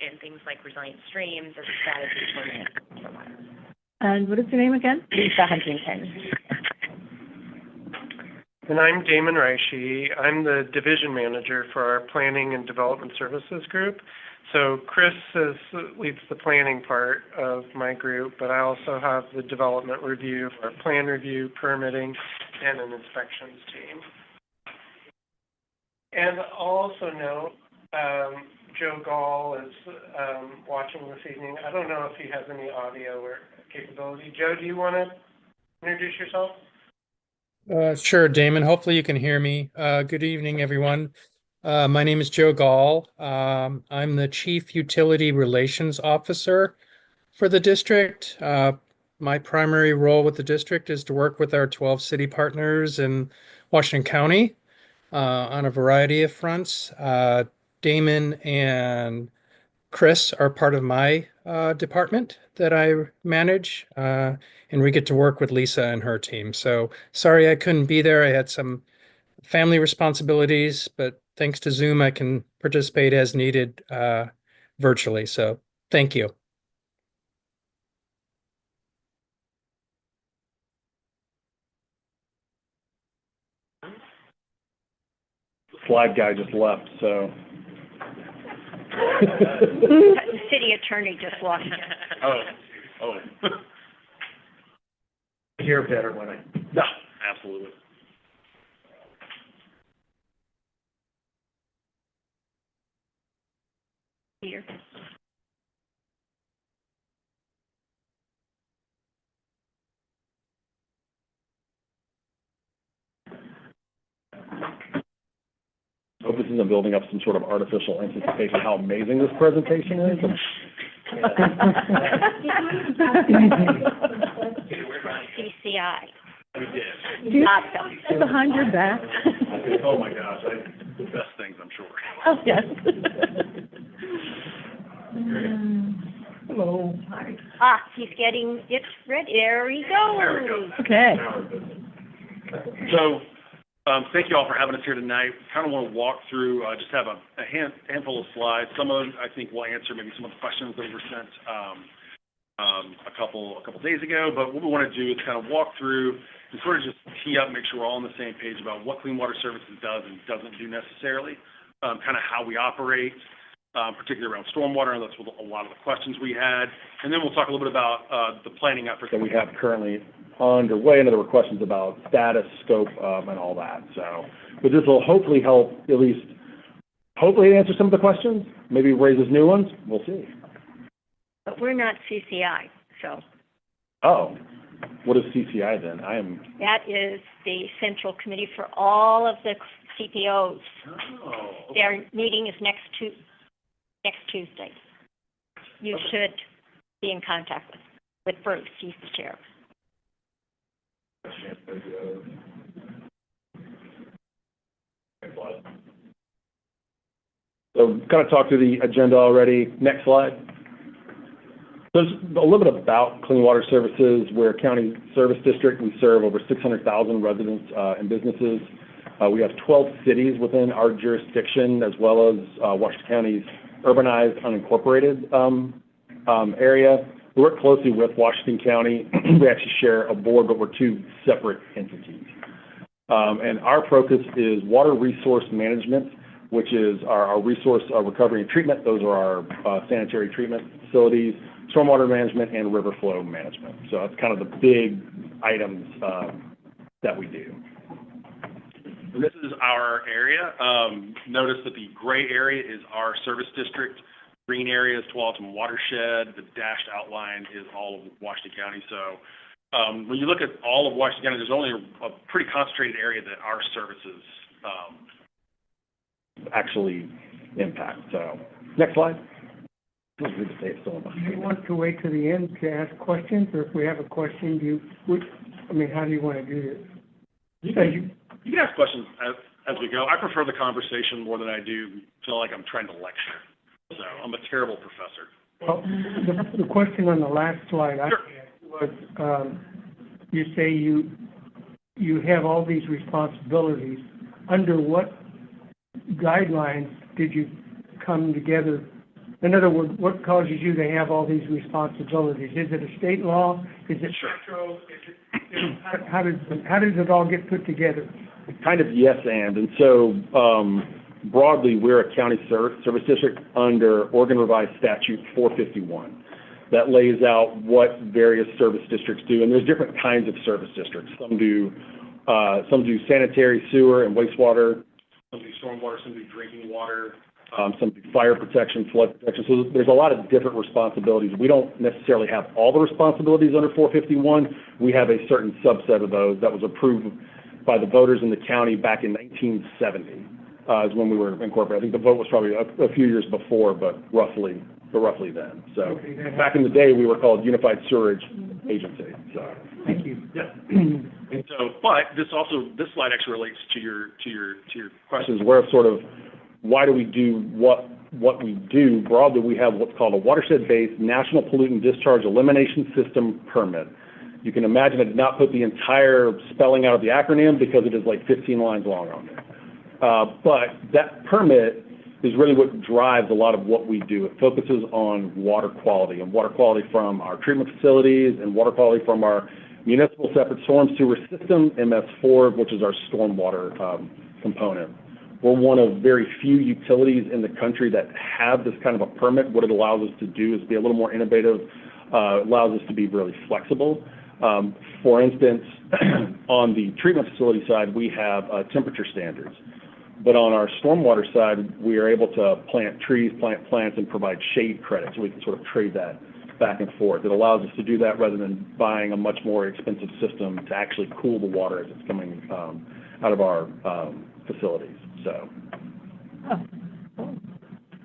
in things like resilient streams as a strategy for managing stormwater. And what is your name again? Lisa Huntington. And I'm Damon Reishi. I'm the division manager for our Planning and Development Services group. So Chris leads the planning part of my group, but I also have the development review, our plan review, permitting, and an inspections team. And I'll also note, Joe Gall is watching this evening. I don't know if he has any audio or capability. Joe, do you want to introduce yourself? Sure, Damon. Hopefully you can hear me. Good evening, everyone. My name is Joe Gall. I'm the Chief Utility Relations Officer for the district. My primary role with the district is to work with our 12 city partners in Washington County on a variety of fronts. Damon and Chris are part of my department that I manage, and we get to work with Lisa and her team. So sorry I couldn't be there. I had some family responsibilities, but thanks to Zoom, I can participate as needed virtually. So thank you. The slide guy just left, so. The city attorney just walked in. Oh. I hear better when I. No, absolutely. Here. I hope this isn't building up some sort of artificial anticipation of how amazing this presentation is. CCI. We did. Awesome. Behind your back. Oh my gosh, the best things, I'm sure. Oh, yes. Hello. He's getting it ready. There he goes. There we go. Okay. So, thank you all for having us here tonight. Kind of want to walk through, just have a handful of slides. Some of them I think will answer maybe some of the questions that were sent a couple days ago. But what we want to do is kind of walk through and sort of just tee up, make sure we're all on the same page about what Clean Water Services does and doesn't do necessarily, kind of how we operate, particularly around stormwater, and that's what a lot of the questions we had. And then we'll talk a little bit about the planning efforts that we have currently underway, and there were questions about status, scope, and all that. So, but this will hopefully help, at least, hopefully answer some of the questions, maybe raises new ones. We'll see. But we're not CCI, so. Oh, what is CCI then? That is the Central Committee for all of the CPOs. Oh, okay. Their meeting is next Tuesday. You should be in contact with Bruce. He's the chair. So kind of talked through the agenda already. Next slide. So there's a little bit about Clean Water Services. We're a county service district. We serve over 600,000 residents and businesses. We have 12 cities within our jurisdiction, as well as Washington County's urbanized, unincorporated area. We work closely with Washington County. We actually share a board, but we're two separate entities. And our focus is water resource management, which is our resource recovery and treatment. Those are our sanitary treatment facilities, stormwater management, and river flow management. So that's kind of the big items that we do. This is our area. Notice that the gray area is our service district. Green area is Tualatin Watershed. The dashed outline is all of Washington County. So when you look at all of Washington County, there's only a pretty concentrated area that our services actually impact. So next slide. Do you want to wait to the end to ask questions, or if we have a question, how do you want to do this? You can ask questions as we go. I prefer the conversation more than I do feel like I'm trying to lecture. So I'm a terrible professor. Well, the question on the last slide was, you say you have all these responsibilities. Under what guidelines did you come together In other words, what causes you to have all these responsibilities? Is it a state law? Is it metro? How does it all get put together? Kind of yes and so broadly, we're a county service district under Oregon Revised Statute 451. That lays out what various service districts do, and there's different kinds of service districts. Some do sanitary, sewer, and wastewater. Some do stormwater. Some do drinking water. Some do fire protection, flood protection. So there's a lot of different responsibilities. We don't necessarily have all the responsibilities under 451. We have a certain subset of those that was approved by the voters in the county back in 1970, is when we were incorporated. I think the vote was probably a few years before, but roughly then. So back in the day, we were called Unified Sewerage Agency. So Thank you. yeah. And so, but this slide actually relates to your questions, where sort of why do we do what we do? Broadly, we have what's called a watershed-based National Pollutant Discharge Elimination System permit. You can imagine I did not put the entire spelling out of the acronym because it is like 15 lines long on there. But that permit is really what drives a lot of what we do. It focuses on water quality, and water quality from our treatment facilities and water quality from our municipal separate storm sewer system, MS4, which is our stormwater component. We're one of very few utilities in the country that have this kind of a permit. What it allows us to do is be a little more innovative, allows us to be really flexible. For instance, on the treatment facility side, we have temperature standards. But on our stormwater side, we are able to plant trees, plant plants, and provide shade credit, so we can sort of trade that back and forth. It allows us to do that rather than buying a much more expensive system to actually cool the water as it's coming out of our facilities. So,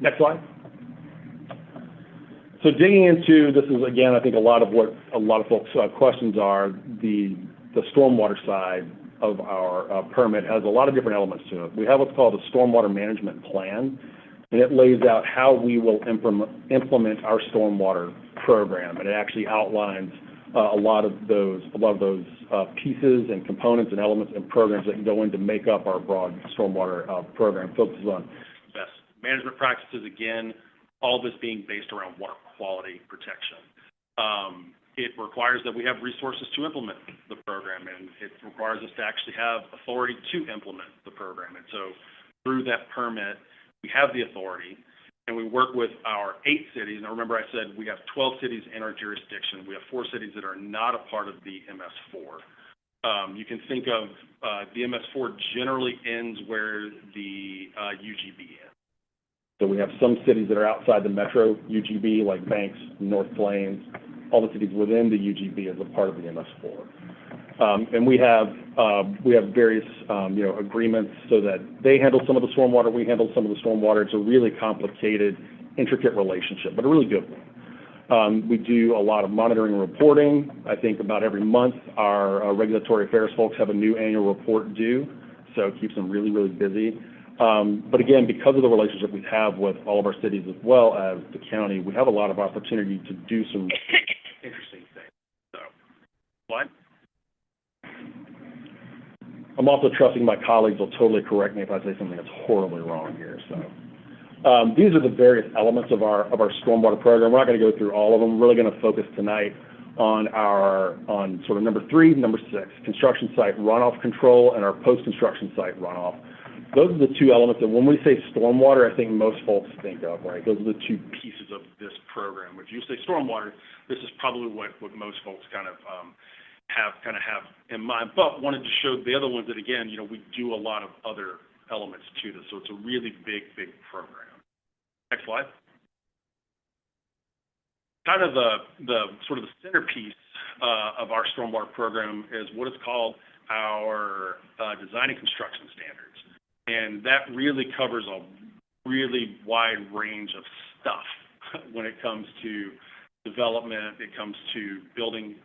next slide. So digging into, this is again, I think a lot of what a lot of folks' questions are, the stormwater side of our permit has a lot of different elements to it. We have what's called a stormwater management plan, and it lays out how we will implement our stormwater program, and it actually outlines a lot of those pieces and components and elements and programs that can go in to make up our broad stormwater program. Focuses on best management practices, again, all this being based around water quality protection. It requires that we have resources to implement the program, and it requires us to actually have authority to implement the program. And so through that permit, we have the authority, and we work with our 8 cities. Now, remember I said we have 12 cities in our jurisdiction. We have 4 cities that are not a part of the MS4. You can think of the MS4 generally ends where the UGB ends. So we have some cities that are outside the metro UGB, like Banks, North Plains, all the cities within the UGB as a part of the MS4. And we have various, agreements so that they handle some of the stormwater, we handle some of the stormwater. It's a really complicated, intricate relationship, but a really good one. We do a lot of monitoring and reporting. I think about every month our regulatory affairs folks have a new annual report due, so it keeps them really, really busy. But again, because of the relationship we have with all of our cities as well as the county, we have a lot of opportunity to do some interesting things. So, slide. I'm also trusting my colleagues will totally correct me if I say something that's horribly wrong here. So, these are the various elements of our stormwater program. We're not going to go through all of them. We're really going to focus tonight on sort of number 3, number 6, construction site runoff control, and our post-construction site runoff. Those are the 2 elements that when we say stormwater, I think most folks think of, right? Those are the 2 pieces of this program. If you say stormwater, this is probably what most folks kind of have in mind. But wanted to show the other ones that, again, we do a lot of other elements to this. So it's a really big program. Next slide. Kind of the sort of the centerpiece of our stormwater program is what is called our design and construction standards. And that really covers a really wide range of stuff when it comes to development, it comes to building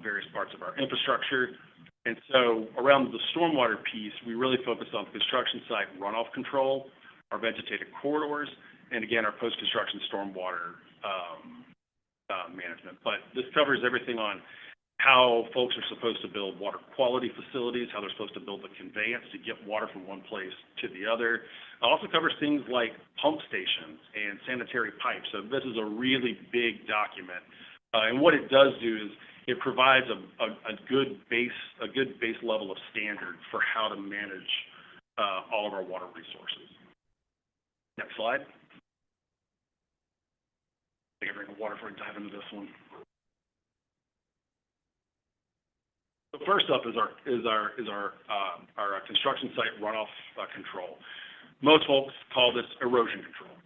various parts of our infrastructure. And so around the stormwater piece, we really focus on construction site runoff control, our vegetated corridors, and again, our post-construction stormwater management. But this covers everything on how folks are supposed to build water quality facilities, how they're supposed to build the conveyance to get water from one place to the other. It also covers things like pump stations and sanitary pipes. So this is a really big document. And what it does do is it provides a good base level of standard for how to manage all of our water resources. Next slide. I think I bring the water before I dive into this one. So first up is our construction site runoff control. Most folks call this erosion control,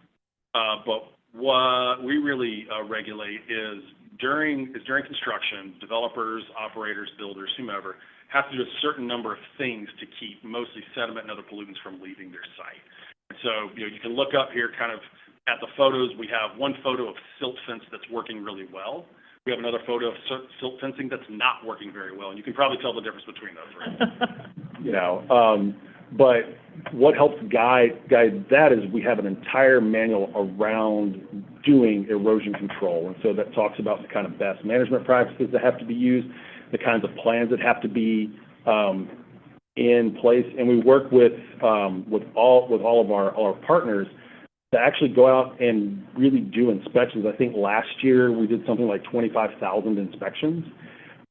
but what we really regulate is during construction, developers, operators, builders, whomever, have to do a certain number of things to keep mostly sediment and other pollutants from leaving their site. And so, you can look up here kind of at the photos. We have one photo of silt fence that's working really well. We have another photo of silt fencing that's not working very well, and you can probably tell the difference between those, right? But what helps guide that is we have an entire manual around doing erosion control, and so that talks about the kind of best management practices that have to be used, the kinds of plans that have to be in place, and we work with all of our partners to actually go out and really do inspections. I think last year we did something like 25,000 inspections.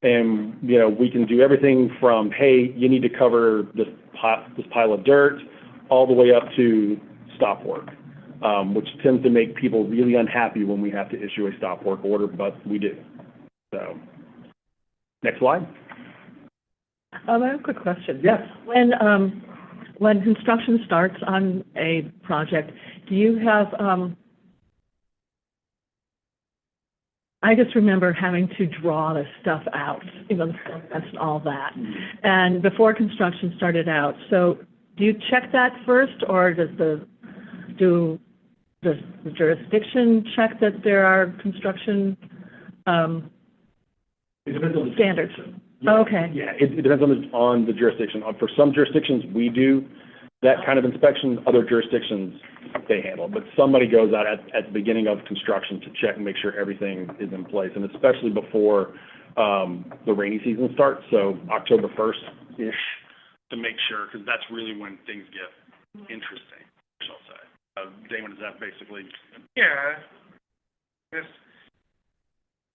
And, we can do everything from, hey, you need to cover this pile of dirt, all the way up to stop work, which tends to make people really unhappy when we have to issue a stop work order, but we do. So, next slide. I have a quick question. Yes. When construction starts on a project, do you have, I just remember having to draw the stuff out, the fence and all that, and before construction started out. So do you check that first, or does the jurisdiction check that there are construction It depends on the standards? Yeah. Okay. Yeah, it depends on the jurisdiction. For some jurisdictions, we do that kind of inspection. Other jurisdictions, they handle. But somebody goes out at the beginning of construction to check and make sure everything is in place, and especially before the rainy season starts, so October 1st-ish. To make sure, because that's really when things get interesting, I shall say. Damon, is that basically? Yeah. This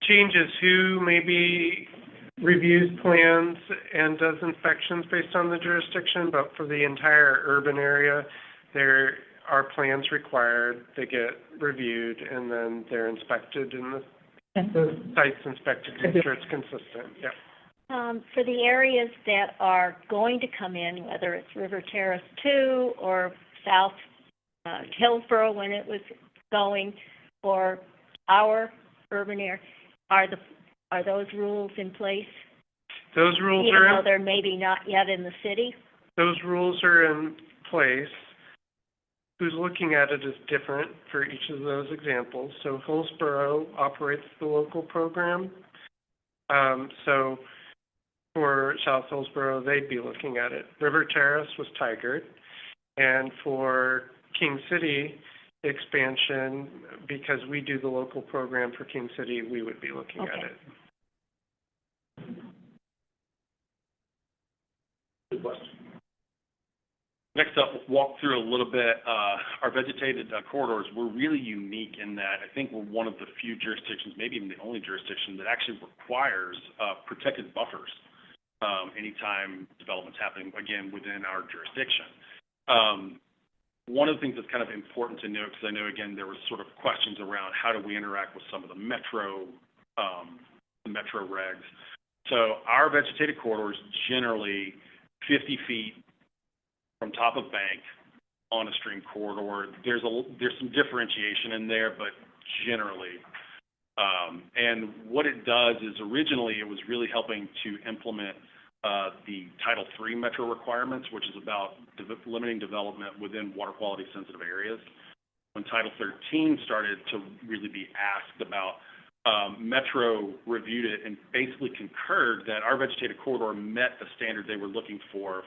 changes who maybe reviews plans and does inspections based on the jurisdiction, but for the entire urban area, there are plans required. They get reviewed, and then they're inspected, and the site's inspected to make sure it's consistent. Yeah. For the areas that are going to come in, whether it's River Terrace 2 or South Hillsborough when it was going, or our urban area, are those rules in place? Those rules Even are though they're maybe not yet in the city? Those rules are in place. Who's looking at it is different for each of those examples. So Hillsborough operates the local program. So for South Hillsborough, they'd be looking at it. River Terrace was Tigard. And for King City expansion, because we do the local program for King City, we would be looking at it. Good question. Next up, we'll walk through a little bit our vegetated corridors. We're really unique in that I think we're one of the few jurisdictions, maybe even the only jurisdiction, that actually requires protected buffers anytime development's happening, again, within our jurisdiction. One of the things that's kind of important to note, because I know, again, there was sort of questions around how do we interact with some of the metro regs. So our vegetated corridors generally 50 feet from top of bank on a stream corridor. There's some differentiation in there, but generally. And what it does is originally it was really helping to implement the Title III metro requirements, which is about limiting development within water quality sensitive areas. When Title 13 started to really be asked about, Metro reviewed it and basically concurred that our vegetated corridor met the standard they were looking for,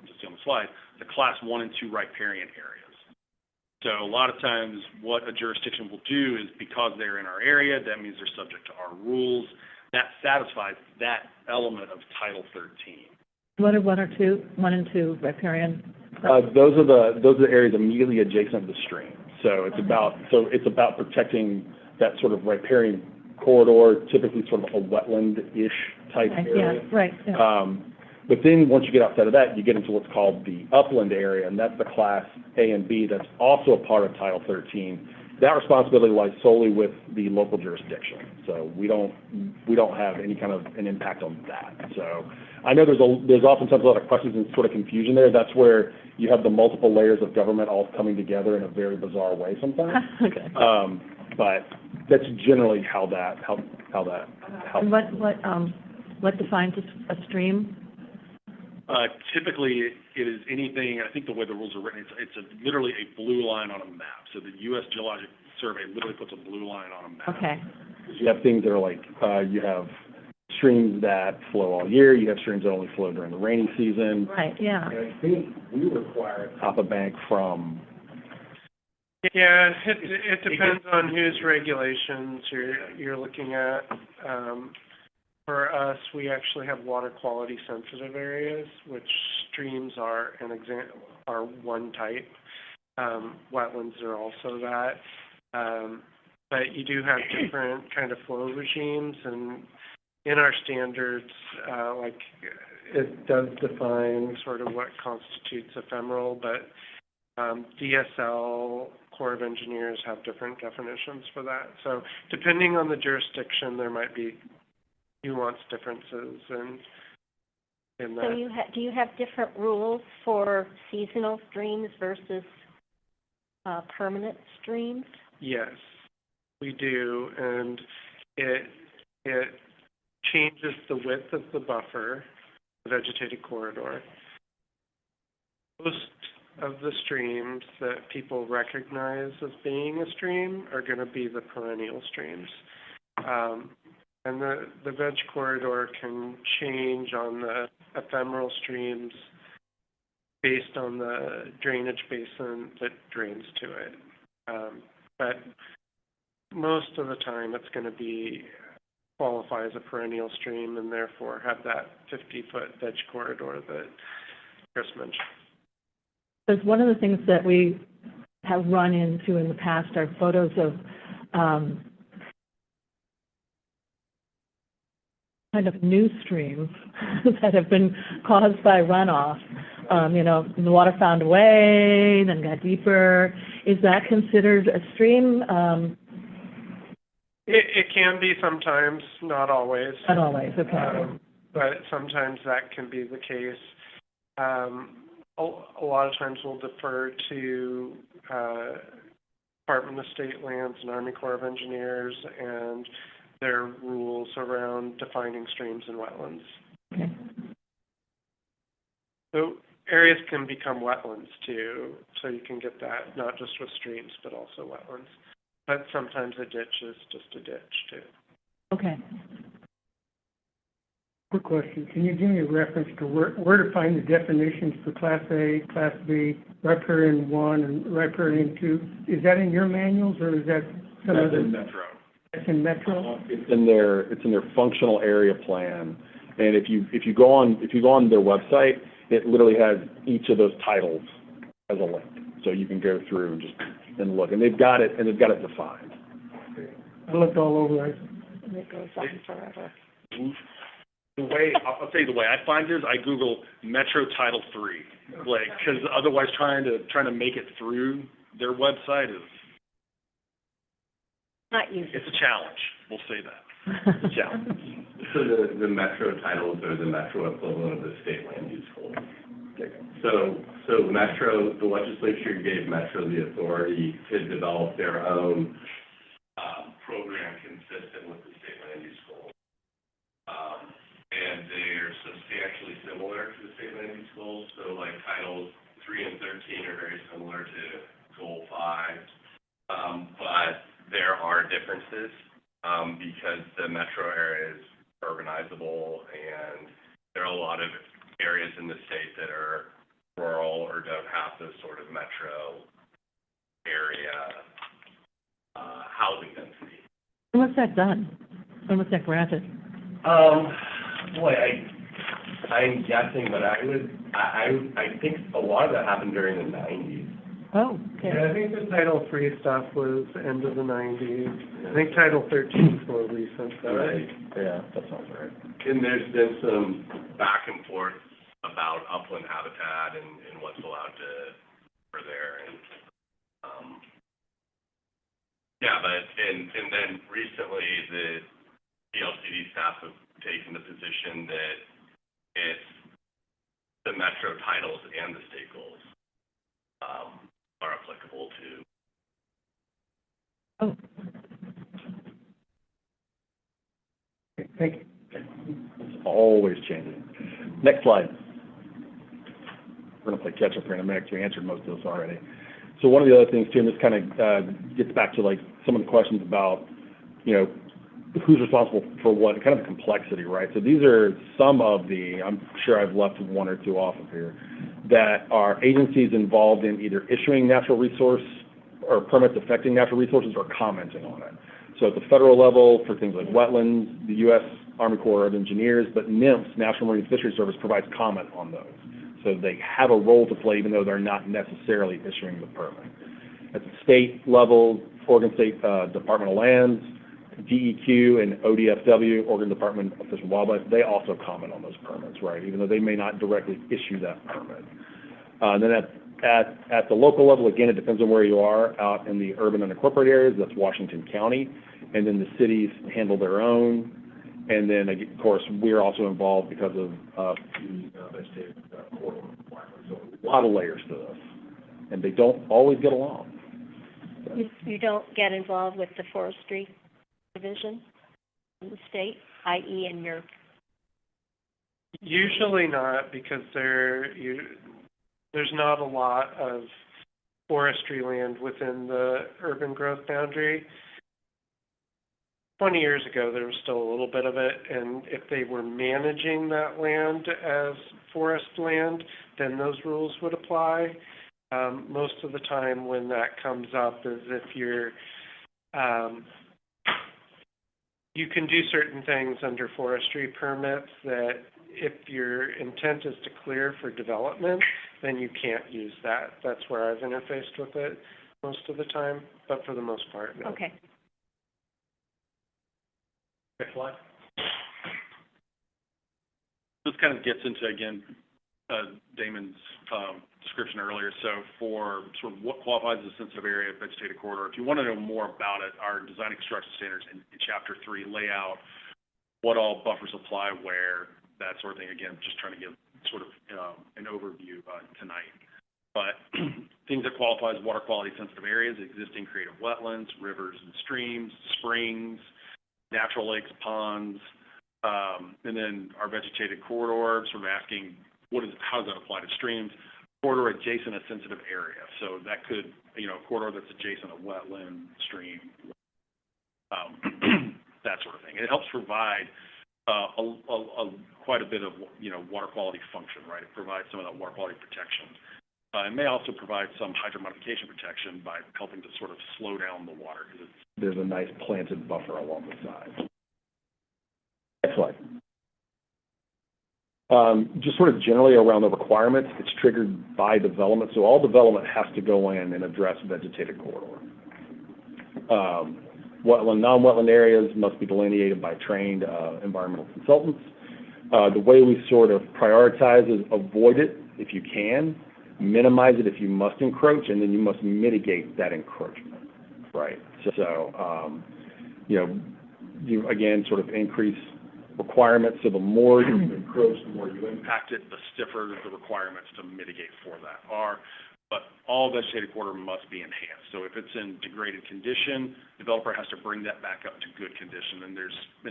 just on the slide, the Class 1 and 2 riparian areas. So a lot of times what a jurisdiction will do is, because they're in our area, that means they're subject to our rules. that satisfies that element of Title 13. What are one and two riparian? Those are the areas immediately adjacent to the stream. So it's about protecting that sort of riparian corridor, typically sort of a wetland-ish type area. Yeah, right, yeah. But then once you get outside of that, you get into what's called the upland area, and that's the Class A and B that's also a part of Title 13. That responsibility lies solely with the local jurisdiction. So we don't have any kind of an impact on that. So I know there's oftentimes a lot of questions and sort of confusion there. That's where you have the multiple layers of government all coming together in a very bizarre way sometimes. Okay. But that's generally how that. And what defines a stream? Typically, it is anything, I think the way the rules are written, it's literally a blue line on a map. So the U.S. Geologic Survey literally puts a blue line on a map. Okay. You have things that are like, you have streams that flow all year, you have streams that only flow during the rainy season. Right, yeah. And I think we require a top of bank from. Yeah, it depends on whose regulations you're looking at. For us, we actually have water quality sensitive areas, which streams are one type. Wetlands are also that. But you do have different kind of flow regimes, and in our standards, like it does define sort of what constitutes ephemeral, but DSL, Corps of Engineers have different definitions for that. So depending on the jurisdiction, there might be nuanced differences in that. So do you have different rules for seasonal streams versus permanent streams? Yes, we do, and it changes the width of the buffer, the vegetated corridor. Most of the streams that people recognize as being a stream are going to be the perennial streams. And the veg corridor can change on the ephemeral streams based on the drainage basin that drains to it. But most of the time it's going to qualify as a perennial stream and therefore have that 50-foot veg corridor that Chris mentioned. Because one of the things that we have run into in the past are photos of kind of new streams that have been caused by runoff. The water found a way, then got deeper. Is that considered a stream? It can be sometimes, not always. Not always, okay. But sometimes that can be the case. A lot of times we'll defer to Department of State Lands and Army Corps of Engineers and their rules around defining streams and wetlands. Okay. So areas can become wetlands too, so you can get that not just with streams but also wetlands. But sometimes a ditch is just a ditch too. Okay. Quick question. Can you give me a reference to where to find the definitions for Class A, Class B, riparian 1 and riparian 2? Is that in your manuals or is that some other? That's in Metro. That's in Metro? It's in their functional area plan. And if you go on their website, it literally has each of those titles as a link. So you can go through and look. And they've got it defined. I looked all over it. And it goes on forever. I'll tell you the way I find it is I Google Metro Title 3, because otherwise trying to make it through their website is Not usually. it's a challenge. We'll say that. It's a challenge. So the Metro titles are the Metro equivalent of the state land use goals. So Metro, the legislature gave Metro the authority to develop their own program consistent with the state land use goals. And they're substantially similar to the state land use goals. So like Titles 3 and 13 are very similar to Goal 5. But there are differences because the metro area is urbanizable and there are a lot of areas in the state that are rural or don't have those sort of metro area housing density. When was that done? When was that granted? Boy, I'm guessing, but I think a lot of that happened during the 90s. Oh, okay. Yeah, I think the Title III stuff was end of the 90s. I think Title 13 is more recent, though. Right. Yeah, that sounds right. And there's been some back and forth about upland habitat and what's allowed to for there, and yeah, but and then recently the LCD staff have taken the position that it's the metro titles and the state goals are applicable to. Oh, Thank you. It's always changing. Next slide. We're going to play catch up here in a minute. You answered most of this already. So one of the other things, too, and this kind of gets back to like some of the questions about, you know, who's responsible for what, kind of the complexity, right? So these are some of the, I'm sure I've left one or two off of here, that are agencies involved in either issuing natural resource or permits affecting natural resources or commenting on it. So at the federal level, for things like wetlands, the U.S. Army Corps of Engineers, but NMFS, National Marine Fisheries Service, provides comment on those. So they have a role to play even though they're not necessarily issuing the permit. At the state level, Oregon State Department of Lands, DEQ, and ODFW, Oregon Department of Fish and Wildlife, they also comment on those permits, right, even though they may not directly issue that permit. Then at the local level, again, it depends on where you are. Out in the urban and unincorporated areas, that's Washington County, and then the cities handle their own. And then, of course, we're also involved because of the vegetative corridor requirements. So a lot of layers to this, and they don't always get along. You don't get involved with the forestry division in the state, i.e. in your, Usually not, because there's not a lot of forestry land within the urban growth boundary. 20 years ago, there was still a little bit of it, and if they were managing that land as forest land, then those rules would apply. Most of the time when that comes up is if you're, you can do certain things under forestry permits that if your intent is to clear for development, then you can't use that. That's where I've interfaced with it most of the time, but for the most part, no. okay. Next slide. This kind of gets into, again, Damon's description earlier. So for sort of what qualifies as a sensitive area of vegetated corridor, if you want to know more about it, our design and construction standards in Chapter 3 lay out what all buffers apply where, that sort of thing. Again, just trying to give sort of an overview tonight. But things that qualify as water quality sensitive areas, existing creative wetlands, rivers and streams, springs, natural lakes, ponds, and then our vegetated corridor, sort of asking how does that apply to streams? Corridor adjacent a sensitive area. So that could, a corridor that's adjacent a wetland, stream, that sort of thing. And it helps provide quite a bit of, water quality function, right? It provides some of that water quality protection. It may also provide some hydromodification protection by helping to sort of slow down the water. There's a nice planted buffer along the side. Next slide. Just sort of generally around the requirements, it's triggered by development. So all development has to go in and address vegetated corridor. Non-wetland areas must be delineated by trained environmental consultants. The way we sort of prioritize is avoid it if you can, minimize it if you must encroach, and then you must mitigate that encroachment, right? So, you again sort of increase requirements. So the more you encroach, the more you impact it, the stiffer the requirements to mitigate for that are. But all vegetated corridor must be enhanced. So if it's in degraded condition, developer has to bring that back up to good condition. And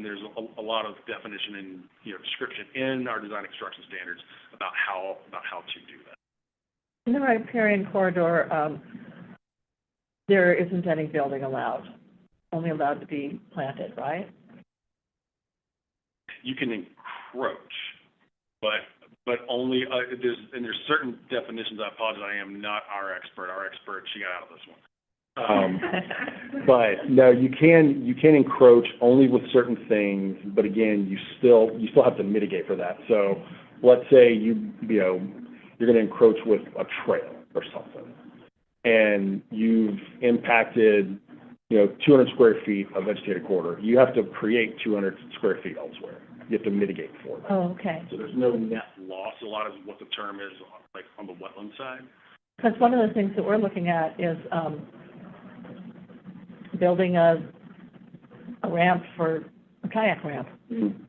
there's a lot of definition and description in our design and construction standards about how to do that. in the riparian corridor, there isn't any building allowed, only allowed to be planted, right? You can encroach, but only there's certain definitions. I apologize, I am not our expert. Our expert, she got out of this one. But no, you can encroach only with certain things, but again, you still have to mitigate for that. So let's say you're going to encroach with a trail or something, and you've impacted 200 square feet of vegetated corridor. You have to create 200 square feet elsewhere. You have to mitigate for that. Oh, okay. So there's no net loss. A lot of what the term is, like on the wetland side. Because one of the things that we're looking at is building a ramp for a kayak ramp, and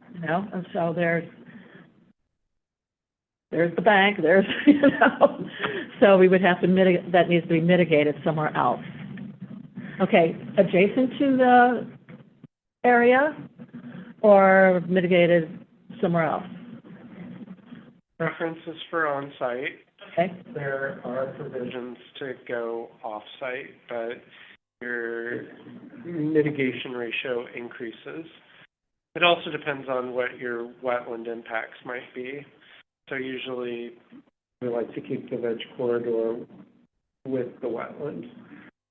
so there's the bank, so we would have to mitigate, that needs to be mitigated somewhere else. Okay, adjacent to the area or mitigated somewhere else? Preference is for on-site. Okay. There are provisions to go off-site, but your mitigation ratio increases. It also depends on what your wetland impacts might be. So usually we like to keep the veg corridor with the wetland.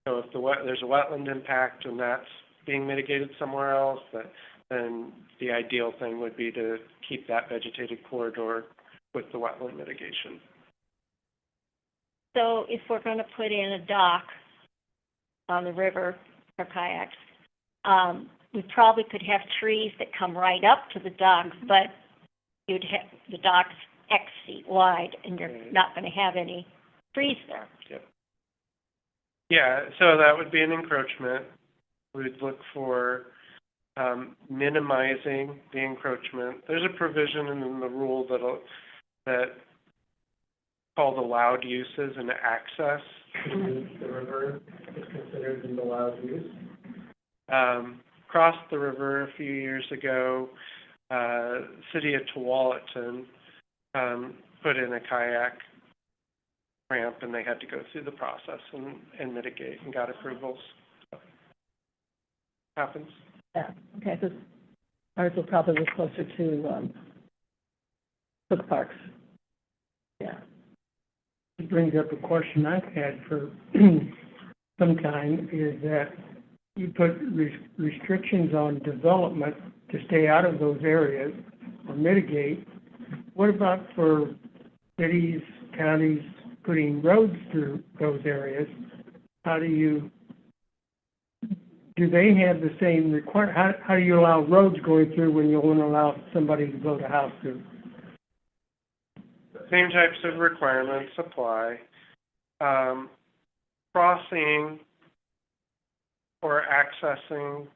So if there's a wetland impact and that's being mitigated somewhere else, then the ideal thing would be to keep that vegetated corridor with the wetland mitigation. So if we're going to put in a dock on the river for kayaks, we probably could have trees that come right up to the docks, but you'd have the docks X feet wide, and you're not going to have any trees there. Yep. Yeah, so that would be an encroachment. We'd look for minimizing the encroachment. There's a provision in the rule that called allowed uses and access to the river is considered an allowed use. Crossed the river a few years ago, city of Tualatin put in a kayak ramp, and they had to go through the process and mitigate and got approvals. So, happens. Yeah, okay, so ours will probably be closer to Cook Parks. Yeah. It brings up a question I've had for some time, is that you put restrictions on development to stay out of those areas or mitigate. What about for cities, counties putting roads through those areas? Do they have the same how do you allow roads going through when you won't allow somebody to build a house through? Same types of requirements apply. Crossing or accessing,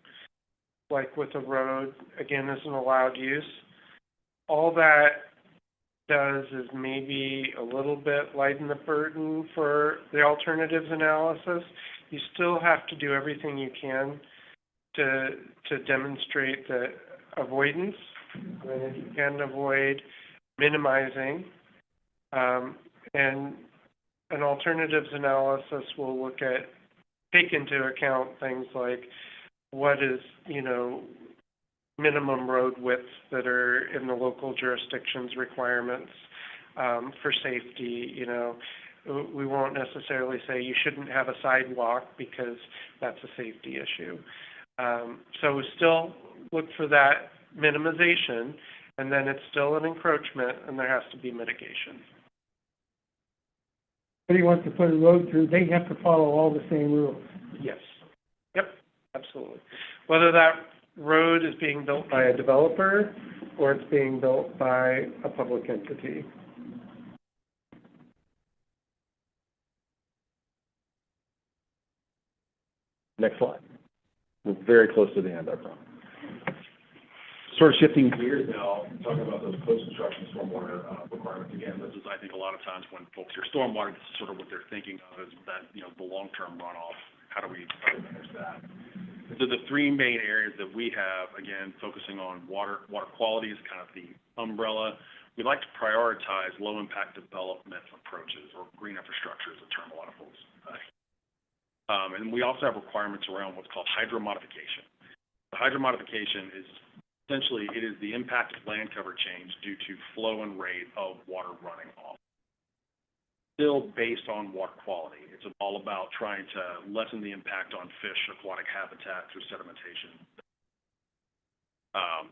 like with a road, again, is an allowed use. All that does is maybe a little bit lighten the burden for the alternatives analysis. You still have to do everything you can to demonstrate the avoidance. And if you can avoid, minimizing. And an alternatives analysis will take into account things like what is, minimum road widths that are in the local jurisdiction's requirements for safety. We won't necessarily say you shouldn't have a sidewalk because that's a safety issue. So we still look for that minimization, and then it's still an encroachment, and there has to be mitigation. If he wants to put a road through, they have to follow all the same rules. Yes. Yep, absolutely. Whether that road is being built by a developer or it's being built by a public entity. Next slide. We're very close to the end, I promise. Sort of shifting gears now, talking about those post-construction stormwater requirements again. This is, I think, a lot of times when folks hear stormwater, this is sort of what they're thinking of is that, the long-term runoff. How do we manage that? So the three main areas that we have, again, focusing on water quality is kind of the umbrella. We like to prioritize low-impact development approaches, or green infrastructure is a term a lot of folks and we also have requirements around what's called hydromodification. The hydromodification is essentially, it is the impact of land cover change due to flow and rate of water running off. Still based on water quality. It's It's all about trying to lessen the impact on fish aquatic habitat through sedimentation.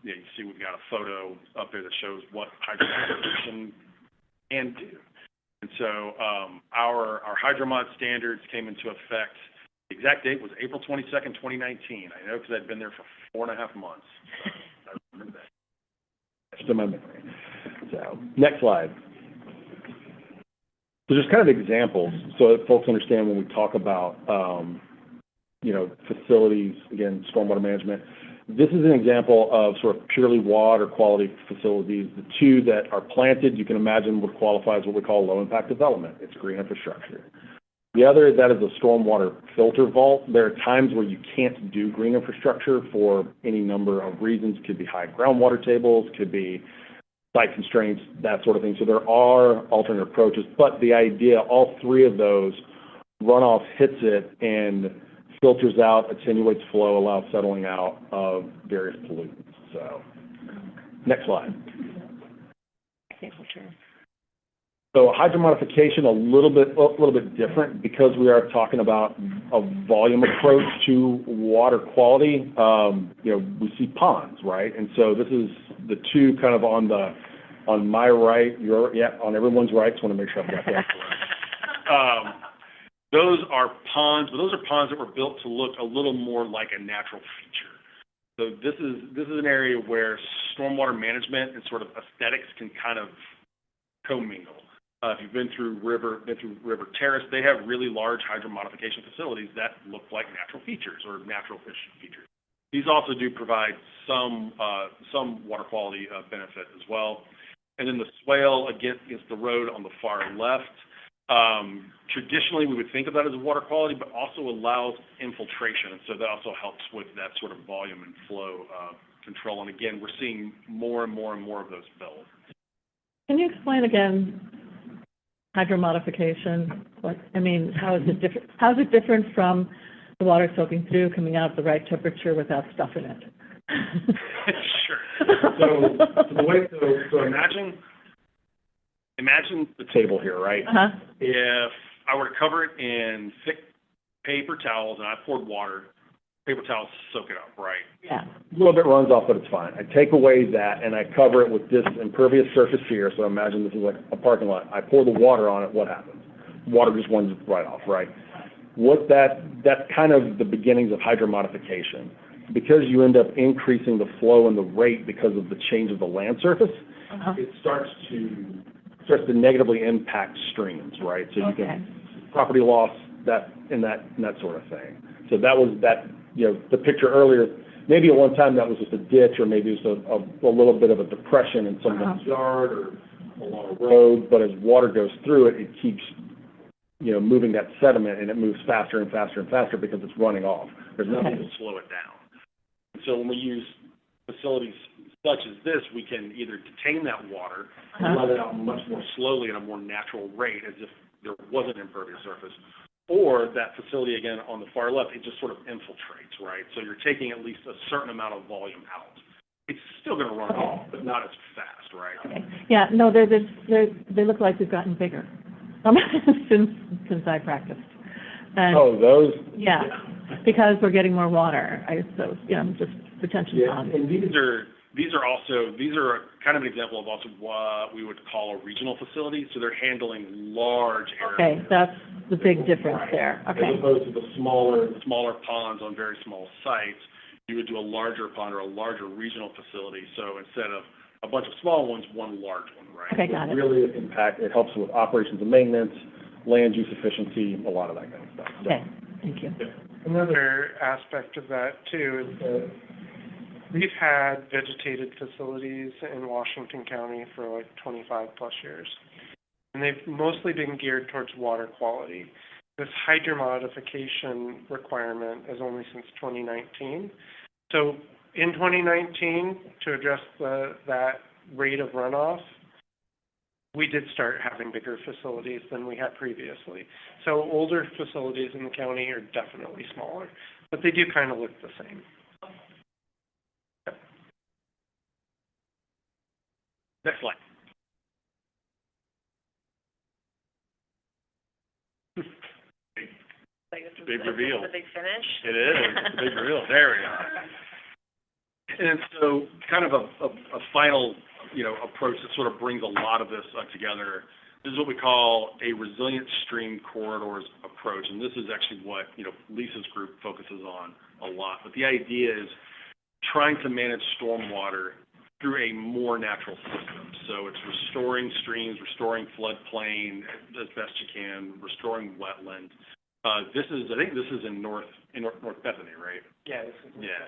Yeah, you see we've got a photo up there that shows what hydromodification can do. And so our Hydromod standards came into effect. The exact date was April 22nd, 2019. I know because I'd been there for 4.5 months. I remember that. Just in my memory. So, next slide. So just kind of examples so that folks understand when we talk about, facilities, again, stormwater management. This is an example of sort of purely water quality facilities. The two that are planted, you can imagine, would qualify as what we call low-impact development. It's green infrastructure. The other, that is a stormwater filter vault. There are times where you can't do green infrastructure for any number of reasons. Could be high groundwater tables, could be site constraints, that sort of thing. So there are alternate approaches, but the idea, all three of those, runoff hits it and filters out, attenuates flow, allows settling out of various pollutants. So, next slide. So hydromodification, a little bit different because we are talking about a volume approach to water quality. We see ponds, right? And so this is the two kind of on my right, on everyone's right. So I want to make sure I've got that correct. Those are ponds, but those are ponds that were built to look a little more like a natural feature. So this is an area where stormwater management and sort of aesthetics can kind of commingle. If you've been through River Terrace, they have really large hydromodification facilities that look like natural features or natural fish features. These also do provide some water quality benefit as well. And then the swale against the road on the far left. Traditionally, we would think of that as water quality, but also allows infiltration. And so that also helps with that sort of volume and flow control. And again, we're seeing more and more and more of those built. Can you explain again hydromodification? How is it different? How is it different from the water soaking through, coming out at the right temperature without stuff in it? Sure. So imagine the table here, right? Uh-huh. If I were to cover it in thick paper towels and I poured water, paper towels soak it up, right? Yeah. A little bit runs off, but it's fine. I take away that and I cover it with this impervious surface here. So imagine this is like a parking lot. I pour the water on it. What happens? Water just runs right off, right? That's kind of the beginnings of hydromodification. Because you end up increasing the flow and the rate because of the change of the land surface, it starts to negatively impact streams, right? So you can property loss, that sort of thing. So that was the picture earlier. Maybe at one time that was just a ditch, or maybe it was a little bit of a depression in someone's yard or along a road. But as water goes through it, it keeps moving that sediment, and it moves faster and faster and faster because it's running off. There's nothing to slow it down. So when we use facilities such as this, we can either detain that water and let it out much more slowly at a more natural rate, as if there was an impervious surface, or that facility, again, on the far left, it just sort of infiltrates, right? So you're taking at least a certain amount of volume out. It's still going to run off, but not as fast, right? Okay. Yeah, no, they look like they've gotten bigger since I practiced. And, those? Yeah, because we're getting more water. Just retention ponds. And these are kind of an example of also what we would call a regional facility. So they're handling large areas. Okay, that's the big difference there. Okay. As opposed to the smaller ponds on very small sites, you would do a larger pond or a larger regional facility. So instead of a bunch of small ones, one large one, right? Okay, got it. Really it helps with operations and maintenance, land use efficiency, a lot of that kind of stuff. So. Okay, thank you. Another aspect of that too is that we've had vegetated facilities in Washington County for like 25 plus years, and they've mostly been geared towards water quality. This hydromodification requirement is only since 2019. So in 2019, to address that rate of runoff, we did start having bigger facilities than we had previously. So older facilities in the county are definitely smaller, but they do kind of look the same. Next slide. Big reveal. The big finish. It is, it's a big reveal. There we are. And so kind of a final, approach that sort of brings a lot of this together. This is what we call a resilient stream corridors approach, and this is actually what, Lisa's group focuses on a lot. But the idea is trying to manage stormwater through a more natural system. So it's restoring streams, restoring floodplain as best you can, restoring wetland. I think this is in North Bethany, right? Yeah. Yeah.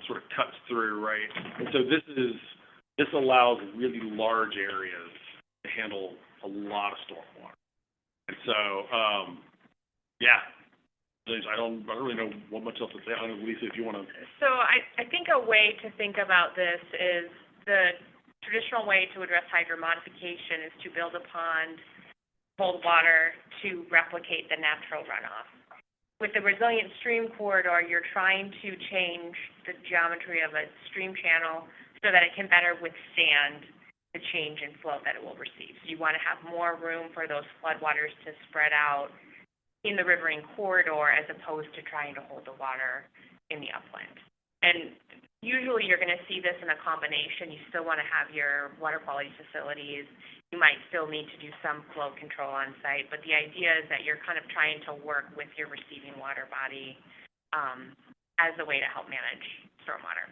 Sort of cuts through, right? And so this allows really large areas to handle a lot of stormwater. And so, I don't really know what much else to say. I don't know, Lisa, if you want to. So I think a way to think about this is the traditional way to address hydro modification is to build a pond, hold water to replicate the natural runoff. With the resilient stream corridor, you're trying to change the geometry of a stream channel so that it can better withstand the change in flow that it will receive. So you want to have more room for those floodwaters to spread out in the riverine corridor as opposed to trying to hold the water in the upland. And usually you're going to see this in a combination. You still want to have your water quality facilities. You might still need to do some flow control on site, but the idea is that you're kind of trying to work with your receiving water body as a way to help manage stormwater.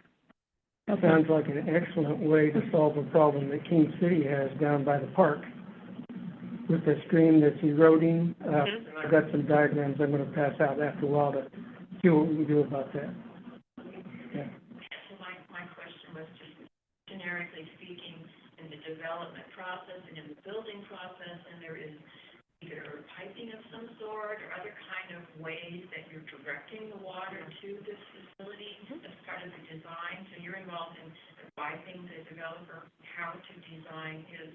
That sounds like an excellent way to solve a problem that King City has down by the park with the stream that's eroding. I've got some diagrams I'm going to pass out after a while to see what we can do about that. Yeah. So my question was just generically speaking, in the development process and in the building process, and there is either piping of some sort or other kind of ways that you're directing the water to this facility as part of the design. So you're involved in advising the developer how to design his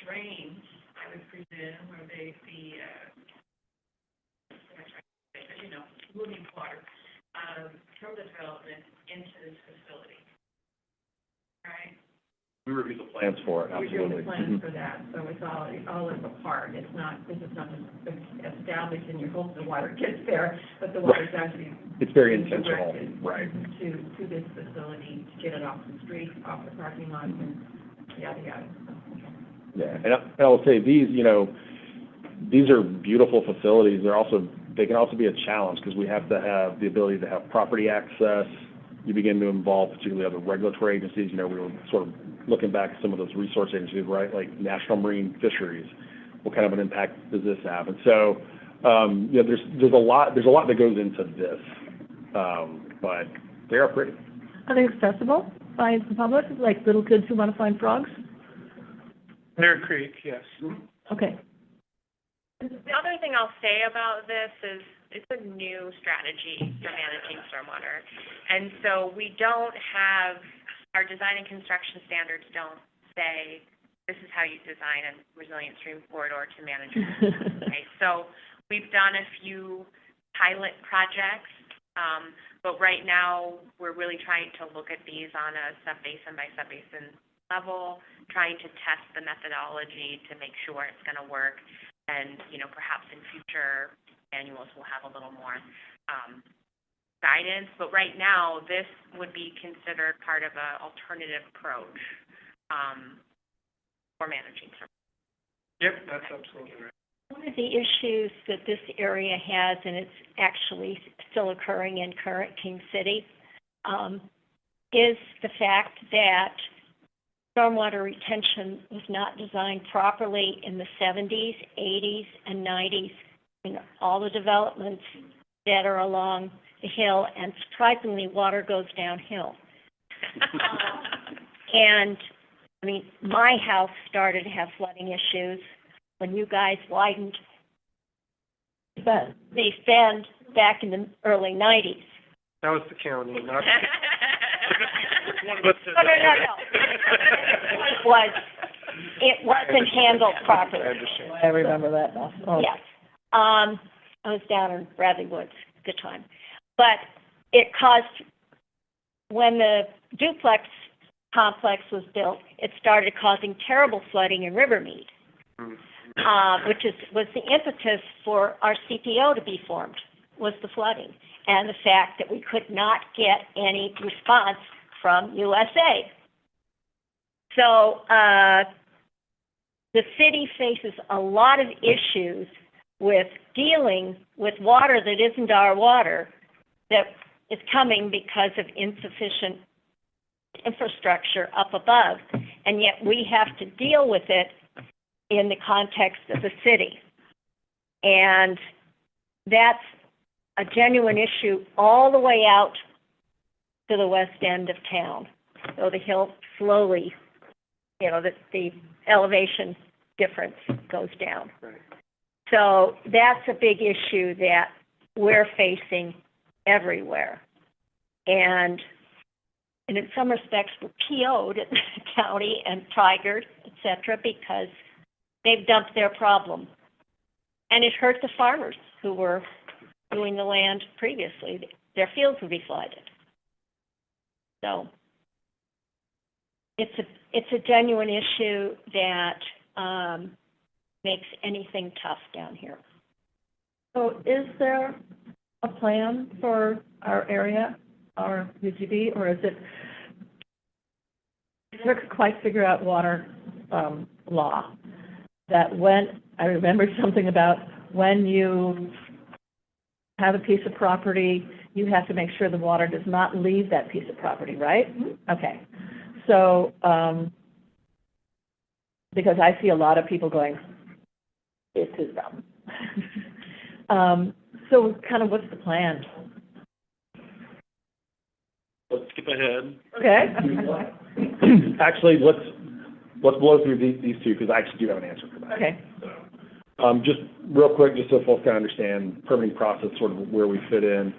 drains, I would presume, where they be moving water from the development into this facility, right? We review the plans for it, absolutely. We're doing the plans for that, so it's all in the part. This is not just established and you hope the water gets there, but the water's actually It's very intentional, directed right? to this facility to get it off the street, off the parking lot, and yada yada. Yeah, and I will say these are beautiful facilities. They can also be a challenge because we have to have the ability to have property access. You begin to involve particularly other regulatory agencies. We were sort of looking back at some of those resource agencies, right? Like National Marine Fisheries. What kind of an impact does this have? And so, there's a lot that goes into this, but they are pretty. Are they accessible by the public, like little kids who want to find frogs? Bear Creek, yes. Okay. The other thing I'll say about this is it's a new strategy for managing stormwater. And so we don't have, our design and construction standards don't say this is how you design a resilient stream corridor to manage it. Okay, so we've done a few pilot projects, but right now we're really trying to look at these on a sub-basin by sub-basin level, trying to test the methodology to make sure it's going to work. And, perhaps in future annuals we'll have a little more guidance. But right now, this would be considered part of an alternative approach for managing stormwater. Yep, that's absolutely right. One of the issues that this area has, and it's actually still occurring in current King City, is the fact that stormwater retention was not designed properly in the 70s, 80s, and 90s in all the developments that are along the hill, and surprisingly, water goes downhill. And, my house started to have flooding issues when you guys widened the bend back in the early 90s. That was the county, not. No. It wasn't handled properly. I remember that now. Oh. Yes. I was down in Bradley Woods at the time. But it caused, when the duplex complex was built, it started causing terrible flooding in Rivermead. was the impetus for our CPO to be formed, was the flooding, and the fact that we could not get any response from USA. So, the city faces a lot of issues with dealing with water that isn't our water, that is coming because of insufficient infrastructure up above, and yet we have to deal with it in the context of the city. And that's a genuine issue all the way out to the west end of town. So the hill slowly, the elevation difference goes down. Right. So that's a big issue that we're facing everywhere. And in some respects, we're PO'd at the county and Tigard, et cetera, because they've dumped their problem. And it hurt the farmers who were doing the land previously. Their fields would be flooded. So it's a genuine issue that makes anything tough down here. So is there a plan for our area, our UGB, or is it, I never could quite figure out water law, that when, I remembered something about when you have a piece of property, you have to make sure the water does not leave that piece of property, right? Okay. So, because I see a lot of people going, it is dumb. So kind of what's the plan? Let's skip ahead. Okay. Actually, let's blow through these two, because I actually do have an answer for that. Okay. Just real quick, just so folks can understand permitting process, sort of where we fit in.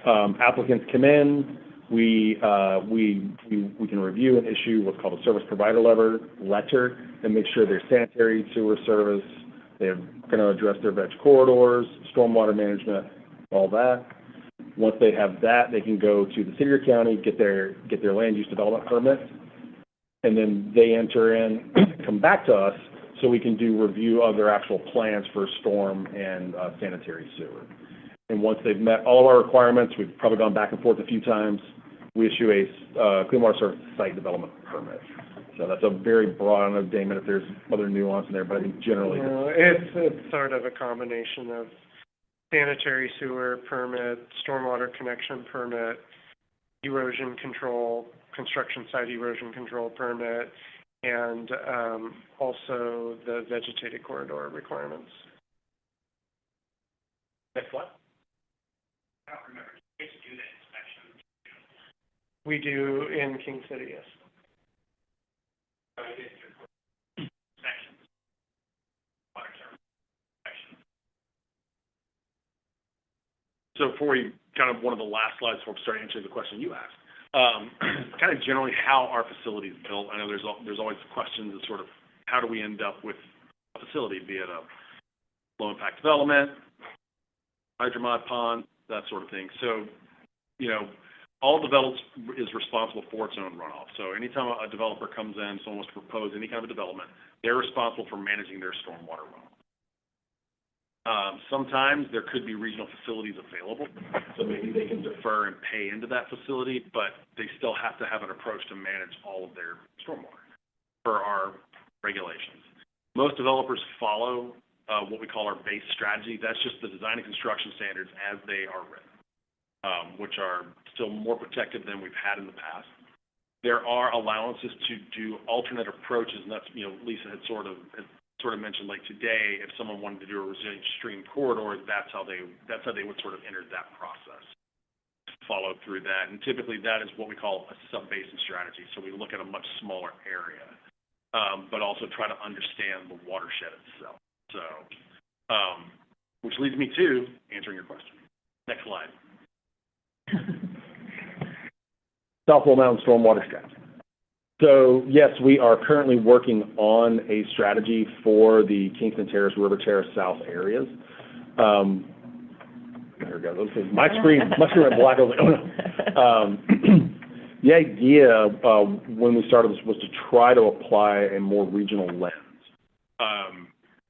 Applicants come in, we can review and issue what's called a service provider letter and make sure their sanitary sewer service, they're going to address their veg corridors, stormwater management, all that. Once they have that, they can go to the city or county, get their land use development permit, and then they enter in, come back to us, so we can do review of their actual plans for storm and sanitary sewer. And once they've met all of our requirements, we've probably gone back and forth a few times, we issue a Clean Water Service Site Development Permit. So that's a very broad, I don't know, Damon, if there's other nuance in there, but I think generally. It's sort of a combination of sanitary sewer permit, stormwater connection permit, erosion control, construction site erosion control permit, and also the vegetated corridor requirements. Next slide. I don't remember, did you do that inspection? We do in King City, yes. Sections. Water service sections. So before we, kind of one of the last slides before we start answering the question you asked, kind of generally how our facility is built. I know there's always questions of sort of how do we end up with a facility, be it a low impact development, hydromod pond, that sort of thing. So, all development is responsible for its own runoff. So anytime a developer comes in, someone wants to propose any kind of a development, they're responsible for managing their stormwater runoff. Sometimes there could be regional facilities available, so maybe they can defer and pay into that facility, but they still have to have an approach to manage all of their stormwater per our regulations. Most developers follow what we call our base strategy. That's just the design and construction standards as they are written, which are still more protective than we've had in the past. There are allowances to do alternate approaches, and that's, Lisa had sort of mentioned, like today, if someone wanted to do a resilient stream corridor, that's how they would sort of enter that process, follow through that. And typically that is what we call a sub-basin strategy. So we look at a much smaller area, but also try to understand the watershed itself. So, which leads me to answering your question. Next slide. South Wall Mountain Stormwater Strategy. So yes, we are currently working on a strategy for the Kingston Terrace, River Terrace South areas. There we go. My screen went black. I was like, oh no. The idea when we started this was to try to apply a more regional lens.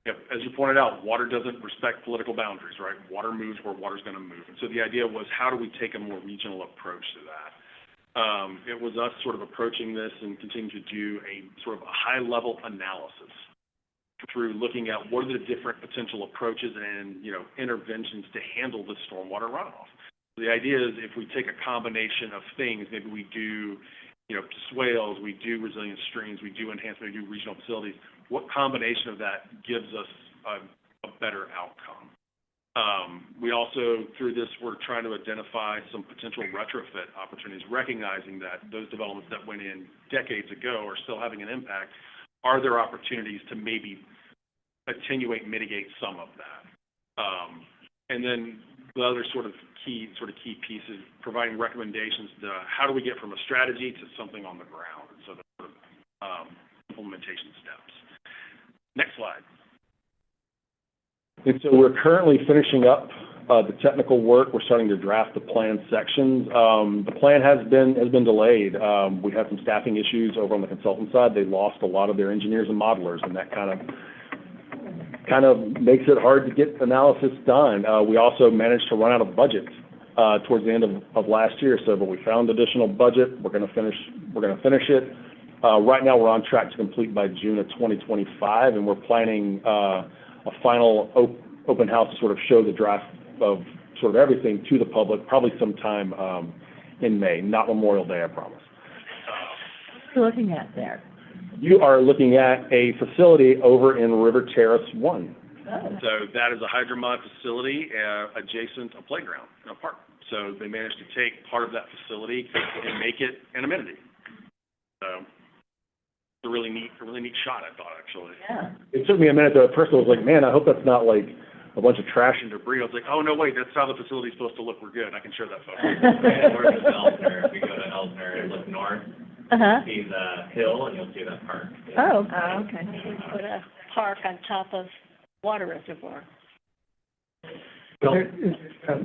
Yep, as you pointed out, water doesn't respect political boundaries, right? Water moves where water's gonna move. And so the idea was, how do we take a more regional approach to that? It was us sort of approaching this and continuing to do a sort of a high-level analysis through looking at what are the different potential approaches and, interventions to handle the stormwater runoff. The idea is if we take a combination of things, maybe we do, swales, we do resilient streams, we do enhancement, we do regional facilities, what combination of that gives us a better outcome? We also, through this, we're trying to identify some potential retrofit opportunities, recognizing that those developments that went in decades ago are still having an impact. Are there opportunities to maybe attenuate, mitigate some of that? And then the other sort of key pieces, providing recommendations to how do we get from a strategy to something on the ground, and so the sort of implementation steps. Next slide. And so we're currently finishing up the technical work. We're starting to draft the plan sections. The plan has been delayed. We had some staffing issues over on the consultant side. They lost a lot of their engineers and modelers, and that kind of makes it hard to get analysis done. We also managed to run out of budget towards the end of last year. But we found additional budget. We're going to finish it. Right now, we're on track to complete by June of 2025, and we're planning a final open house to sort of show the draft of sort of everything to the public, probably sometime in May, not Memorial Day, I promise. What are you looking at there? You are looking at a facility over in River Terrace 1. Oh. So that is a hydromod facility adjacent a playground in a park. So they managed to take part of that facility and make it an amenity. So it's a really neat shot, I thought, actually. Yeah. It took me a minute though. At first I was like, man, I hope that's not like a bunch of trash And debris. I was like, oh, no, wait, that's how the facility's supposed to look. We're good. I can share that photo. North of Elsner, if you go to Elsner and look north, see the hill and you'll see that park. Oh, Okay. We put a park on top of water reservoir.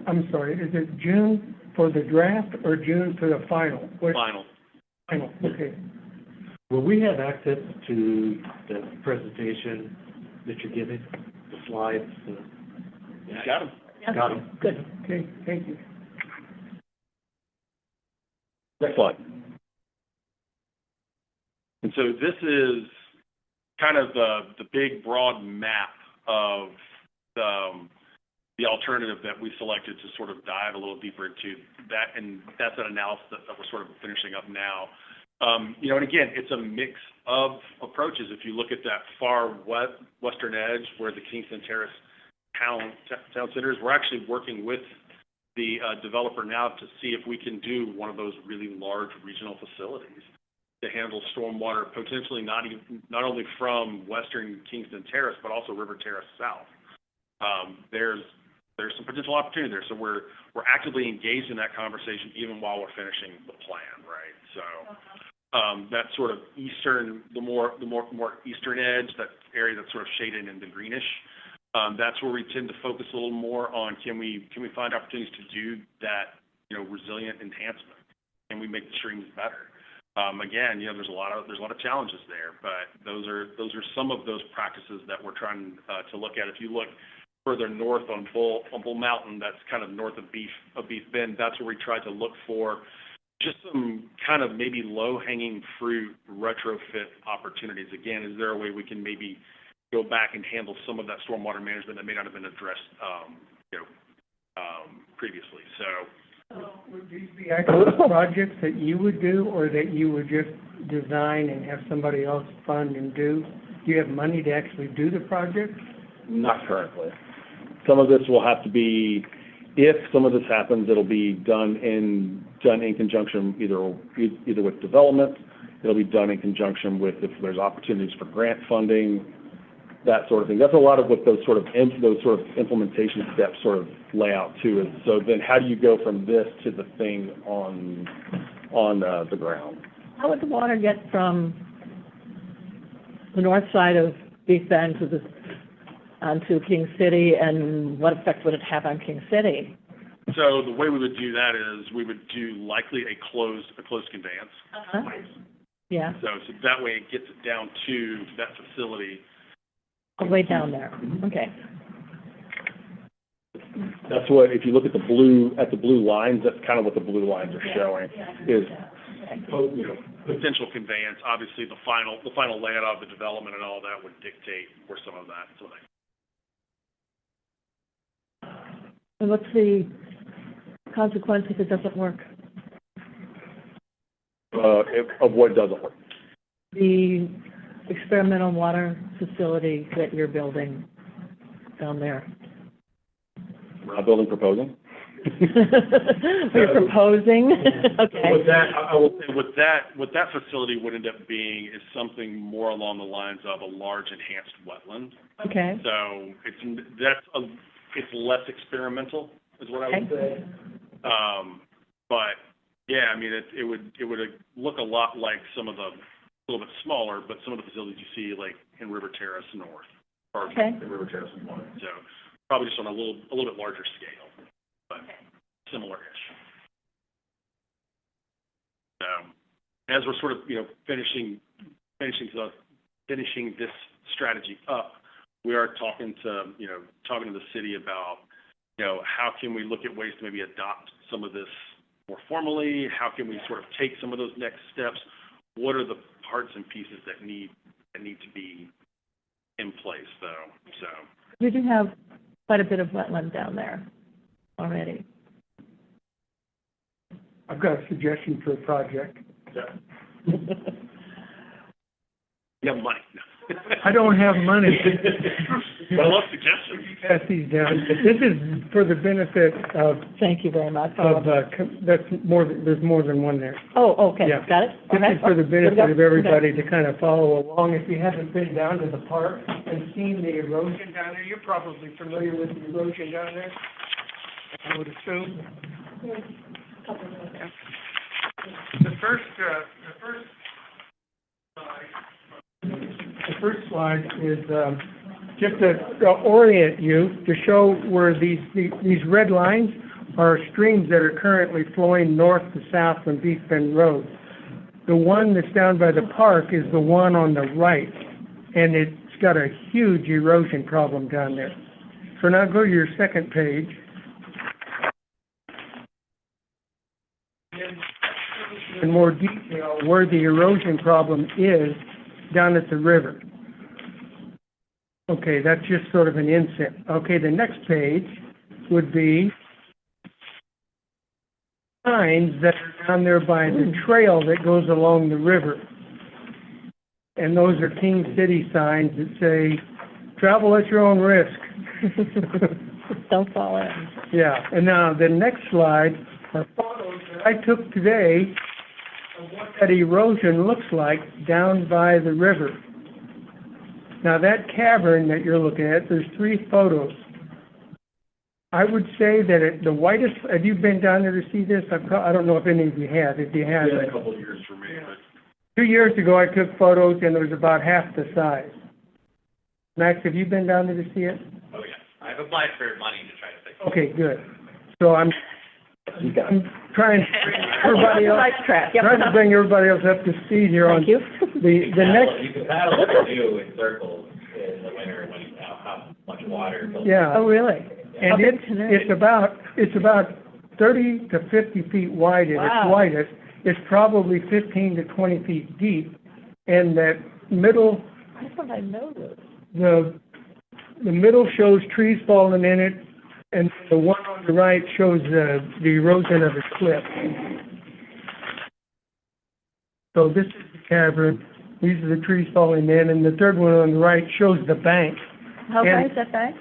I'm sorry, is it June for the draft or June for the final? Final. Final, okay. Will we have access to the presentation that you're giving, the slides? Got him. Yeah. Got them? Good. Okay, thank you. Next slide. And so this is kind of the big, broad map of the alternative that we selected to sort of dive a little deeper into that, and that's an analysis that we're sort of finishing up now. And again, it's a mix of approaches. If you look at that far western edge where the Kingston Terrace town center is, we're actually working with the developer now to see if we can do one of those really large regional facilities to handle stormwater, potentially not only from western Kingston Terrace, but also River Terrace South. There's some potential opportunity there. So we're actively engaged in that conversation even while we're finishing the plan, right? So that sort of the more eastern edge, that area that's sort of shaded in the greenish, that's where we tend to focus a little more on can we find opportunities to do that, resilient enhancement? Can we make the streams better? Again, there's a lot of challenges there, but those are some of those practices that we're trying to look at. If you look further north on Bull Mountain, that's kind of north of Beef Bend, that's where we tried to look for just some kind of maybe low-hanging fruit retrofit opportunities. Again, is there a way we can maybe go back and handle some of that stormwater management that may not have been addressed, previously? So Would these be actual projects that you would do, or that you would just design and have somebody else fund and do? Do you have money to actually do the project? Not currently. Some of this will have to be, if some of this happens, it'll be done in conjunction either with development, it'll be done in conjunction with if there's opportunities for grant funding, that sort of thing. That's a lot of what those sort of implementation steps sort of lay out too. And so then how do you go from this to the thing on the ground? How would the water get from the north side of Beef Bend onto King City, and what effect would it have on King City? So the way we would do that is we would do likely a closed conveyance. Yeah. So that way it gets it down to that facility. all the way down there, okay. That's what, if you look at the blue lines, that's kind of what the blue lines are showing, is, you know, Potential conveyance, obviously, the final layout of the development and all that would dictate where some of that. And what's the consequence if it doesn't work? of what doesn't work. The experimental water facility that you're building down there. We're not building, proposing. You're proposing? Okay. With that, I will say, what that facility would end up being is something more along the lines of a large enhanced wetland. Okay. So it's less experimental, is what I would say. But yeah, I mean, it would look a lot like some of the, a little bit smaller, but some of the facilities you see like in River Terrace North, or Okay. in River Terrace North. So probably just on a little bit larger scale, but similar-ish. As we're sort of, finishing this strategy up, we are talking to the city about, how can we look at ways to maybe adopt some of this more formally? How can we sort of take some of those next steps? What are the parts and pieces that need to be in place, though? So We do have quite a bit of wetland down there already. I've got a suggestion for a project. you have money. I don't have money. But I love suggestions. Pass these down. This is for the benefit of, Thank you very much. there's more than one there. Oh, okay, Yeah. got it? This Okay. is for the benefit Good to of go. everybody to kind of follow along. If you haven't been down to the park and seen the erosion down there, you're probably familiar with the erosion down there, I would assume. The first slide is just to orient you, to show where these red lines are streams that are currently flowing north to south from Beef Bend Road. The one that's down by the park is the one on the right, and it's got a huge erosion problem down there. So now go to your second page. In more detail where the erosion problem is down at the river. Okay, that's just sort of an inset. Okay, the next page would be signs that are down there by the trail that goes along the river. And those are King City signs that say, travel at your own risk. Don't fall in. Yeah, and now the next slide are photos that I took today of what that erosion looks like down by the river. Now that cavern that you're looking at, there's 3 photos. I would say that the whitest, have you been down there to see this? I don't know if any of you have. If you have, It's been a couple of years for me, but 2 years ago I took photos and it was about half the size. Max, have you been down there to see it? Oh, yeah. I've applied for money to try to fix it. Okay, good. So I'm trying to bring everybody else, Right track, yep. trying to bring everybody else up to speed here on Thank you. the next. You can paddle the canoe in circles in the winter when you have much water. Yeah. Oh, really? And How big canoe? it's about 30 to 50 feet wide at Wow. its widest. It's probably 15 to 20 feet deep. And that middle, I thought I know this. the middle shows trees falling in it, and the one on the right shows the erosion of the cliff. So this is the cavern. These are the trees falling in, and the third one on the right shows the bank. How high And- is that bank?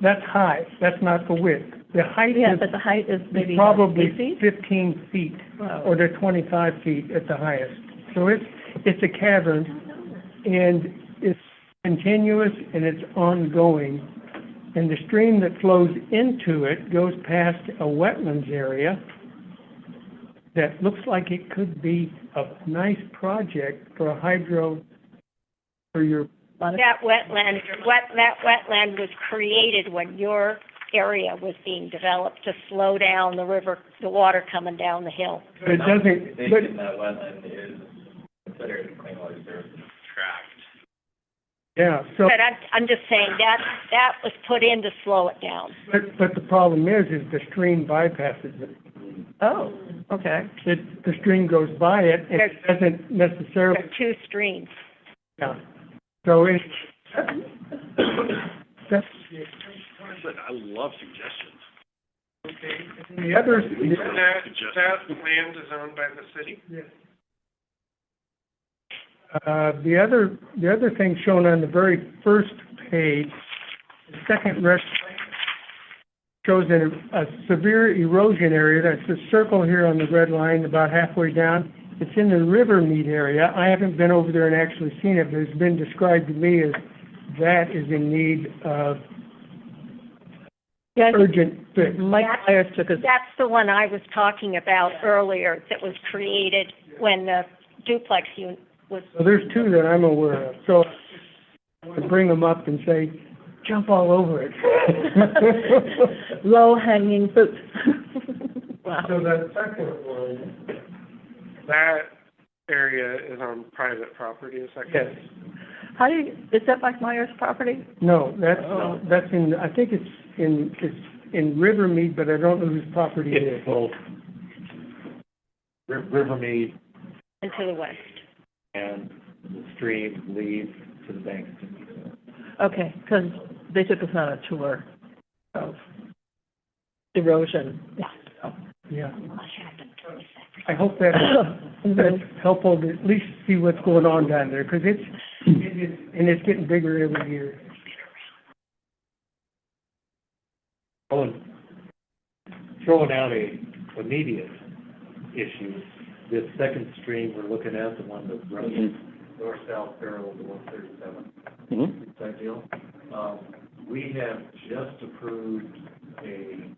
That's high. That's not the width. The height Yeah, is but the height is maybe probably 8 feet? 15 feet, Wow. or to 25 feet at the highest. So it's a cavern, and it's continuous and it's ongoing. And the stream that flows into it goes past a wetlands area that looks like it could be a nice project for a hydro, for your, That wetland was created when your area was being developed to slow down the river, the water coming down the hill. but it doesn't, but That wetland is considered a clean water services tract. Yeah, so, But I'm just saying that was put in to slow it down. but the problem is the stream bypasses it. Oh, okay. The stream goes by it, and it doesn't necessarily, There are two streams. yeah. So it, that's, But I love suggestions. the other, That land is owned by the city? the other thing shown on the very first page, the second red shows a severe erosion area. That's the circle here on the red line, about halfway down. It's in the Rivermead area. I haven't been over there and actually seen it, but it's been described to me as that is in need of Yeah, I think urgent fix. Mike Myers took us, That's the one I was talking about earlier that was created when the duplex unit was, So there's two that I'm aware of. So I want to bring them up and say, jump all over it. low-hanging fruit. Wow. So the second one, That area is on private property, is that yes. correct? How do you, is that Mike Myers' property? No, that's in, I think it's in Rivermead, but I don't know whose property it is. It's both Rivermead and to the west. and the stream leads to the banks. Okay, because they took us on a tour of erosion. Yeah. What happened to us? I hope that's helpful to at least see what's going on down there, because it's getting bigger every year. Throwing out a immediate issue, this second stream we're looking at, the one that runs north-south parallel to 137, Mhm. that deal. We have just approved a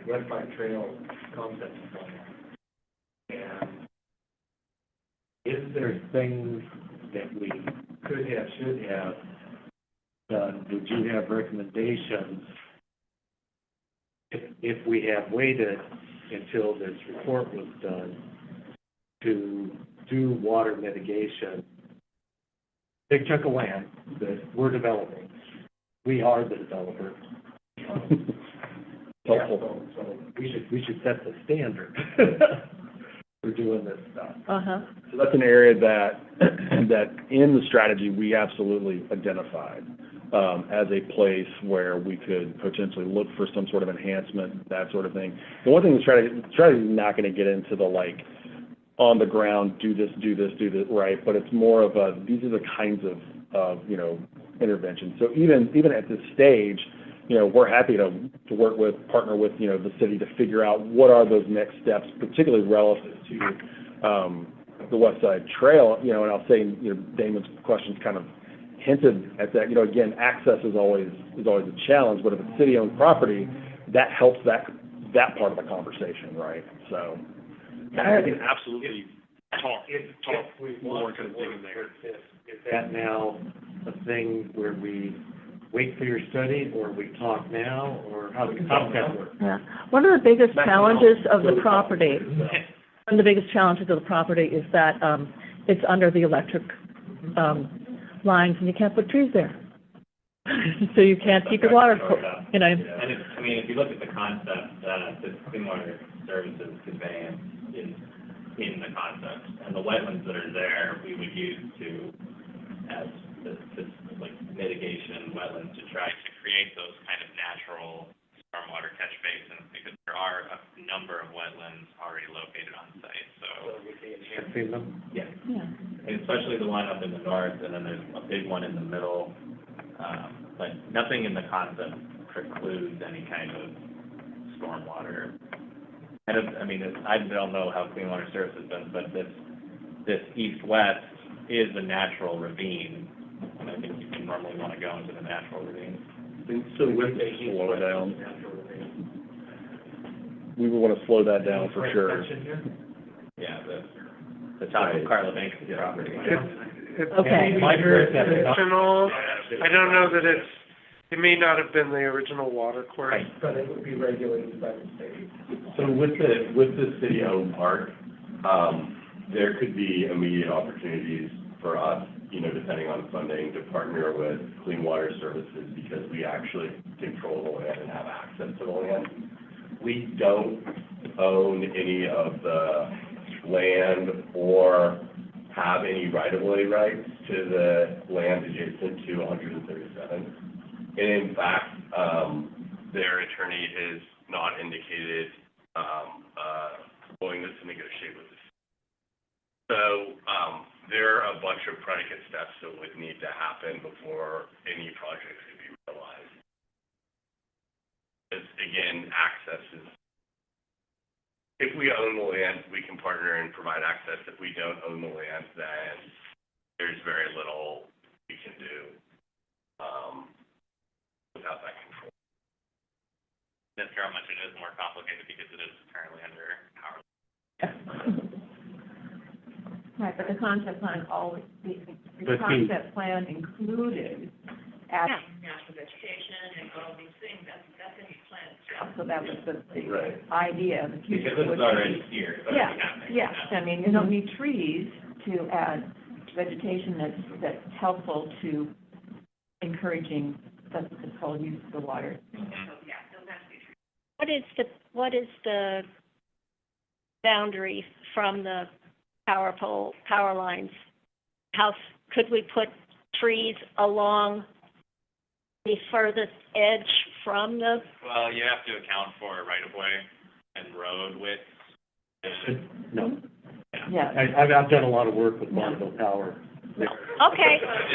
West Side Trail concept plan. And is there things that we could have, should have done? Would you have recommendations if we have waited until this report was done to do water mitigation? Big chunk of land that we're developing. We are the developer. Helpful. So we should set the standard for doing this stuff. Uh-huh. So that's an area that in the strategy, we absolutely identified as a place where we could potentially look for some sort of enhancement, that sort of thing. The one thing the strategy is not going to get into the, like, on the ground, do this, right? But it's more of a, these are the kinds of interventions. So even at this stage, we're happy to partner with, the city to figure out what are those next steps, particularly relative to the West Side Trail, and I'll say, Damon's questions kind of hinted at that. Again, access is always a challenge, but if it's city-owned property, that helps that part of the conversation, right? So. We can absolutely talk more, kind of dig in there. Is that now a thing where we wait for your study, or we talk now, or how does that work? Yeah. One of the biggest challenges of the property, is that it's under the electric lines, and you can't put trees there. So you can't keep your water, And it's, if you look at the concept, the Clean Water Services conveyance is in the concept, and the wetlands that are there, we would use as mitigation wetlands to try to create those kind of natural stormwater catch basins, because there are a number of wetlands already located on site, so. We'd be enhancing them? Yeah. And especially the one up in the north, and then there's a big one in the middle, but nothing in the concept precludes any kind of stormwater. I don't know how Clean Water Services does, but this east-west is a natural ravine, and I think you normally want to go into the natural ravine. So we would slow it down. We would want to slow that down for sure. Yeah, the top of Carla Banks' property. It's Okay. original. I don't know that it may not have been the original water course. But it would be regulated by the state. So with the city-owned park, there could be immediate opportunities for us you know, depending on funding, to partner with Clean Water Services because we actually control the land and have access to the land. We don't own any of the land or have any right-of-way rights to the land adjacent to 137. And in fact, their attorney has not indicated willingness to negotiate with us. So there are a bunch of predicate steps that would need to happen before any project could be realized. Because again, access is, if we own the land, we can partner and provide access. If we don't own the land, then there's very little we can do without that control. Mr. Carroll mentioned it is more complicated because it is currently under power. Right, but the concept plan always, the But concept plan included adding natural vegetation and all these things, that's in the plan itself. So that was the Right. idea of the future. Because it's would already be- here, so Yeah, it's happening. yes, I mean, you don't need trees to add vegetation that's helpful to encouraging the whole use of the water. Mhm. Yeah, so that's the tree. What is the boundary from the power lines? Could we put trees along the furthest edge from the, Well, you have to account for right-of-way and road width. And, No. Yeah. I've done a lot of work with Bonneville Power. okay, well,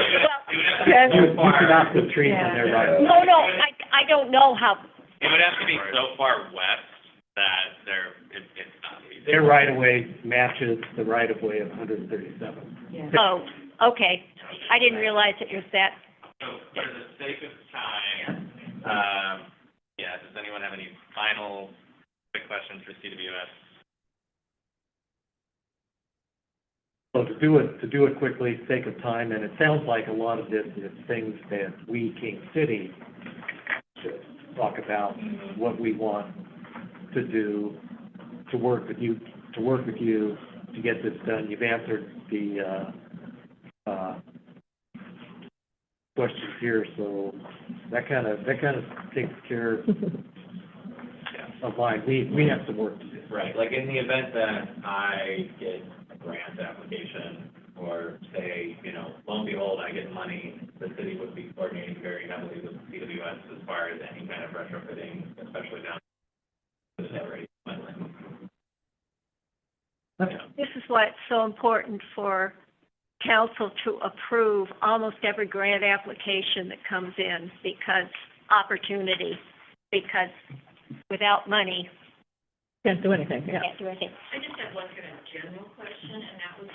You cannot put trees in there right away. no, I don't know how, it would have to be so far west that it's not feasible. Their right-of-way matches the right-of-way of 137. Yeah. oh, okay. I didn't realize it was that. So for the sake of time, does anyone have any final quick questions for CWS? So to do it quickly, sake of time, and it sounds like a lot of this is things that we, King City, should talk about, what we want to do, to work with you to get this done. You've answered the questions here, so that kind of takes care of mine. We have some work to do. Right, like in the event that I get a grant application, or say, lo and behold, I get money, the city would be coordinating very heavily with CWS as far as any kind of retrofitting, especially down to the already. This is why it's so important for council to approve almost every grant application that comes in, because because without money, Can't do anything, you yeah. can't do anything. I just have one kind of general question, and that was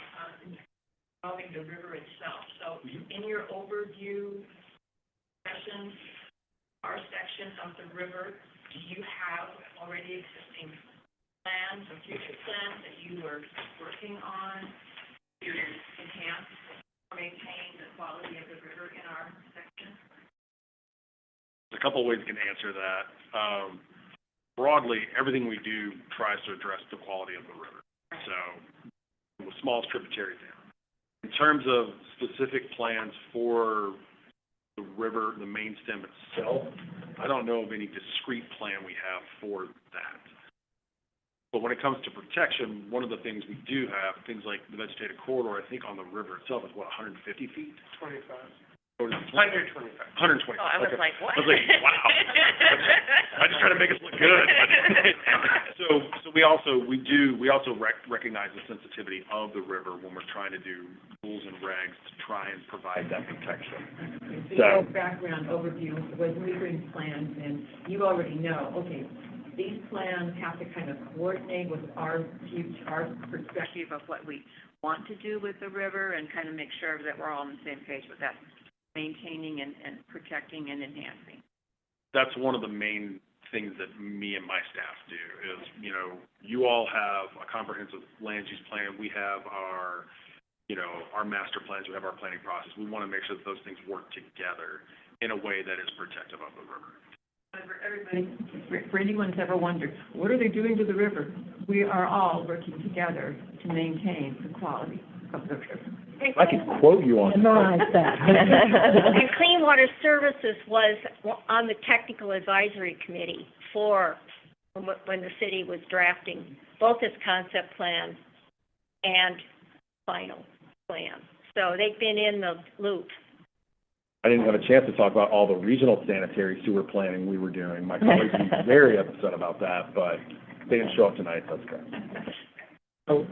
involving the river itself. So in your overview session, our section of the river, do you have already existing plans or future plans that you are working on to enhance or maintain the quality of the river in our section? There's a couple of ways we can answer that. Broadly, everything we do tries to address the quality of the river. So, from the smallest tributary down. In terms of specific plans for the river, the main stem itself, I don't know of any discrete plan we have for that. But when it comes to protection, one of the things we do have, things like the vegetated corridor, I think on the river itself is 150 feet? 25. Or is it 125. 120. Oh, I was Okay. like, what? I was like, wow. I just try to make us look good. So we also recognize the sensitivity of the river when we're trying to do rules and regs to try and provide that protection. So your background overview was metering plans, and you already know, okay, these plans have to kind of coordinate with our perspective of what we want to do with the river, and kind of make sure that we're all on the same page with that, maintaining and protecting and enhancing. That's one of the main things that me and my staff do is, you all have a comprehensive land use plan. We have our master plans. We have our planning process. We want to make sure that those things work together in a way that is protective of the river. Everybody, for anyone who's ever wondered, what are they doing to the river? We are all working together to maintain the quality of the river. I could quote you on Memorize that. And Clean Water Services was on the technical advisory committee for, when the city was drafting both its concept plan and final plan. So they've been in the loop. I didn't have a chance to talk about all the regional sanitary sewer planning we were doing. My colleagues were very upset about that, but they didn't show up tonight, that's correct. So,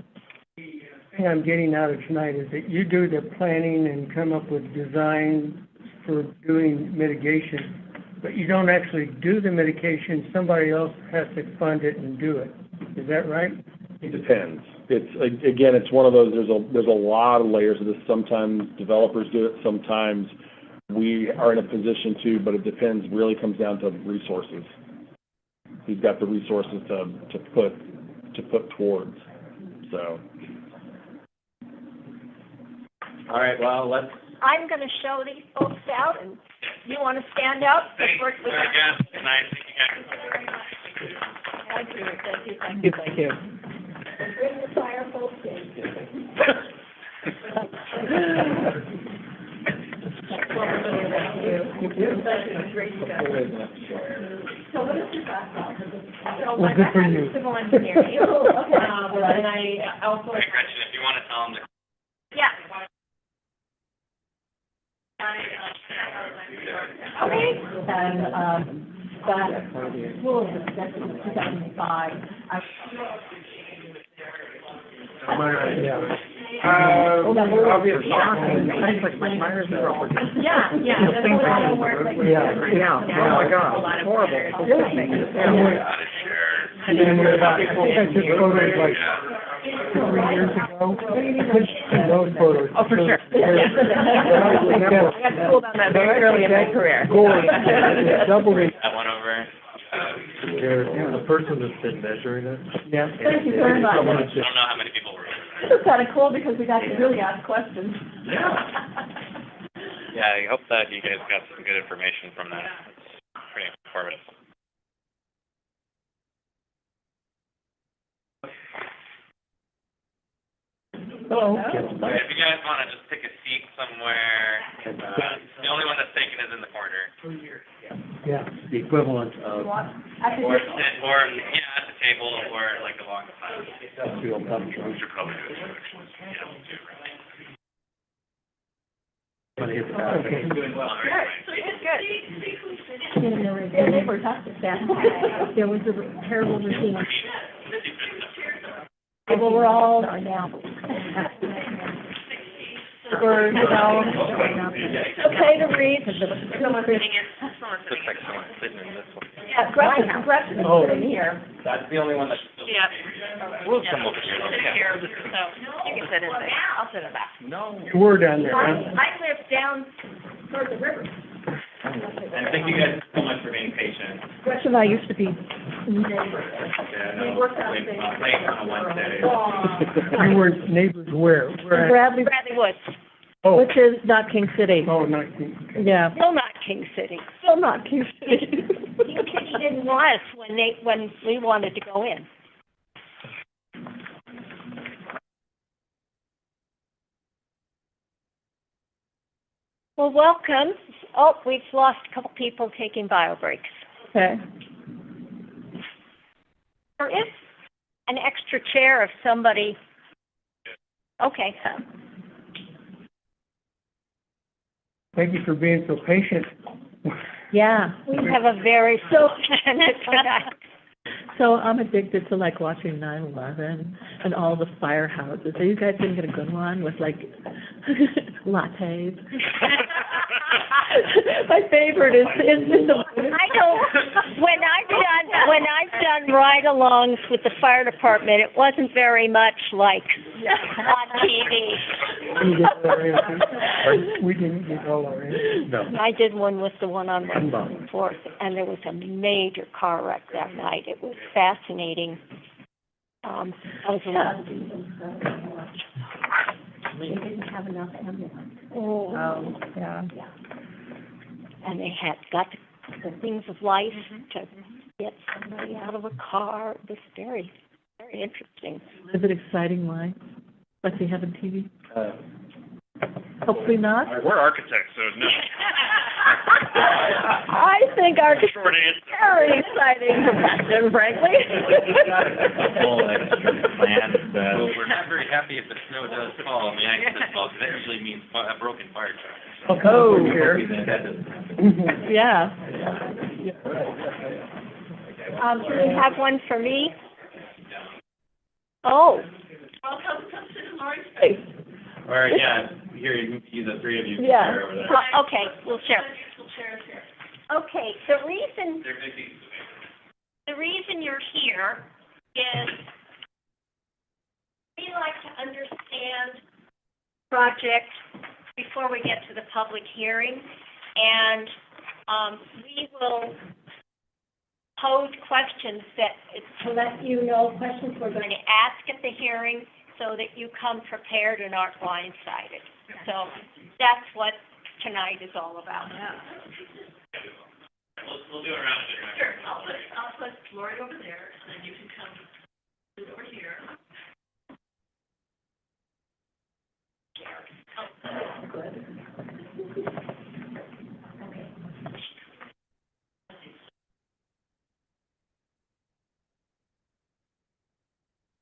the thing I'm getting out of tonight is that you do the planning and come up with design for doing mitigation, but you don't actually do the mitigation, somebody else has to fund it and do it. Is that right? It depends. It's, again, it's one of those, there's a lot of layers of this. Sometimes developers do it, sometimes we are in a position to, but it depends, really comes down to resources. We've got the resources to put towards, so. All right, well, let's. I'm going to show these folks out, and you want to stand up? Thanks again. Good night. Thank you, thank you, thank Thank you. you, thank you. Bring the fire folks in. So what is your background? So Well, good for you. Civil engineering. Okay. And I also. Hey, Gretchen, if you want to tell them to. Yeah. Okay. And, that school was accepted in 2005. Obviously. Yeah, yeah. That's what I work with. Yeah. Oh, my God, horrible. And then I took photos like 3 years ago. Those photos. Oh, for sure. I got schooled on that very early in my career. Doubled it. That one over. The person that's been measuring it. Yeah. Thank you very much. I don't know how many people were. This is kind of cool because we got to really ask questions. Yeah, I hope that you guys got some good information from that. It's pretty informative. Hello. If you guys want to just take a seat somewhere, the only one that's taken is in the corner. Yeah. The equivalent of. Or at the table, or like along the side. Industrial comfort. We should probably do it. Yeah, we'll do it right. Okay. Doing well, right? The neighbors have to stand. There was a terrible routine. Well, we're all now. We're, okay to read. Someone's sitting in, Looks like someone's sitting in this one. Yeah, Gretchen is sitting here. That's the only one that's. yeah. We'll come over here. Sit here, so you can sit in there. I'll sit in the back. No. You were down there, huh? I live down toward the river. And thank you guys so much for being patient. Gretchen and I used to be neighbors. Yeah, no, thanks on a Wednesday. You were neighbors where? Where at? Bradley, Bradley Woods. Oh, which is not King City. oh, not, okay. Yeah, Still not King City. still not King City. King City didn't want us when we wanted to go in. Well, welcome. Oh, we've lost a couple people taking bio breaks. Okay. There is an extra chair if somebody, okay. Thank you for being so patient. Yeah. We have a very fortunate tonight. So I'm addicted to like watching 9/11 and all the firehouses. So you guys didn't get a good one with like lattes. My favorite is the. I know, when I've done ride-alongs with the fire department, it wasn't very much like on TV. You get all our answers? We didn't get all our answers. No. I did one with the one on 104th, and there was a major car wreck that night. It was fascinating. I was They didn't have enough ambulance. Oh, Yeah. and they had got the things of life to get somebody out of a car. It was very, very interesting. Is it exciting life? Like they have on TV? Hopefully not. We're architects, so no. I think our Short answer. very exciting profession, frankly. Whole extra plan, Well, we're not very happy if the snow does fall, and the ice does fall, because that usually means a broken fire truck. Oh, that doesn't happen. yeah. Do we have one for me? Oh, Well, come sit in Lori's face. Or, yeah, here, you, the three of you can Yeah. share over there. okay, we'll share. We'll share it here. Okay, the reason you're here is we like to understand project before we get to the public hearing, and we will pose questions to let you know questions we're going to ask at the hearing so that you come prepared and aren't blindsided. So that's what tonight is all about. We'll do it around there. Sure, I'll put Lori over there, and then you can come sit over here.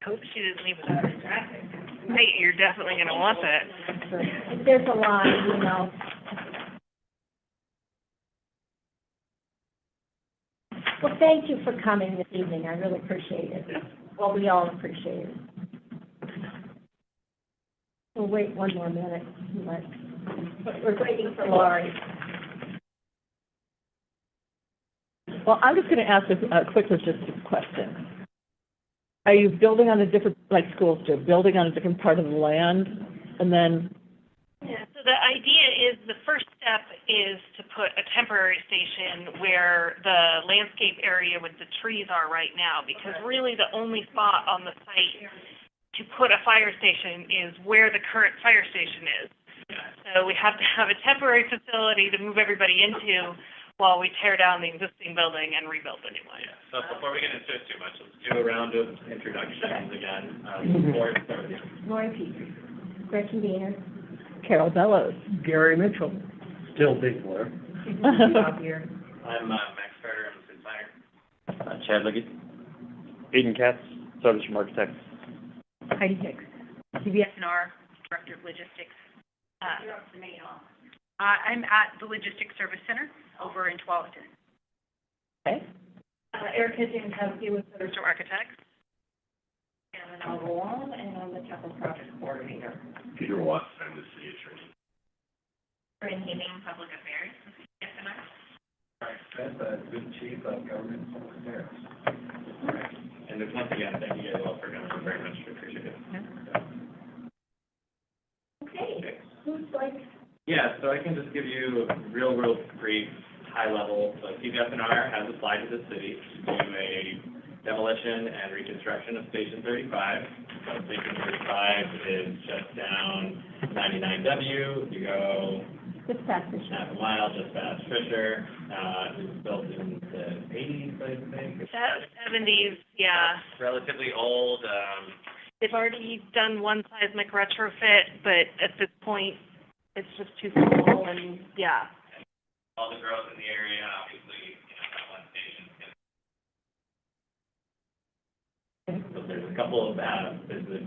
Hope she didn't leave without her traffic. Hey, you're definitely gonna want that. There's a line, you know. Well, thank you for coming this evening. I really appreciate it. Well, we all appreciate it. We'll wait one more minute. We're waiting for Laurie. Well, I'm just going to ask a quick logistics question. Are you building on a different, like schools do, building on a different part of the land, and then? Yeah, so the idea is the first step is to put a temporary station where the landscape area with the trees are right now, because really the only spot on the site to put a fire station is where the current fire station is. So we have to have a temporary facility to move everybody into while we tear down the existing building and rebuild the new one. Yeah, so before we get into it too much, let's do a round of introductions again. Lori, start with you. Laurie Petrie, Gretchen Diener. Carol Bellows. Gary Mitchell. Still big Blair. Bob here. I'm Max Carter, I'm the designer. Chad Liggett. Aiden Katz, Southern Architects. Heidi Hicks, CBS&R, Director of Logistics. You're up to me, huh? I'm at the Logistics Service Center over in Tualatin. Okay. Erica Jankowski with the Mr. Architects. and I'll go on, and I'm the capital project coordinator. Peter Watts, I'm the city attorney. Brand Heating, Public Affairs, CBS&R. Good chief of government affairs. And once again, thank you guys all for coming, very much appreciate it. Okay, who's like, Yeah, so I can just give you a real brief, high level. So CBS&R has applied to the city to do a demolition and reconstruction of Station 35. So Station 35 is just down 99W. You go just past the half a mile, just past Fisher. It was built in the 80s, I think. That 70s, yeah. Relatively old. They've already done one seismic retrofit, but at this point, it's just too small and, yeah. All the growth in the area, obviously, that one station. So there's a couple of, there's the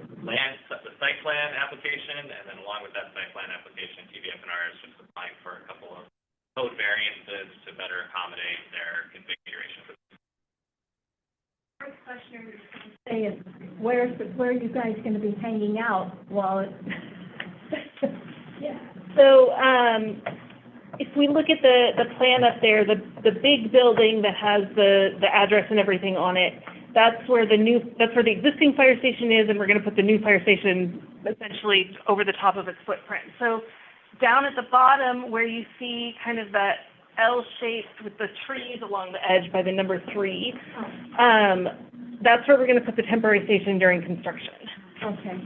site plan application, and then along with that site plan application, TBF&R is just applying for a couple of code variances to better accommodate their configuration. first question I was going to say is, where are you guys going to be hanging out while it? Yeah. So, if we look at the plan up there, the big building that has the address and everything on it, that's where the existing fire station is, and we're going to put the new fire station essentially over the top of its footprint. So, down at the bottom where you see kind of that L shape with the trees along the edge by the number 3, that's where we're going to put the temporary station during construction. Okay.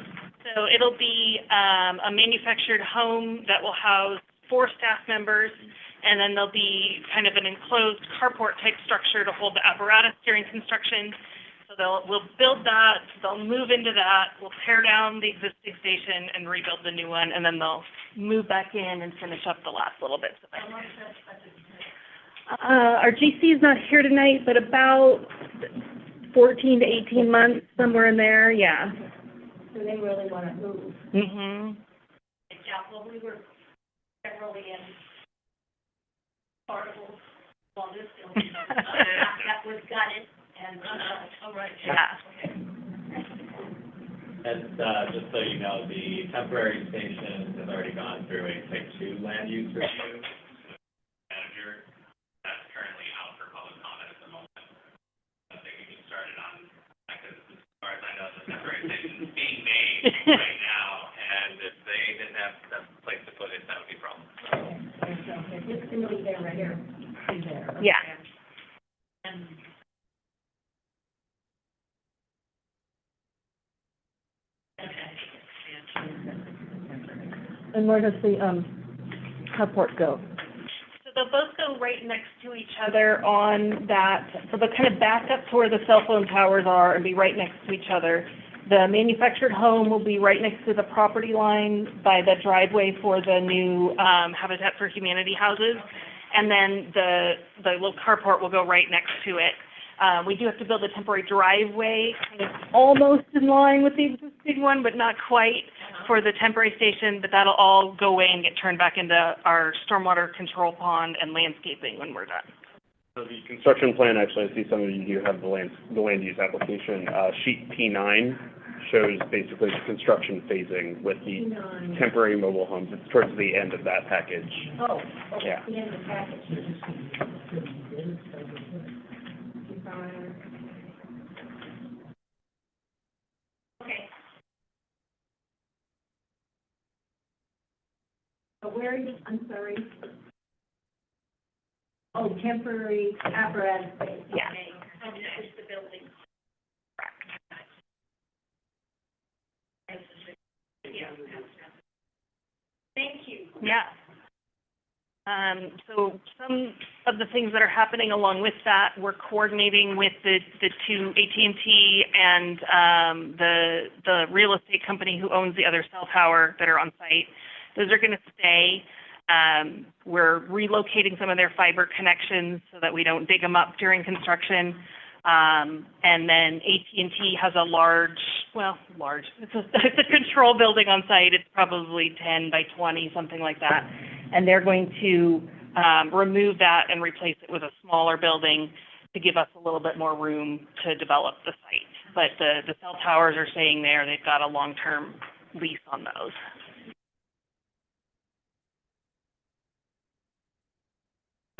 So it'll be a manufactured home that will house 4 staff members, and then there'll be kind of an enclosed carport type structure to hold the apparatus during construction. So So we'll build that, they'll move into that, we'll tear down the existing station and rebuild the new one, and then they'll move back in and finish up the last little bits of it. Our GC is not here tonight, but about 14 to 18 months, somewhere in there, yeah. So they really want to move. Mhm. Yeah, well, we were generally in portables while this building, that was gutted, and, all right. Yeah. And, just so you know, the temporary station has already gone through a type 2 land use review. Manager, that's currently out for public comment at the moment. I think we can start it on, because as far as I know, the temporary station is being made right now, and if they didn't have a place to put it, that would be a problem. It's going to be there right here. There. Yeah. And where does the, carport go? So they'll both go right next to each other on that, so they'll kind of back up to where the cell phone towers are and be right next to each other. The manufactured home will be right next to the property line by the driveway for the new Habitat for Humanity houses. And then the little carport will go right next to it. We do have to build a temporary driveway, kind of almost in line with the existing one, but not quite, for the temporary station, but that'll all go away and get turned back into our stormwater control pond and landscaping when we're done. So the construction plan, actually, I see some of you do have the land use application. Sheet P9 shows basically the construction phasing with the temporary mobile homes. It's towards the end of that package. Oh, okay, Yeah. the end of the package. Okay. So where is, I'm sorry? Oh, temporary apparatus space. Yeah. Okay. And that is the building. Yeah. Thank you. Yeah. So some of the things that are happening along with that, we're coordinating with the two, AT&T and the real estate company who owns the other cell tower that are on site. Those are going to stay. We're relocating some of their fiber connections so that we don't dig them up during construction. And then AT&T has a large, it's a control building on site. It's probably 10 by 20, something like that. And they're going to remove that and replace it with a smaller building to give us a little bit more room to develop the site. But the cell towers are staying there. They've got a long-term lease on those.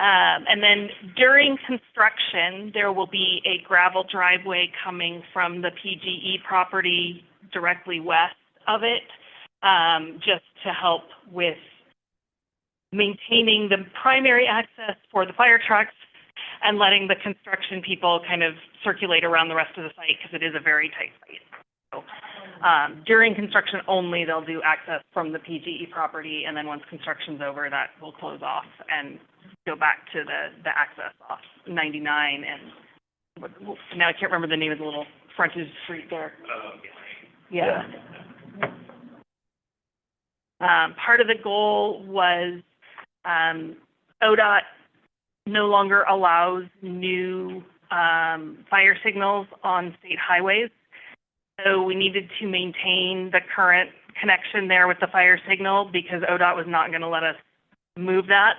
And then during construction, there will be a gravel driveway coming from the PGE property directly west of it, just to help with maintaining the primary access for the fire trucks and letting the construction people kind of circulate around the rest of the site because it is a very tight site. So, during construction only, they'll do access from the PGE property, and then once construction's over, that will close off and go back to the access off 99 and now I can't remember the name of the little frontage street there. Yeah. Part of the goal was ODOT no longer allows new fire signals on state highways. So we needed to maintain the current connection there with the fire signal because ODOT was not going to let us move that.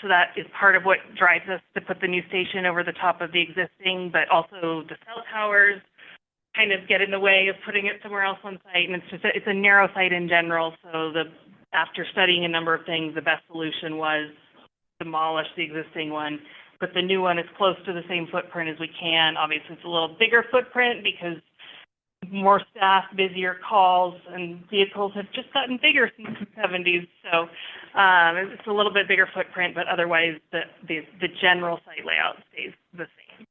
So that is part of what drives us to put the new station over the top of the existing, but also the cell towers kind of get in the way of putting it somewhere else on site. And it's a narrow site in general. So after studying a number of things, the best solution was demolish the existing one, put the new one as close to the same footprint as we can. Obviously, it's a little bigger footprint because more staff, busier calls, and vehicles have just gotten bigger since the 70s. So it's a little bit bigger footprint, but otherwise the general site layout stays the same.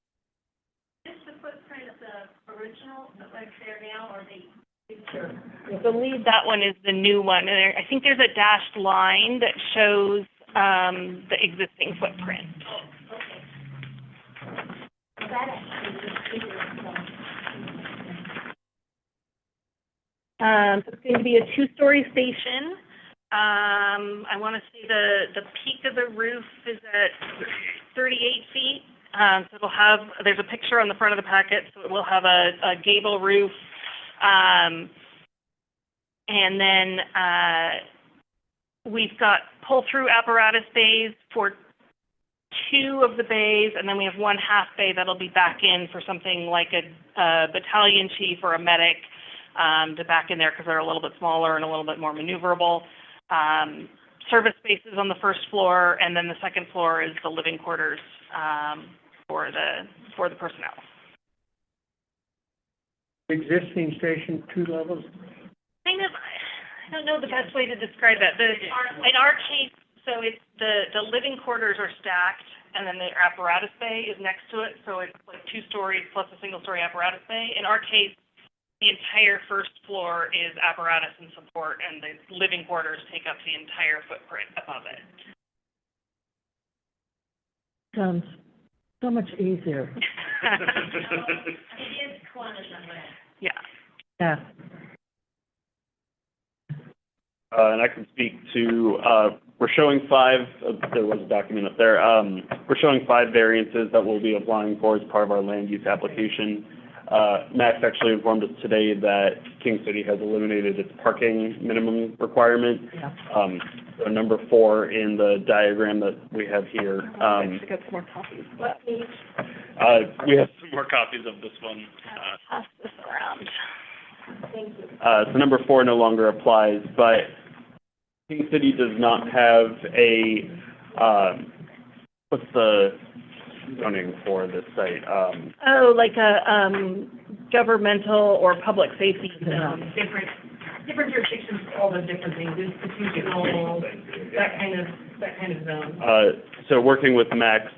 Is the footprint the original, like there now, or the future? I believe that one is the new one. And I think there's a dashed line that shows the existing footprint. Oh, okay. That actually is bigger than So it's going to be a two-story station. I want to say the peak of the roof is at 38 feet. So it'll have, there's a picture on the front of the packet, so it will have a gable roof. And then we've got pull-through apparatus bays for 2 of the bays, and then we have 1 half bay that'll be back in for something like a battalion chief or a medic to back in there because they're a little bit smaller and a little bit more maneuverable. Service spaces on the first floor, and then the second floor is the living quarters for the personnel. Existing station, 2 levels? Kind of, I don't know the best way to describe that. In our case, so it's the living quarters are stacked, and then the apparatus bay is next to it, so it's like 2 stories plus a single-story apparatus bay. In our case, the entire first floor is apparatus and support, and the living quarters take up the entire footprint above it. Sounds so much easier. It is Kiwanis on land. Yeah. Yeah. And I can speak to, we're showing 5, there was a document up there, we're showing 5 variances that we'll be applying for as part of our land use application. Max actually informed us today that King City has eliminated its parking minimum requirement. Yeah. So number 4 in the diagram that we have here. I got some more copies. What page? We have some more copies of this one. Pass this around. Thank you. So number 4 no longer applies, but King City does not have a, what's the zoning for this site? Like a governmental or public safety zone. Different jurisdictions, all the different things, institutional, that kind of zone. So working with Max,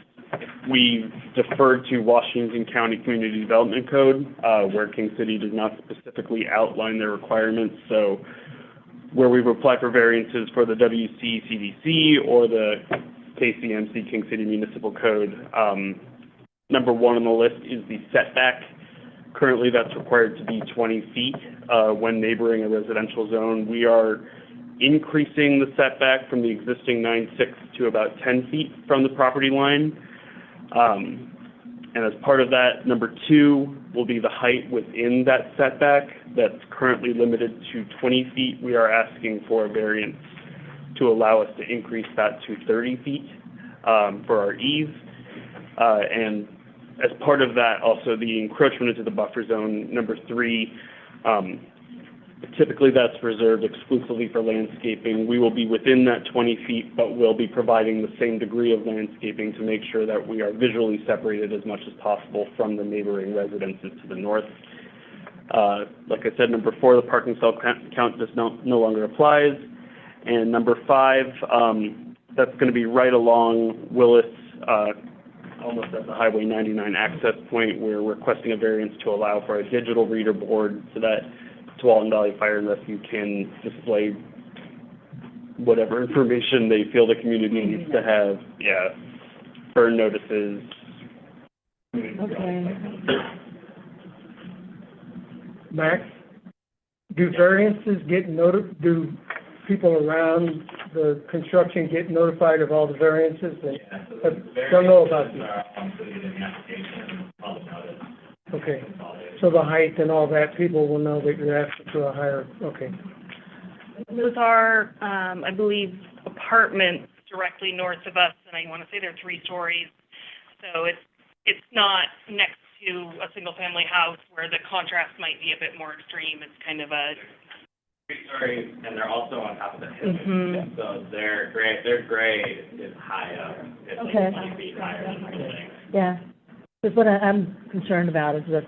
we deferred to Washington County Community Development Code, where King City does not specifically outline their requirements. So where we've applied for variances for the WCCDC or the KCMC, King City Municipal Code, number 1 on the list is the setback. Currently, that's required to be 20 feet when neighboring a residential zone. We are increasing the setback from the existing 9.6 to about 10 feet from the property line. And as part of that, number 2 will be the height within that setback. That's currently limited to 20 feet. We are asking for a variance to allow us to increase that to 30 feet for our ease. And as part of that, also the encroachment into the buffer zone, number 3, typically that's reserved exclusively for landscaping. We will be within that 20 feet, but we'll be providing the same degree of landscaping to make sure that we are visually separated as much as possible from the neighboring residences to the north. Like I said, number 4, the parking cell count just no longer applies. And number 5, that's going to be right along Willis, almost at the Highway 99 access point. We're requesting a variance to allow for a digital reader board so that Tualatin Valley Fire and Rescue can display whatever information they feel the community needs to have. Yeah, burn notices. Okay. Max, do variances get do people around the construction get notified of all the variances? Don't know about these. Okay, so the height and all that, people will know that you're asking for a higher, okay. Those are, I believe, apartments directly north of us, and I want to say they're 3 stories. So it's not next to a single-family house where the contrast might be a bit more extreme. It's kind of a 3-story, and they're also on top of the hill. Mhm. So their grade is high up. It's Okay. like 20 feet higher than the building. Yeah. Because what I'm concerned about is that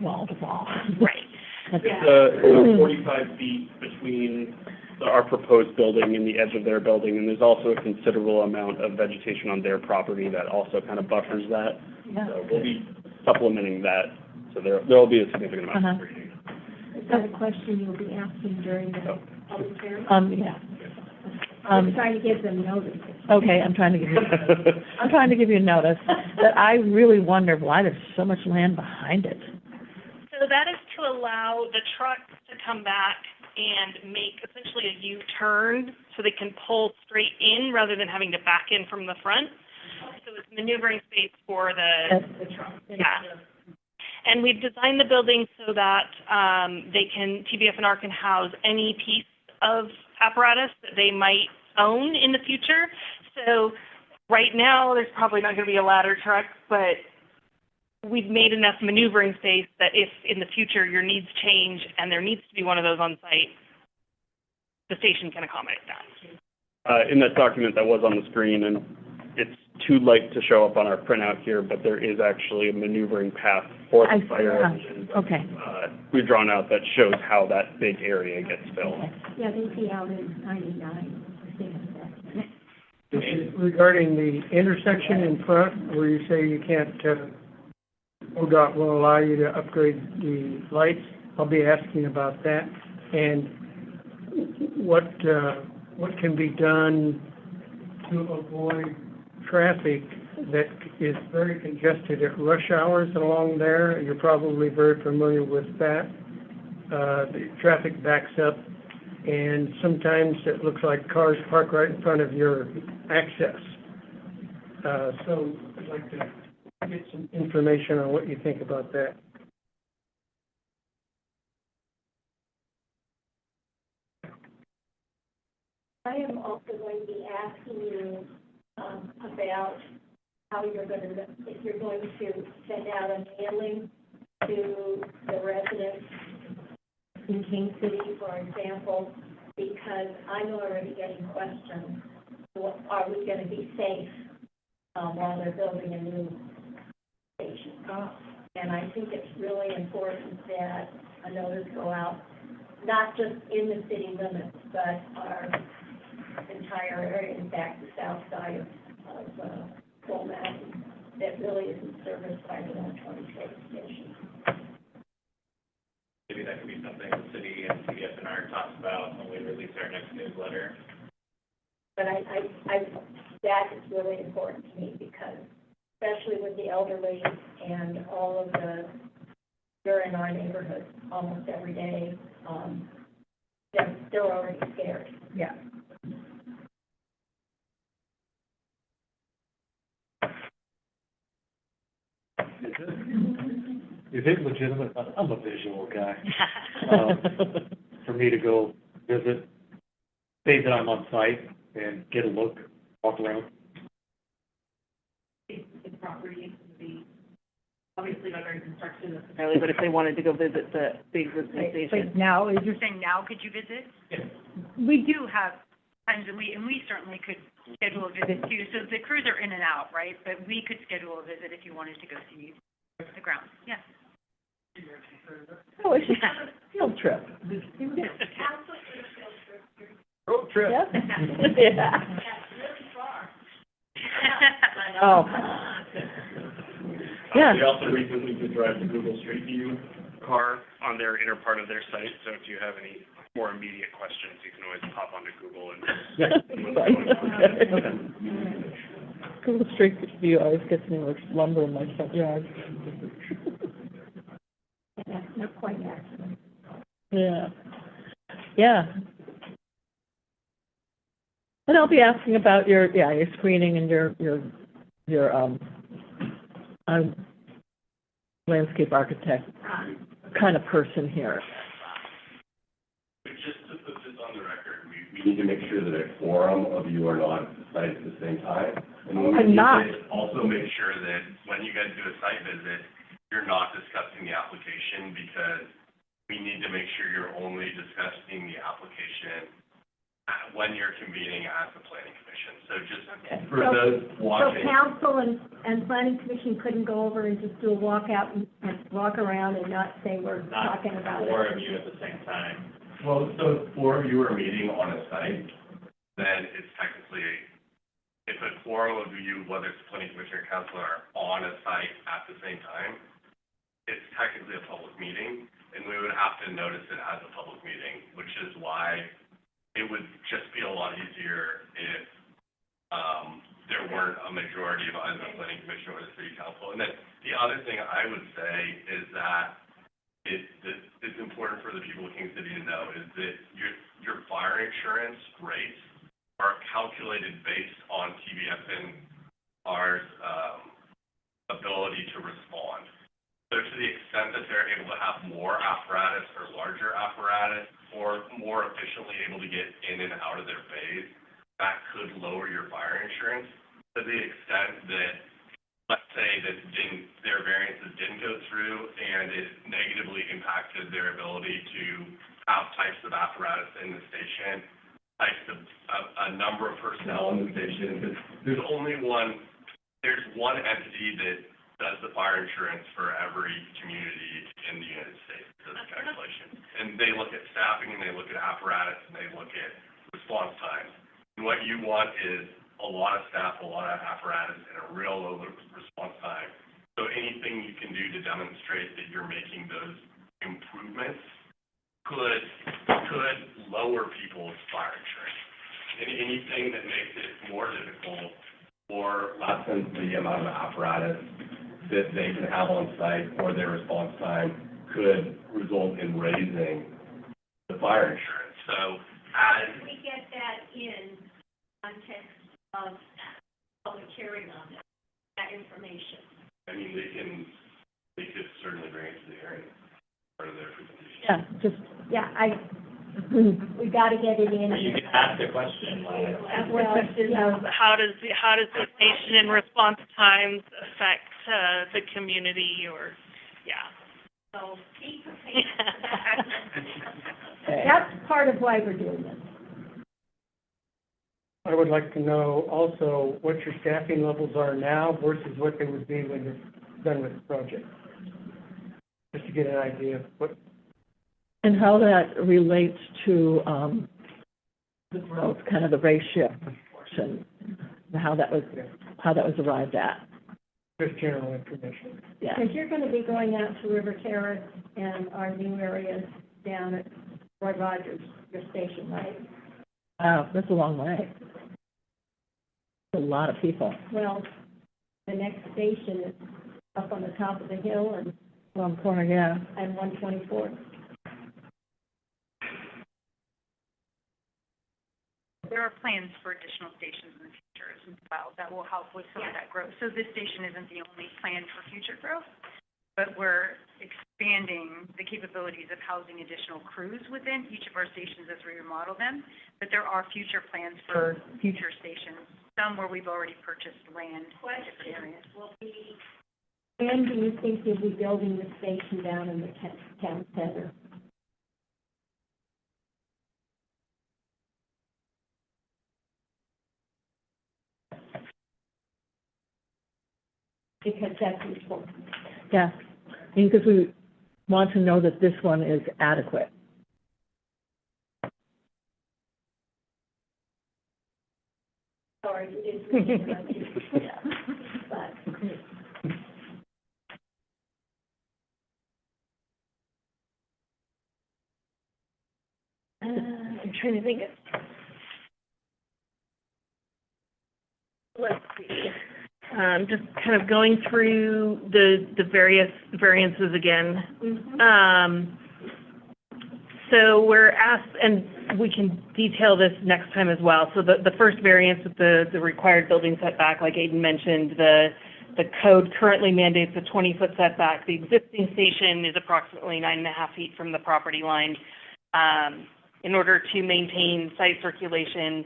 wall to wall. right. It's 45 feet between our proposed building and the edge of their building, and there's also a considerable amount of vegetation on their property that also kind of buffers that. Yeah. So we'll be supplementing that, so there'll be a significant amount of grading. Is that a question you'll be asking during the public hearing? Yeah. I'm trying to give them notice. Okay, I'm trying to give you notice that I really wonder why there's so much land behind it. So that is to allow the trucks to come back and make essentially a U-turn so they can pull straight in rather than having to back in from the front. So it's maneuvering space for the truck. Yeah. And we've designed the building so that TBF&R can house any piece of apparatus that they might own in the future. So right now, there's probably not going to be a ladder truck, but we've made enough maneuvering space that if in the future your needs change and there needs to be one of those on site, the station can accommodate that. In that document that was on the screen, and it's too light to show up on our printout here, but there is actually a maneuvering path for the fire engine. Okay. We've drawn out that shows how that big area gets filled. Yeah, they see out in 99. Regarding the intersection in front, where you say you can't, ODOT will allow you to upgrade the lights, I'll be asking about that. And what can be done to avoid traffic that is very congested at rush hours along there? You're probably very familiar with that. The traffic backs up, and sometimes it looks like cars park right in front of your access. So I'd like to get some information on what you think about that. I am also going to be asking you about how you're going to, if you're going to send out a mailing to the residents in King City, for example, because I'm already getting questions. Are we going to be safe while they're building a new station? And I think it's really important that a notice go out, not just in the city limits, but our entire area, in fact, the south side of Coal Mountain, that really isn't serviced by the 120 station. Maybe that could be something the city and TBF&R talks about when we release our next newsletter. But that is really important to me because, especially with the elderly and all of they're in our neighborhood almost every day, they're already scared. Yeah. Is it legitimate? I'm a visual guy. For me to go visit, say that I'm on site and get a look, walk around. The property can be obviously not during construction necessarily, but if they wanted to go visit the existing station. But now, you're saying now could you visit? Yeah. We do have times, and we certainly could schedule a visit too. So the crews are in and out, right? But we could schedule a visit if you wanted to go see the grounds. Yes. Oh, it's just a field trip. Road trip. Yep. Yeah. Oh. Yeah. We also recently did drive the Google Street View car on their inner part of their site, so if you have any more immediate questions, you can always pop onto Google and... Google Street View always gets me with lumber in my front yard. That's not quite accurate. Yeah. Yeah. And I'll be asking about your screening and your landscape architect kind of person here. Just to put this on the record, we need to make sure that a quorum of you are not at the site at the same time. And when we also make sure that when you guys do a site visit, you're not discussing the application, because we need to make sure you're only discussing the application when you're convening as the planning commission. So just for those watching. So council and planning commission couldn't go over and just do a walkout and walk around and not say we're talking about it? Not four of you at the same time. Well, so if 4 of you are meeting on a site, then it's technically, if a quorum of you, whether it's planning commission or council, are on a site at the same time, it's technically a public meeting, and we would have to notice it as a public meeting, which is why it would just be a lot easier if there weren't a majority of either the planning commission or the city council. And then the other thing I would say is that it's important for the people of King City to know is that your fire insurance rates are calculated based on TBFNR's ability to respond. So to the extent that they're able to have more apparatus or larger apparatus or more efficiently able to get in and out of their bays, that could lower your fire insurance. To the extent that, let's say that their variances didn't go through and it negatively impacted their ability to have types of apparatus in the station, types of a number of personnel in the station. There's one entity that does the fire insurance for every community in the United States, does the calculation. And they look at staffing, and they look at apparatus, and they look at response times. And what you want is a lot of staff, a lot of apparatus, and a real low response time. So anything you can do to demonstrate that you're making those improvements could lower people's fire insurance. And anything that makes it more difficult or lessens the amount of apparatus that they can have on site or their response time could result in raising the fire insurance. So as we get that in context of public hearing on that information. I mean, they could certainly bring it to the hearing, part of their presentation. We got to get it in. You can ask a question, How does the station and response times affect the community or, So be prepared. That's part of why we're doing this. I would like to know also what your staffing levels are now versus what they would be when you're done with the project. Just to get an idea of what. And how that relates to, the growth, kind of the ratio portion, how that was arrived at. Just general information. Yeah. Because you're going to be going out to River Terrace and our new areas down at Roy Rogers, your station, right? Wow, that's a long way. A lot of people. Well, the next station is up on the top of the hill and Long corner, yeah. 124. There are plans for additional stations in the future as well that will help with some of that growth. So this station isn't the only plan for future growth, but we're expanding the capabilities of housing additional crews within each of our stations as we remodel them. But there are future plans for future stations, some where we've already purchased land in different areas. When do you think you'll be building the station down in the town center? Because that's useful. Yeah, because we want to know that this one is adequate. Sorry, it is. But I'm trying to think of, let's see. Just kind of going through the various variances again. So we're asked, and we can detail this next time as well. So the first variance with the required building setback, like Aiden mentioned, the code currently mandates a 20-foot setback. The existing station is approximately 9.5 feet from the property line. In order to maintain site circulation,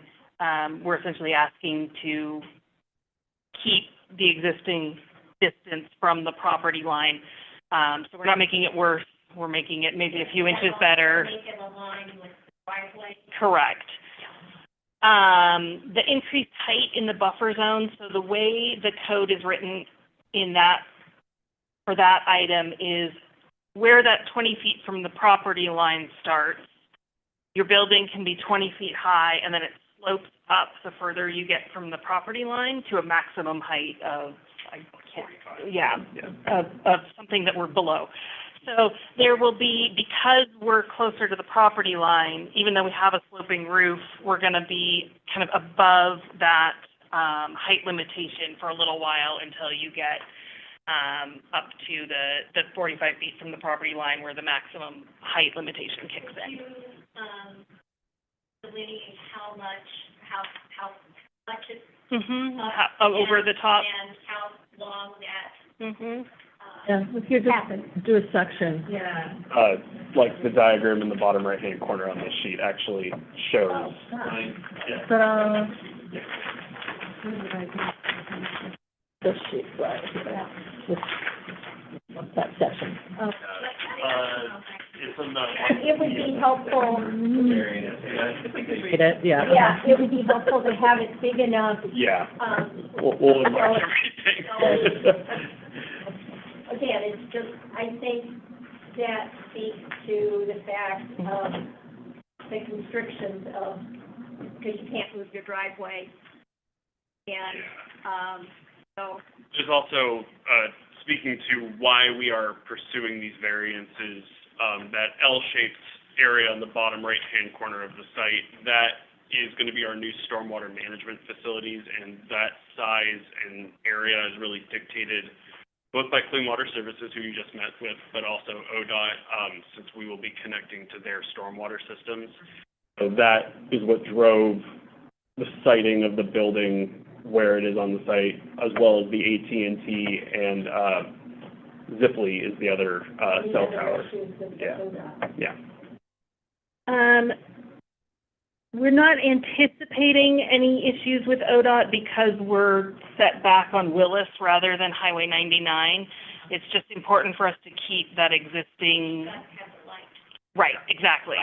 we're essentially asking to keep the existing distance from the property line. So we're not making it worse. We're making it maybe a few inches better. make it align with the driveway. Correct. The increased height in the buffer zone, so the way the code is written in that, for that item is where that 20 feet from the property line starts, your building can be 20 feet high, and then it slopes up the further you get from the property line to a maximum height of, of something that we're below. So there will be, because we're closer to the property line, even though we have a sloping roof, we're going to be kind of above that height limitation for a little while until you get up to the 45 feet from the property line where the maximum height limitation kicks in. Delineate how much it's, Over the top. and how long that, Yeah, if you just do a section. yeah. Like the diagram in the bottom right-hand corner on this sheet actually shows. Ta-da. This sheet, right, that section. It's in the. It would be helpful, Read it, yeah. yeah, it would be helpful to have it big enough, Yeah. We'll enlarge everything. again, it's just, I think that speaks to the fact of the constrictions of, because you can't move your driveway. And, so, There's also, speaking to why we are pursuing these variances, that L-shaped area on the bottom right-hand corner of the site, that is going to be our new stormwater management facilities, and that size and area is really dictated both by Clean Water Services, who you just met with, but also ODOT, since we will be connecting to their stormwater systems. So that is what drove the siting of the building where it is on the site, as well as the AT&T and Ziply is the other cell tower. Yeah. We're not anticipating any issues with ODOT because we're set back on Willis rather than Highway 99. It's just important for us to keep that existing. Right, exactly.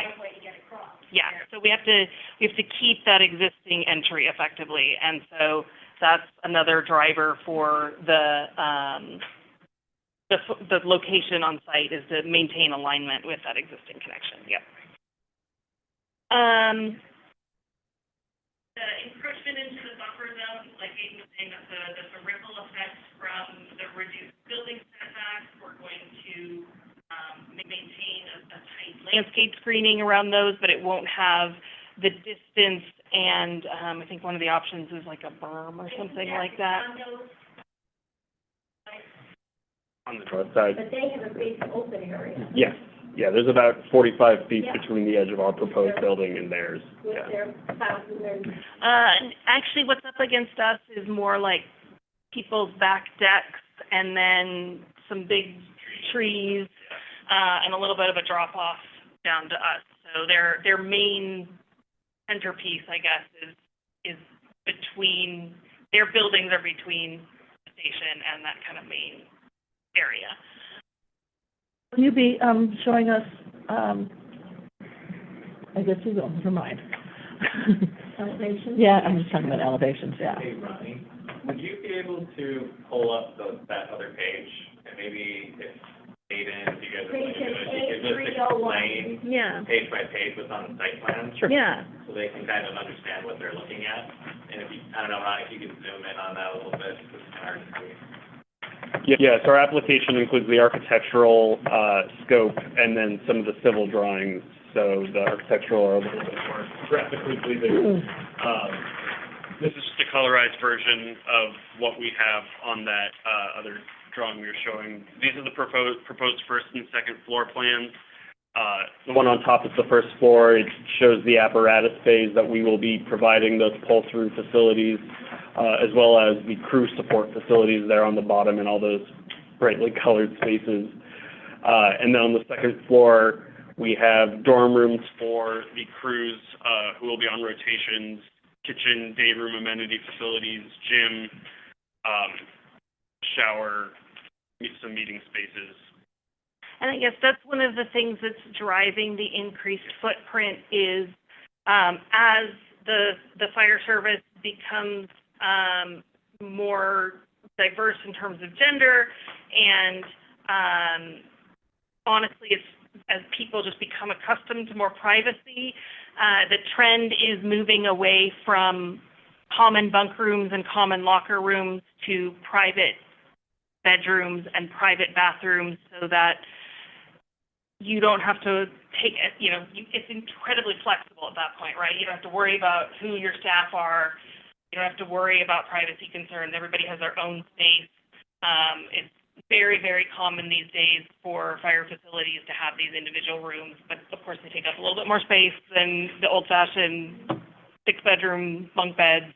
Yeah, so we have to keep that existing entry effectively, and so that's another driver for the location on site is to maintain alignment with that existing connection. Yep. The encroachment into the buffer zone, like Hayden was saying, that's a ripple effect from the reduced building setbacks. We're going to maintain a tight landscape screening around those, but it won't have the distance, and I think one of the options is like a berm or something like that. On the north side. but they have a big open area Yes. Yeah, there's about 45 feet between the edge of our proposed building and theirs. with Yeah. their houses and. Actually, what's up against us is more like people's back decks and then some big trees, and a little bit of a drop off down to us. So their main centerpiece, I guess, is between, their buildings are between the station and that kind of main area. Will you be showing us, I guess you will, never mind. Elevations? Yeah, I'm just talking about elevations, yeah. Hey, Ronnie, would you be able to pull up that other page, and maybe if Aiden, if you guys are willing to do it, you could just explain Yeah. page by page what's on the site plan? Sure. Yeah. So they can kind of understand what they're looking at, and if you, I don't know, Ronnie, if you could zoom in on that a little bit, it's hard to see. Yes, our application includes the architectural scope and then some of the civil drawings. So the architectural are a little bit more graphically pleasing. This is just a colorized version of what we have on that other drawing we were showing. These are the proposed first and second floor plans. The one on top is the first floor. It shows the apparatus phase that we will be providing those pull-through facilities, as well as the crew support facilities there on the bottom and all those brightly colored spaces. And then on the second floor, we have dorm rooms for the crews who will be on rotations, kitchen, day room amenity facilities, gym, shower, some meeting spaces. And I guess that's one of the things that's driving the increased footprint is as the fire service becomes more diverse in terms of gender, and honestly, it's as people just become accustomed to more privacy, the trend is moving away from common bunk rooms and common locker rooms to private bedrooms and private bathrooms, so that you don't have to take it, it's incredibly flexible at that point, right? You don't have to worry about who your staff are. You don't have to worry about privacy concerns. Everybody has their own space. It's very, very common these days for fire facilities to have these individual rooms, but of course they take up a little bit more space than the old-fashioned six-bedroom bunk beds.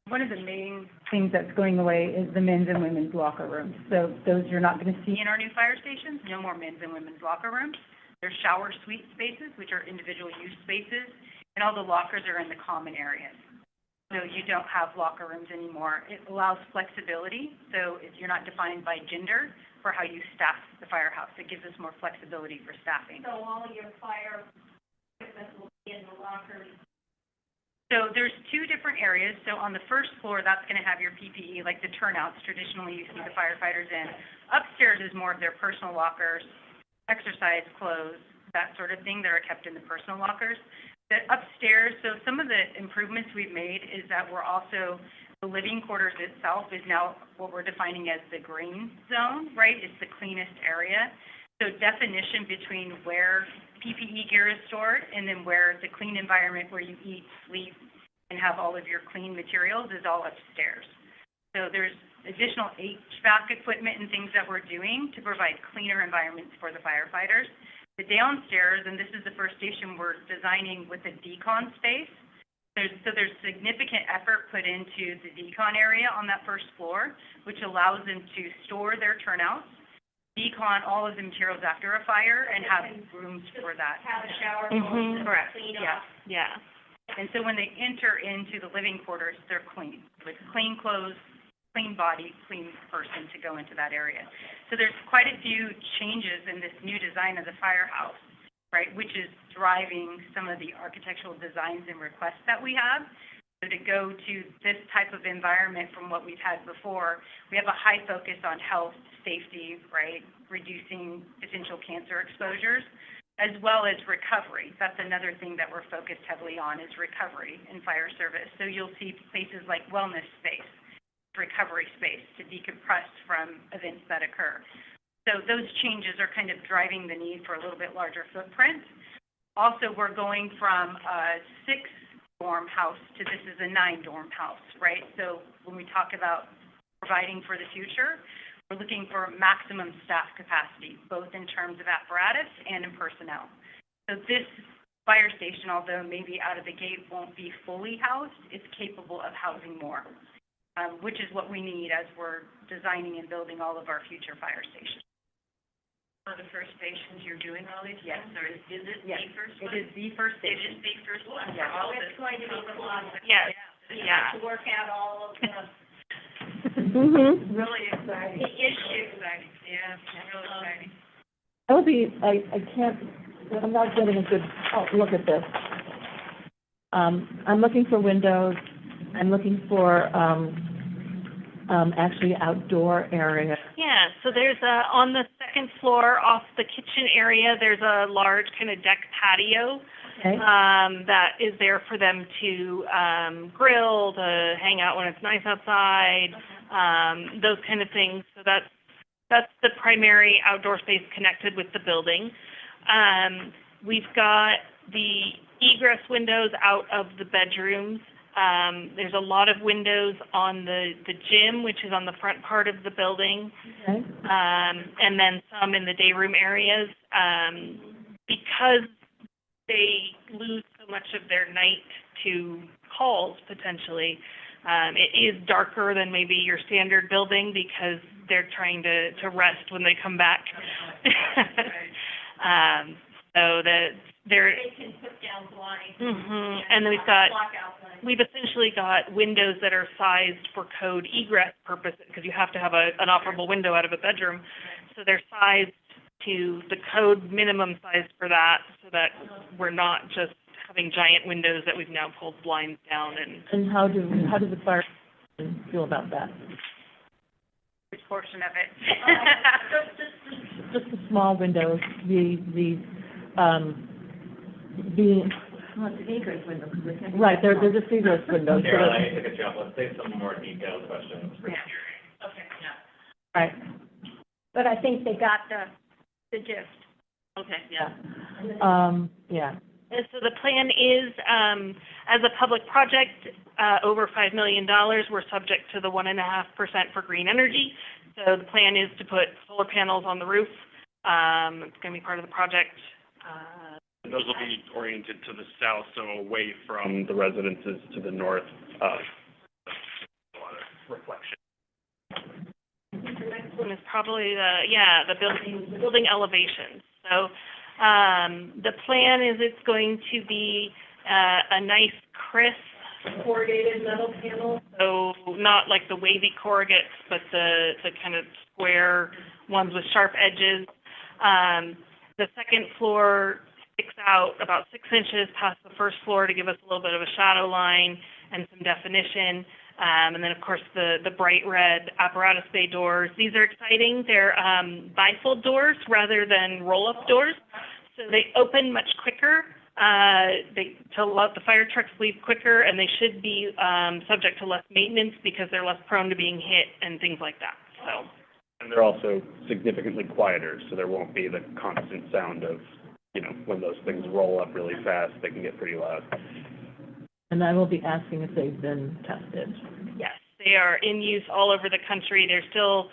One of the main things that's going away is the men's and women's locker rooms. So those you're not going to see in our new fire stations. No more men's and women's locker rooms. There's shower suite spaces, which are individual use spaces, and all the lockers are in the common areas. So you don't have locker rooms anymore. It allows flexibility, so if you're not defined by gender for how you staff the firehouse. It gives us more flexibility for staffing. So all your fire equipment will be in the lockers. So there's two different areas. So on the first floor, that's going to have your PPE, like the turnouts traditionally you see the firefighters in. Upstairs is more of their personal lockers, exercise clothes, that sort of thing that are kept in the personal lockers. The upstairs, so some of the improvements we've made is that we're also, the living quarters itself is now what we're defining as the green zone, right? It's the cleanest area. So definition between where PPE gear is stored and then where the clean environment where you eat, sleep, and have all of your clean materials is all upstairs. So there's additional HVAC equipment and things that we're doing to provide cleaner environments for the firefighters. The downstairs, and this is the first station we're designing with a decon space. There's significant effort put into the decon area on that first floor, which allows them to store their turnouts, decon all of the materials after a fire, and have rooms for that. Have a shower, Correct. clean Yeah. up. Yeah. And so when they enter into the living quarters, they're clean, with clean clothes, clean body, clean person to go into that area. So there's quite a few changes in this new design of the firehouse, right, which is driving some of the architectural designs and requests that we have. So to go to this type of environment from what we've had before, we have a high focus on health, safety, right, reducing potential cancer exposures, as well as recovery. That's another thing that we're focused heavily on is recovery in fire service. So you'll see places like wellness space, recovery space to decompress from events that occur. So those changes are kind of driving the need for a little bit larger footprint. Also, we're going from a 6-dorm house to this is a 9-dorm house, right? So when we talk about providing for the future, we're looking for maximum staff capacity, both in terms of apparatus and in personnel. So this fire station, although maybe out of the gate won't be fully housed, it's capable of housing more, which is what we need as we're designing and building all of our future fire stations. One of the first stations you're doing all these Yes. things, or is it Yes. the first It one? is the first It station. is the first one Yes. for all So this. it's going to be the lot. Yes. Yeah. To work out all of the Mm-hmm. Really exciting. the issues. Exciting, yeah, really exciting. That would be, I can't, I'm not getting a good, look at this. I'm looking for windows, I'm looking for, actually outdoor area. Yeah, so there's on the second floor off the kitchen area, there's a large kind of deck patio. Okay. That is there for them to grill, to hang out when it's nice outside, those kind of things. So that's the primary outdoor space connected with the building. We've got the egress windows out of the bedrooms. There's a lot of windows on the gym, which is on the front part of the building, Okay. and then some in the day room areas. Because they lose so much of their night to calls, potentially, it is darker than maybe your standard building because they're trying to rest when they come back. So that they're... They can put down blinds. And then we've essentially got windows that are sized for code egress purposes, because you have to have an operable window out of a bedroom. So they're sized to the code minimum size for that, so that we're not just having giant windows that we've now pulled blinds down and... And how do the fire feel about that? Which portion of it? Just the small windows, the Egress window. right, there's a egress window. so Carol, that- I took a jump. Let's save some more detailed questions for Yeah. hearing. Okay, yeah. Right, But I think they got the gist. Okay, yeah. yeah. And so the plan is, as a public project, over $5 million, we're subject to the 1.5% for green energy. So the plan is to put solar panels on the roof. It's going to be part of the project. Those will be oriented to the south, so away from the residences to the north. Reflection. The next one is probably the building elevation. So the plan is it's going to be a nice crisp corrugated metal panel. So not like the wavy corrugates, but the kind of square ones with sharp edges. The second floor sticks out about 6 inches past the first floor to give us a little bit of a shadow line and some definition. And then, of course, the bright red apparatus bay doors. These are exciting. They're bifold doors rather than roll-up doors. So they open much quicker to let the fire trucks leave quicker, and they should be subject to less maintenance because they're less prone to being hit and things like that. So. And they're also significantly quieter, so there won't be the constant sound of, when those things roll up really fast, they can get pretty loud. And I will be asking if they've been tested. Yes, they are in use all over the country. They're still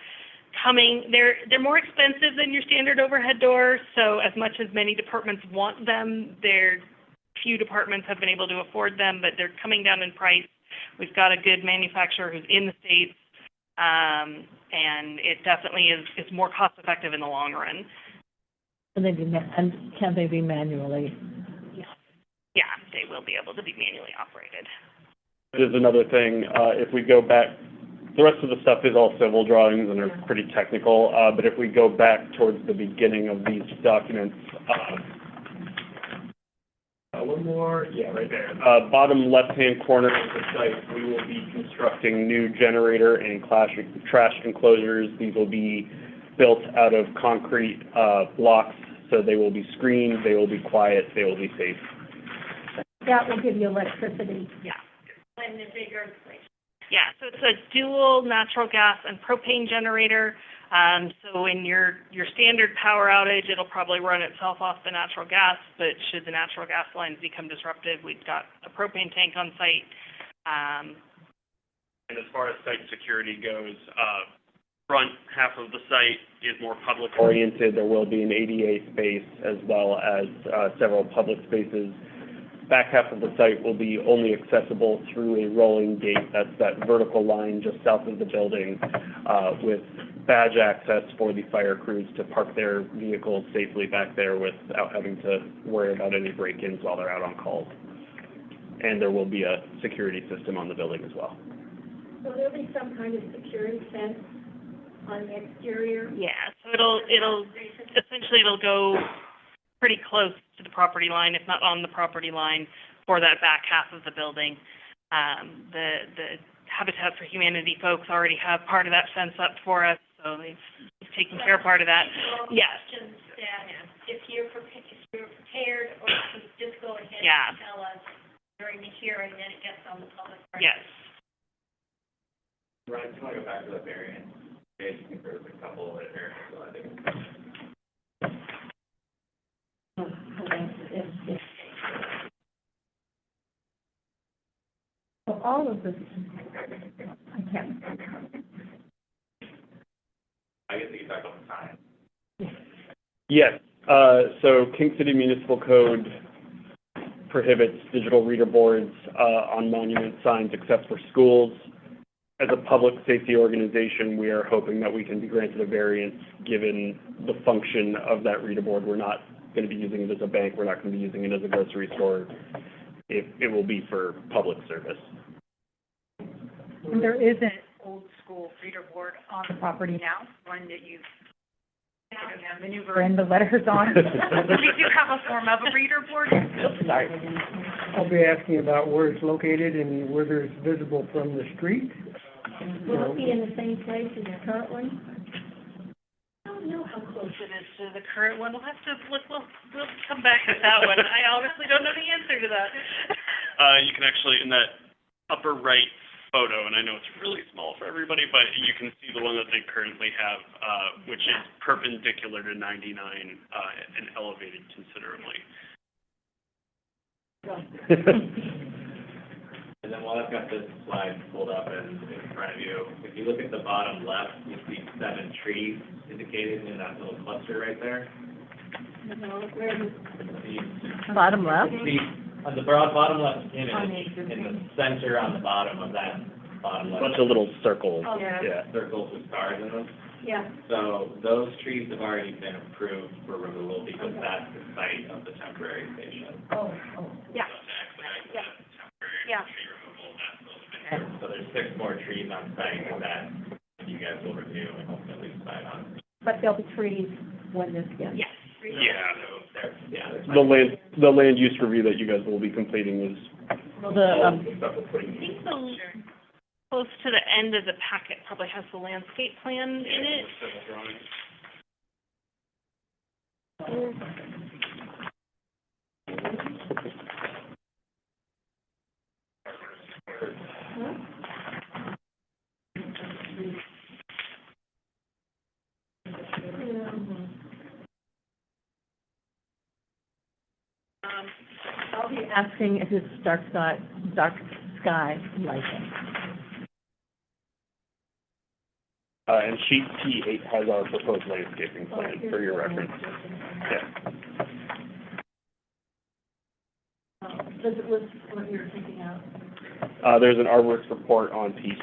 coming. They're more expensive than your standard overhead door, so as much as many departments want them, few departments have been able to afford them, but they're coming down in price. We've got a good manufacturer who's in the States, and it definitely is more cost effective in the long run. And can they be manually? Yeah, they will be able to be manually operated. There's another thing, if we go back, the rest of the stuff is all civil drawings and are pretty technical, but if we go back towards the beginning of these documents, one more, right there. Bottom left-hand corner of the site, we will be constructing new generator and trash enclosures. These will be built out of concrete blocks, so they will be screened, they will be quiet, they will be safe. That will give you electricity. Yeah. When the big earthquake. Yeah, so it's a dual natural gas and propane generator. So in your standard power outage, it'll probably run itself off the natural gas, but should the natural gas lines become disrupted, we've got a propane tank on site. And as far as site security goes, front half of the site is more public oriented. There will be an ADA space as well as several public spaces. Back half of the site will be only accessible through a rolling gate. That's that vertical line just south of the building with badge access for the fire crews to park their vehicles safely back there without having to worry about any break-ins while they're out on calls. And there will be a security system on the building as well. So there'll be some kind of security fence on the exterior? Yeah, so it'll go pretty close to the property line, if not on the property line, for that back half of the building. The Habitat for Humanity folks already have part of that fence up for us, so they've taken care of part of that. Yes. If you're prepared, or just go ahead Yeah. and tell us during the hearing, then it gets on the public record. Yes. Ryan, do you want to go back to the variance? Okay, you think there's a couple of variants, so I think. So all of this, I can't. I guess we can talk about the time. Yes. So King City Municipal Code prohibits digital reader boards on monument signs except for schools. As a public safety organization, we are hoping that we can be granted a variance given the function of that reader board. We're not going to be using it as a bank. We're not going to be using it as a grocery store. It will be for public service. And there is an old school reader board on the property now, one that you maneuver in the letters on. We do have a form of a reader board. Sorry. I'll be asking about where it's located and whether it's visible from the street. Will it be in the same place as the current one? I don't know how close it is to the current one. We'll have to look. We'll come back with that one. I honestly don't know the answer to that. You can actually, in that upper right photo, and I know it's really small for everybody, but you can see the one that they currently have, which is perpendicular to 99 and elevated considerably. And then we'll have got this slide pulled up in front of you. If you look at the bottom left, you see 7 trees indicated in that little cluster right there. Bottom left? See, on the bottom left image, in the center on the bottom of that bottom left. Bunch of little circles. Oh, Yeah. Circles with stars in them. Yeah. So those trees have already been approved for removal because that's the site of the temporary station. Yeah. Yeah. Yeah. So there's 6 more trees on site that you guys will review and hopefully decide on. But there'll be trees when this gets. Yes. Yeah. The land use review that you guys will be completing is Well, the, I think the, close to the end of the packet probably has the landscape plan in it. I'll be asking if it's dark sky lighting. and sheet T8 has our proposed landscaping plan for your reference. Yeah. Does it list what you're taking out? There's an arborist report on P6.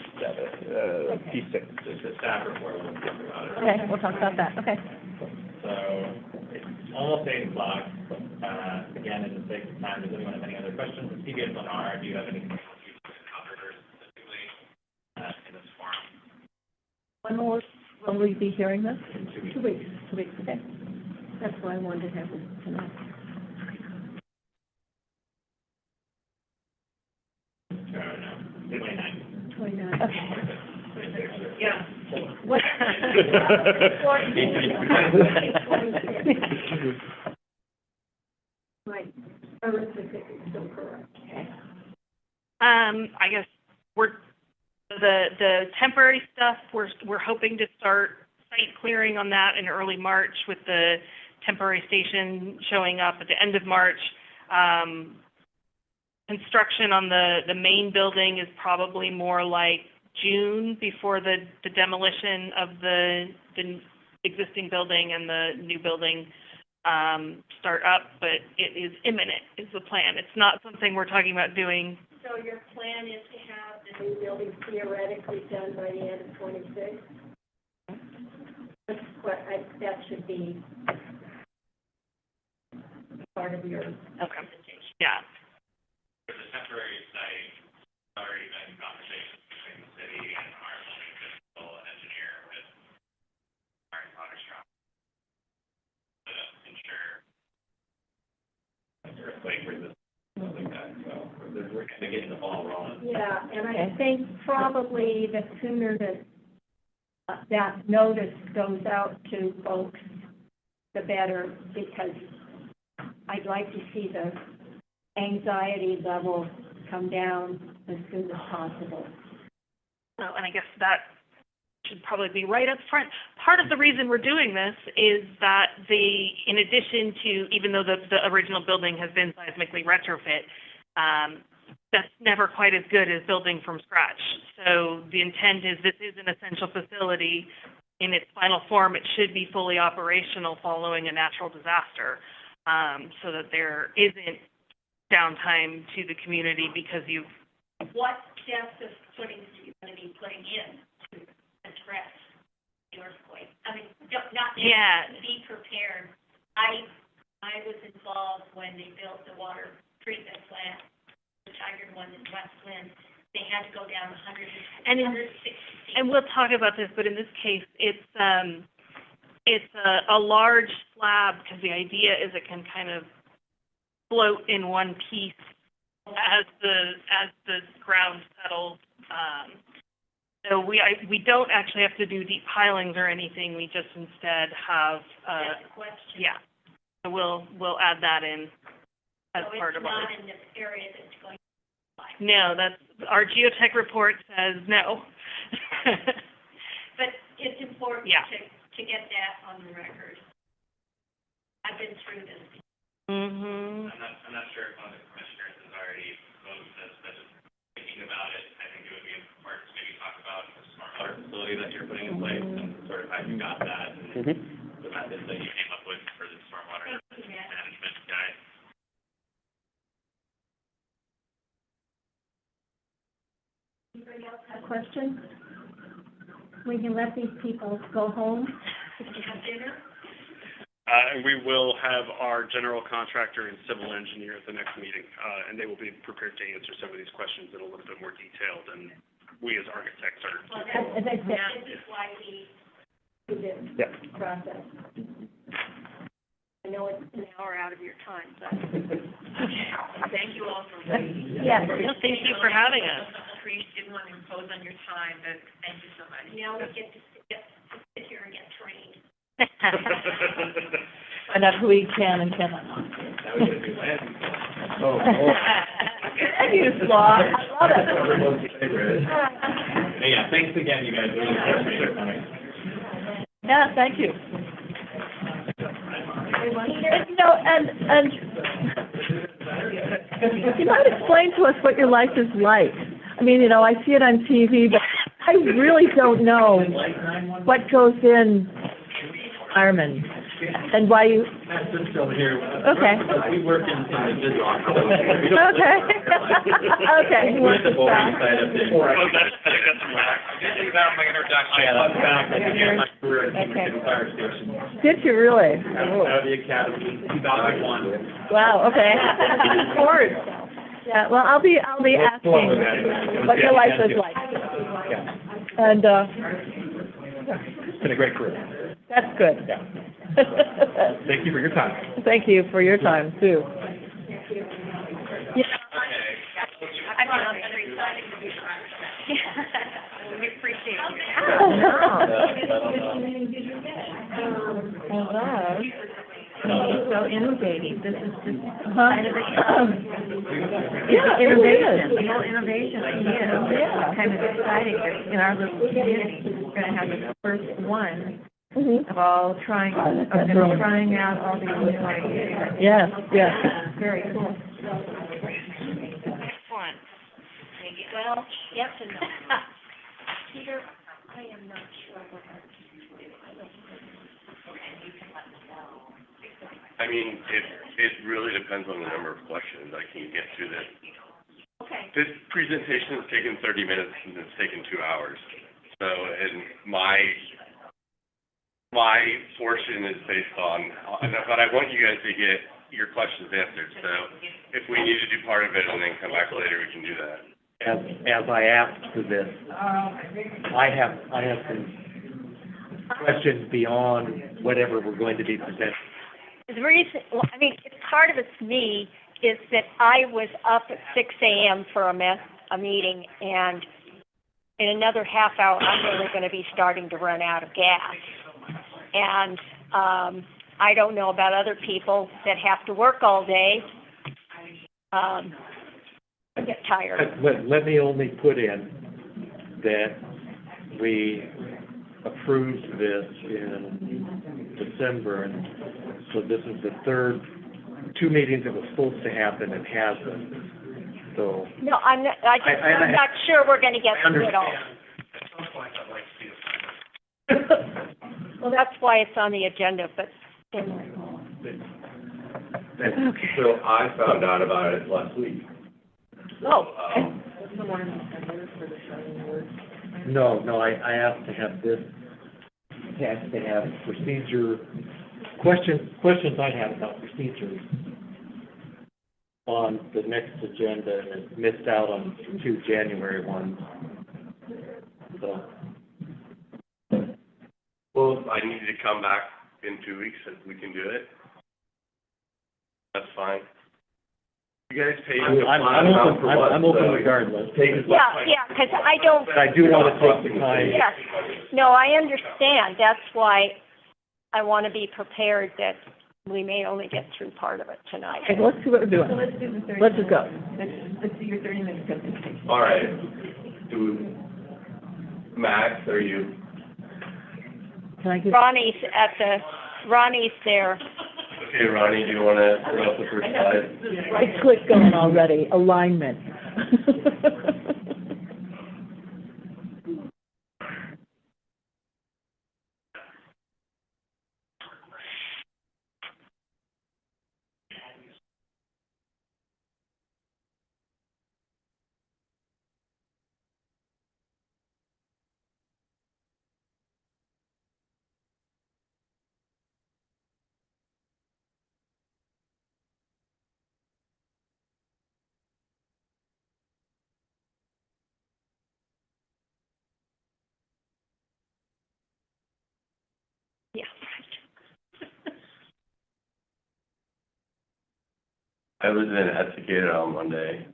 Just a staff report, we'll talk about it. Okay, we'll talk about that, okay. So, it's almost 8 o'clock. Again, in the sake of time, does anyone have any other questions? CBS on R, do you have anything else you want to cover specifically in this forum? When will we be hearing this? In 2 weeks. 2 weeks, 2 weeks, okay. That's why I wanted to have this tonight. No, 29. 29, okay. Yeah. What? Right, arithmetic is still correct. Okay. I guess the temporary stuff, we're hoping to start site clearing on that in early March with the temporary station showing up at the end of March. Construction on the main building is probably more like June before the demolition of the existing building and the new building start up, but it is imminent, is the plan. It's not something we're talking about doing. So your plan is to have the new building theoretically done by the end of 26? That's what, that should be part of your presentation. Yeah. For the temporary site, already been conversations between the city and our building physical engineer with our water strong to ensure earthquake resistance, stuff like that. So we're kind of getting the ball rolling. Yeah, and I think probably the sooner that that notice goes out to folks, the better, because I'd like to see the anxiety level come down as soon as possible. Well, and I guess that should probably be right up front. Part of the reason we're doing this is that in addition to, even though the original building has been seismically retrofit, that's never quite as good as building from scratch. So the intent is this is an essential facility. In its final form, it should be fully operational following a natural disaster, so that there isn't downtime to the community because you've... What depth of footings are you going to be putting in to address the earthquake? I mean, not be prepared. I was involved when they built the water treatment plant, the Tigard one in West Lynn. They had to go down 160 feet. And we'll talk about this, but in this case, it's a large slab because the idea is it can kind of float in one piece as the ground settles. So we don't actually have to do deep pilings or anything. We just instead have That's the question. yeah. So we'll add that in as part of our. So it's not in this area that's going to fly. No, that's our geotech report says no. But it's important Yeah. to get that on the record. I've been through this. Mm-hmm. I'm not sure if one of the commissioners has already voted this, but just thinking about it, I've got that, and the method that you came up with for the stormwater management guide. Anybody else have questions? We can let these people go home. Have dinner. And we will have our general contractor and civil engineer at the next meeting, and they will be prepared to answer some of these questions in a little bit more detail than we as architects are. Well, as I said, this is why we do this process. I know it's an hour out of your time, but. Thank you all for waiting. Yes. Thank you for having us. Didn't want to impose on your time, but thank you so much. Now we get to sit here and get trained. Find out who we can and cannot. Thank you, Slaw. I love it. Hey, yeah, thanks again, you guys. Really appreciate it coming. Yeah, thank you. You know, and you might explain to us what your life is like. I mean, you know, I see it on TV, but I really don't know what goes in Ironman and why you. That's just over here. Okay. We work in the digital office. Okay. Okay. We're at the boring side of things. Okay. Did you really? Out of the academy, 2001. Wow. Okay. Of course. Yeah. Well, I'll be asking what your life is like. And It's been a great career. that's good. Yeah. Thank you for your time. Thank you for your time too. Yeah. We appreciate So innovative, this is just kind of Yeah, innovation, it the whole innovation idea. Yeah. Kind of exciting that in our little community, we're gonna have the first one Mhm. of all trying, of them trying out all these new ideas. Yes. Yes. Very cool. Excellent. Well, yes and no. Peter, I am not sure what I mean, it really depends on the number of questions I can get through this. Okay. This presentation has taken 30 minutes and it's taken 2 hours. So, and my portion is based on, but I want you guys to get your questions answered. So if we need to do part of it and then come back later, we can do that. As I asked for this, I have some questions beyond whatever we're going to be presenting. The reason, well, I mean, part of it's me, is that I was up at 6 a.m. for a meeting, and in another half hour, I'm really gonna be starting to run out of gas. And, I don't know about other people that have to work all day. I get tired. Let me only put in that we approved this in December, and so this is the third, 2 meetings that was supposed to happen and hasn't, so. No, I'm not sure we're gonna get through it all. At some point, I'd like to see it. Well, that's why it's on the agenda, but. So I found out about it last week. Oh. No, I asked to have this, has to have procedure, questions I have about procedures on the next agenda, and missed out on 2 January ones. So. Well, if I need to come back in 2 weeks, if we can do it, that's fine. You guys pay me a flat amount for what? I'm open regardless. Yeah, because I don't. But I do want to take the time. Yes, no, I understand, that's why I want to be prepared that we may only get through part of it tonight. Okay, let's see what we're doing. So let's do the 30. Let's just go. Let's do your 30-minute presentation. All right. Max, are you? Can I get? Ronnie's there. Okay, Ronnie, do you want to throw up the first slide? Right click going already, alignment. I was in Estacada on Monday,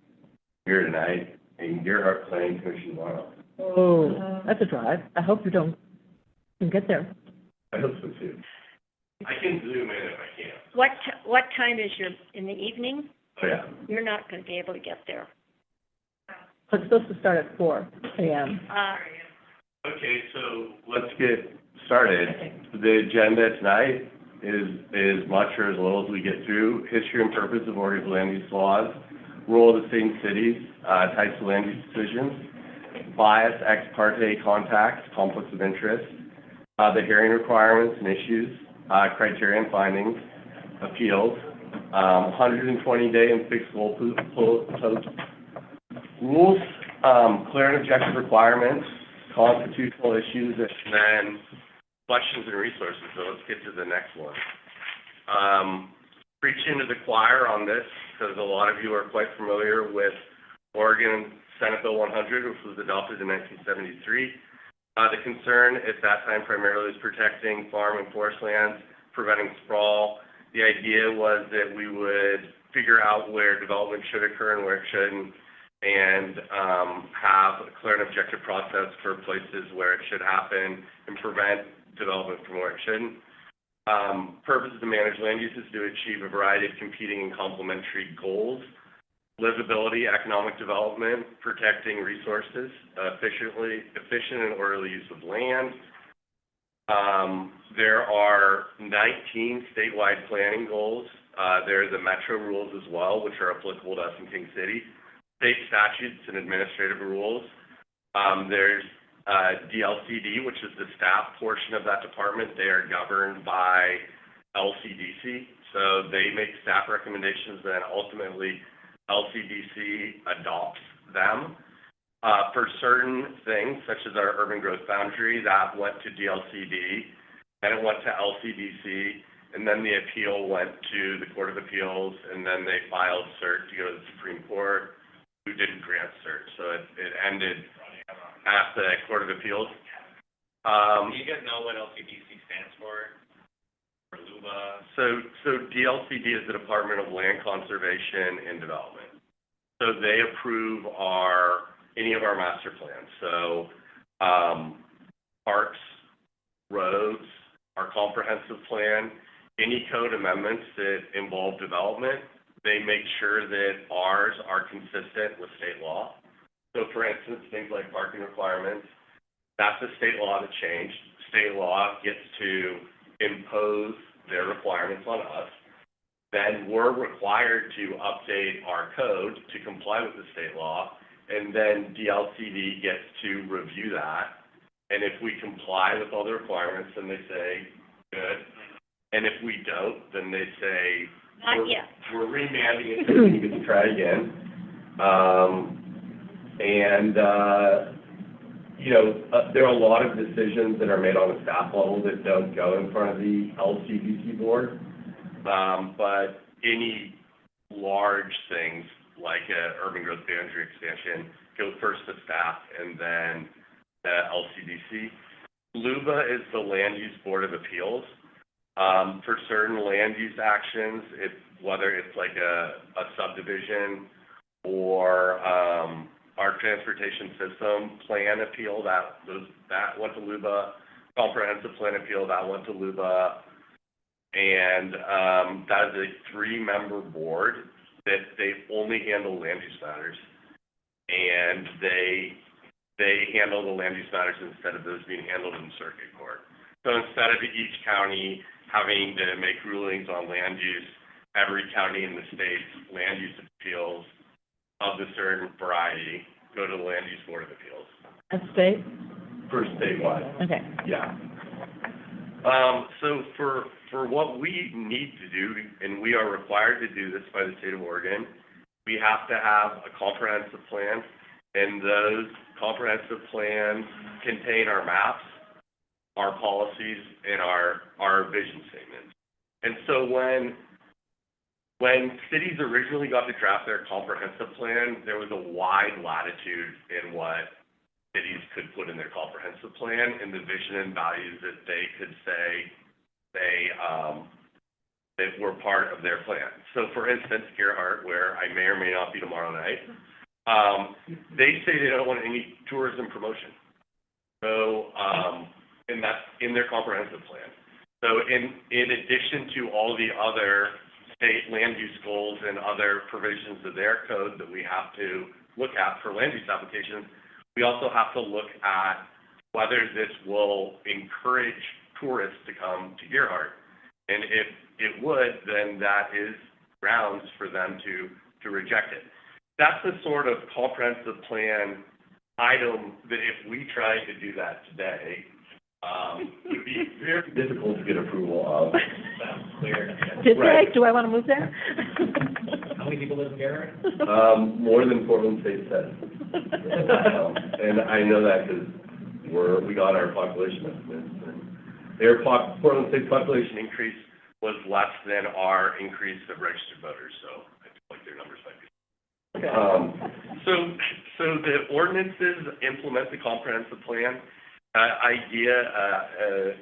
here tonight, and Gerhart Planning Commission tomorrow. Oh, that's a drive. I hope you can get there. I hope so too. I can zoom in if I can. What time is in the evening? Oh, yeah. You're not gonna be able to get there. It's supposed to start at 4 a.m. Okay, so let's get started. The agenda tonight is much or as little as we get through. History and purpose of Oregon's land use laws, role of the state and cities, types of land use decisions, bias, ex parte contacts, conflicts of interest, the hearing requirements and issues, criteria and findings, appeals, 120-day and fixed goal posts, rules, clear and objective requirements, constitutional issues, and then questions and resources. So let's get to the next one. Preaching to the choir on this, because a lot of you are quite familiar with Oregon Senate Bill 100, which was adopted in 1973. The concern at that time primarily was protecting farm and forest lands, preventing sprawl. The idea was that we would figure out where development should occur and where it shouldn't, and have a clear and objective process for places where it should happen and prevent development from where it shouldn't. Purpose of the managed land use is to achieve a variety of competing and complementary goals: livability, economic development, protecting resources, efficient and orderly use of land. There are 19 statewide planning goals. There are the metro rules as well, which are applicable to us in King City. State statutes and administrative rules. There's DLCD, which is the staff portion of that department. They are governed by LCDC, so they make staff recommendations, and ultimately LCDC adopts them. For certain things, such as our urban growth boundary, that went to DLCD, then it went to LCDC, and then the appeal went to the Court of Appeals, and then they filed cert to go to the Supreme Court, who didn't grant cert, so it ended at the Court of Appeals. Do you guys know what LCDC stands for? For LUBA? So DLCD is the Department of Land Conservation and Development. So they approve any of our master plans. So parks, roads, our comprehensive plan, any code amendments that involve development, they make sure that ours are consistent with state law. So for instance, things like parking requirements, that's a state law that changed. State law gets to impose their requirements on us. Then we're required to update our code to comply with the state law, and then DLCD gets to review that. And if we comply with all the requirements, then they say, good. And if we don't, then they say, Not yet. we're remanding it, so you get to try again. There are a lot of decisions that are made on the staff level that don't go in front of the LCDC board. But any large things like urban growth boundary expansion go first to staff and then the LCDC. LUBA is the Land Use Board of Appeals. For certain land use actions, whether it's like a subdivision or our transportation system plan appeal, that went to LUBA. Comprehensive plan appeal, that went to LUBA. And that is a 3-member board that they only handle land use matters. And they handle the land use matters instead of those being handled in circuit court. So instead of each county having to make rulings on land use, every county in the state's land use appeals of the certain variety go to the Land Use Board of Appeals. At state? For statewide. Okay. Yeah. So for what we need to do, and we are required to do this by the state of Oregon, we have to have a comprehensive plan, and those comprehensive plans contain our maps, our policies, and our vision statements. And so when cities originally got to draft their comprehensive plan, there was a wide latitude in what cities could put in their comprehensive plan and the vision and values that they could say that were part of their plan. So for instance, Gerhardt, where I may or may not be tomorrow night, they say they don't want any tourism promotion. So, and that's in their comprehensive plan. So in addition to all the other state land use goals and other provisions of their code that we have to look at for land use applications, we also have to look at whether this will encourage tourists to come to Gerhardt. And if it would, then that is grounds for them to reject it. That's the sort of comprehensive plan item that if we tried to do that today, would be very difficult to get approval of. Sounds clear. Did Right. they? Do I want to move there? How many people live in Gerhardt? More than Portland State says. And I know that because we got our population estimates, and Portland State's population increase was less than our increase of registered voters, so I feel like their numbers might be. So the ordinances implement the comprehensive plan.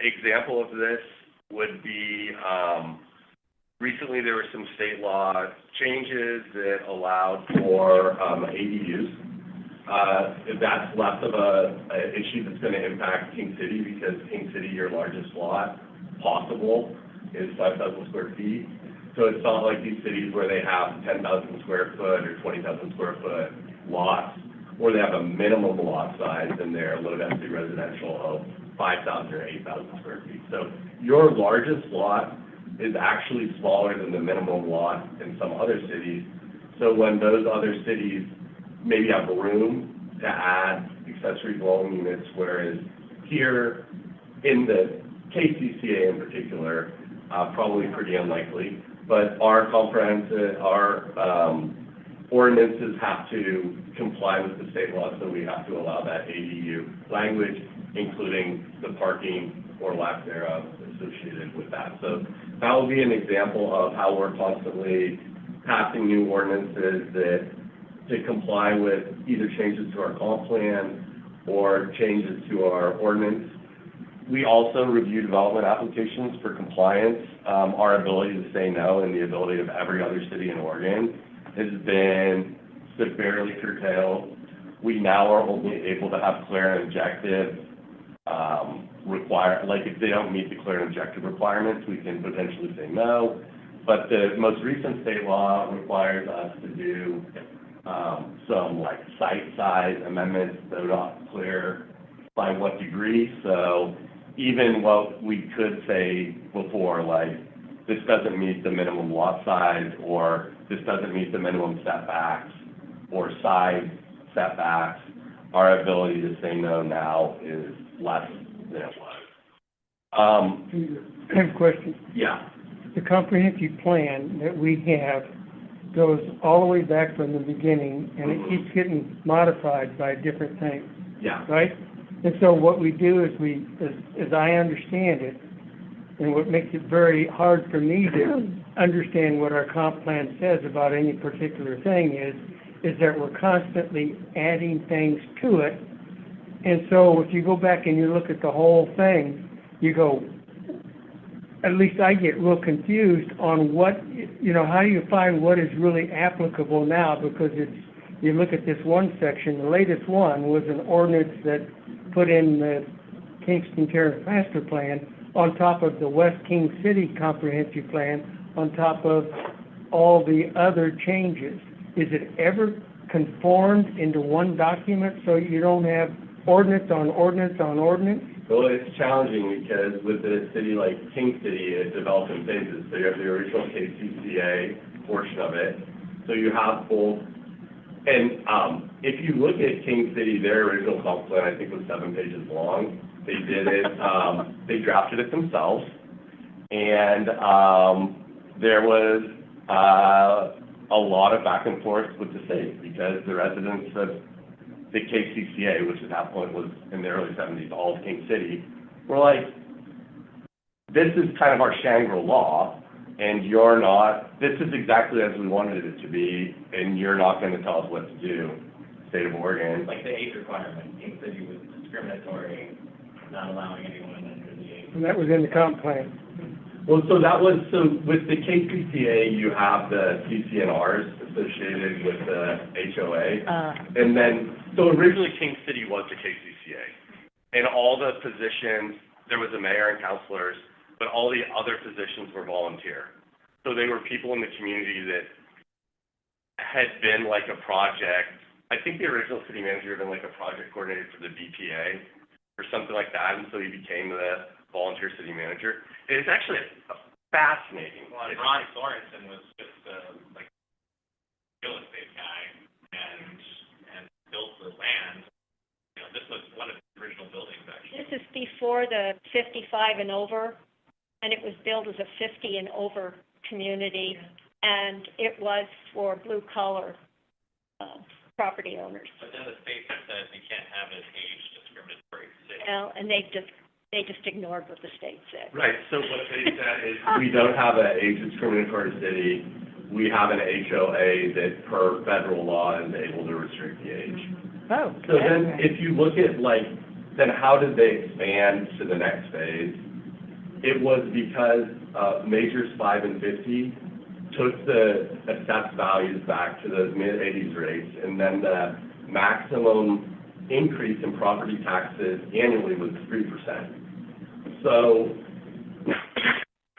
Example of this would be, recently there were some state law changes that allowed for ADUs. That's less of a issue that's going to impact King City, because King City, your largest lot possible is 5,000 square feet. So it's not like these cities where they have 10,000 square foot or 20,000 square foot lots, or they have a minimum lot size in their low density residential of 5,000 or 8,000 square feet. So your largest lot is actually smaller than the minimum lot in some other cities. So when those other cities maybe have room to add accessory dwelling units, whereas here in the KCCA in particular, probably pretty unlikely, but our ordinances have to comply with the state law, so we have to allow that ADU language, including the parking or lack thereof associated with that. So that will be an example of how we're constantly passing new ordinances that to comply with either changes to our comp plan or changes to our ordinance. We also review development applications for compliance. Our ability to say no and the ability of every other city in Oregon has been severely curtailed. We now are only able to have clear and objective if they don't meet the clear and objective requirements, we can potentially say no. But the most recent state law requires us to do some like site size amendments that are not clear by what degree. So even what we could say before, like this doesn't meet the minimum lot size, or this doesn't meet the minimum setbacks or side setbacks, our ability to say no now is less than it was. I have a question. Yeah. The comprehensive plan that we have goes all the way back from the beginning, and it keeps getting modified by different things. Yeah. Right? And so what we do is as I understand it, and what makes it very hard for me to understand what our comp plan says about any particular thing is that we're constantly adding things to it. And so if you go back and you look at the whole thing, you go, at least I get real confused on what, how do you find what is really applicable now? Because you look at this one section, the latest one was an ordinance that put in the Kingston Terrace Master Plan on top of the West King City Comprehensive Plan, on top of all the other changes. Is it ever conformed into one document so you don't have ordinance on ordinance on ordinance? Well, it's challenging because with a city like King City, it develops in phases. So you have the original KCCA portion of it. So you have both. And if you look at King City, their original comp plan, I think, was 7 pages long. They did it, they drafted it themselves. And there was a lot of back and forth with the state because the residents of the KCCA, which at that point was in the early 70s, all of King City, were like, this is kind of our Shangri-La, and you're not, this is exactly as we wanted it to be, and you're not going to tell us what to do, state of Oregon. Like the age requirement, King City was discriminatory, not allowing anyone under the age. And that was in the comp plan. Well, so with the KCCA, you have the CCNRs associated with the HOA. And then, so originally King City was the KCCA. And all the positions, there was a mayor and councilors, but all the other positions were volunteer. So they were people in the community that had been like a project. I think the original city manager had been like a project coordinator for the BPA or something like that, and so he became the volunteer city manager. It's actually a fascinating. Well, Ron Sorensen was just like a real estate guy and built the land. You know, this was one of the original buildings actually. This is before the 55 and over, and it was built as a 50 and over community, and it was for blue-collar property owners. But then the state said you can't have an age discriminatory city. And they just ignored what the state said. Right, so what they said is, we don't have an age discriminatory city. We have an HOA that per federal law is able to restrict the age. Oh. So then, if you look at then how did they expand to the next phase? It was because Majors 5 and 50 took the assessed values back to those mid-80s rates, and then the maximum increase in property taxes annually was 3%. So The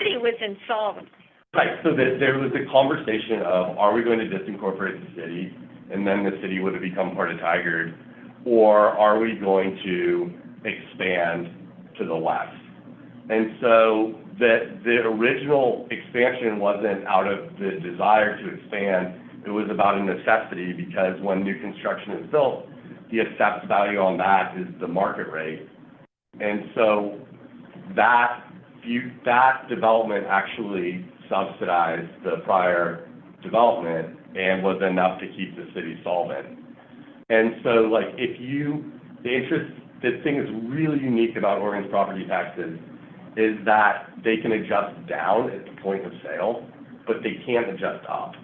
city was insolvent. right, so there was a conversation of, are we going to disincorporate the city, and then the city would have become part of Tigard, or are we going to expand to the west? And so the original expansion wasn't out of the desire to expand, it was about a necessity, because when new construction is built, the assessed value on that is the market rate. And so that development actually subsidized the prior development and was enough to keep the city solvent. And so the thing that's really unique about Oregon's property taxes is that they can adjust down at the point of sale, but they can't adjust up.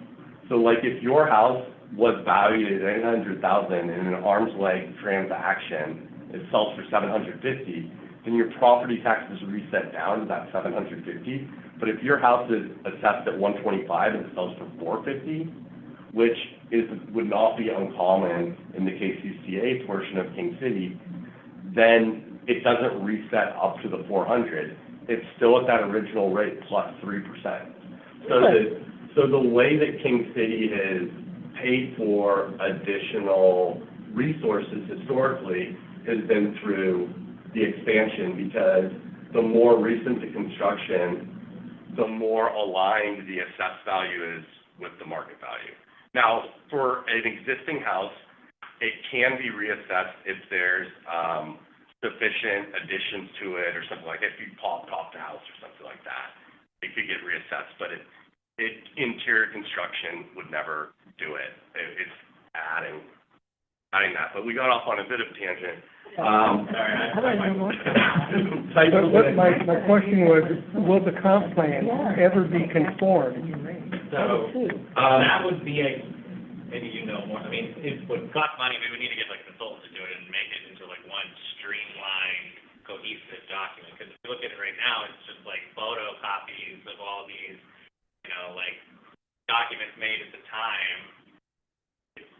So if your house was valued at $800,000 in an arm's length transaction, it sells for $750,000, then your property taxes reset down to that $750,000. But if your house is assessed at $125,000 and it sells for $450,000, which would not be uncommon in the KCCA portion of King City, then it doesn't reset up to the $400,000. It's still at that original rate plus 3%. So the way that King City has paid for additional resources historically has been through the expansion, because the more recent the construction, the more aligned the assessed value is with the market value. Now, for an existing house, it can be reassessed if there's sufficient additions to it or something like that. If you popped off the house or something like that, it could get reassessed, but interior construction would never do it. It's adding that. But we got off on a bit of a tangent. My question was, will the comp plan ever be conformed? So, that would be maybe you know more, I mean, it would cost money, we would need to get consultants to do it and make it into one streamlined, cohesive document, because if you look at it right now, it's just photocopies of all these, documents made at the time.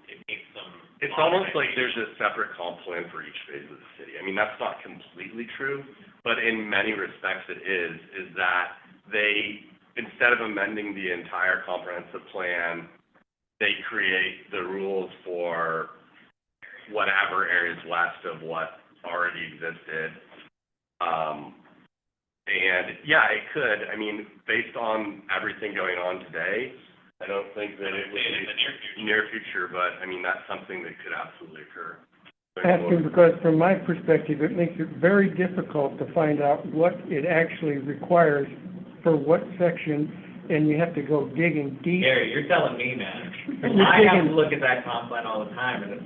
It needs some. It's almost like there's a separate comp plan for each phase of the city. I mean, that's not completely true, but in many respects it is that they, instead of amending the entire comprehensive plan, they create the rules for whatever areas west of what already existed. And yeah, it could. I mean, based on everything going on today, I don't think that it would be in the near future, but I mean, that's something that could absolutely occur. Asking because from my perspective, it makes it very difficult to find out what it actually requires for what section, and you have to go digging deep. Gary, you're telling me, man. I have to look at that comp plan all the time, and it's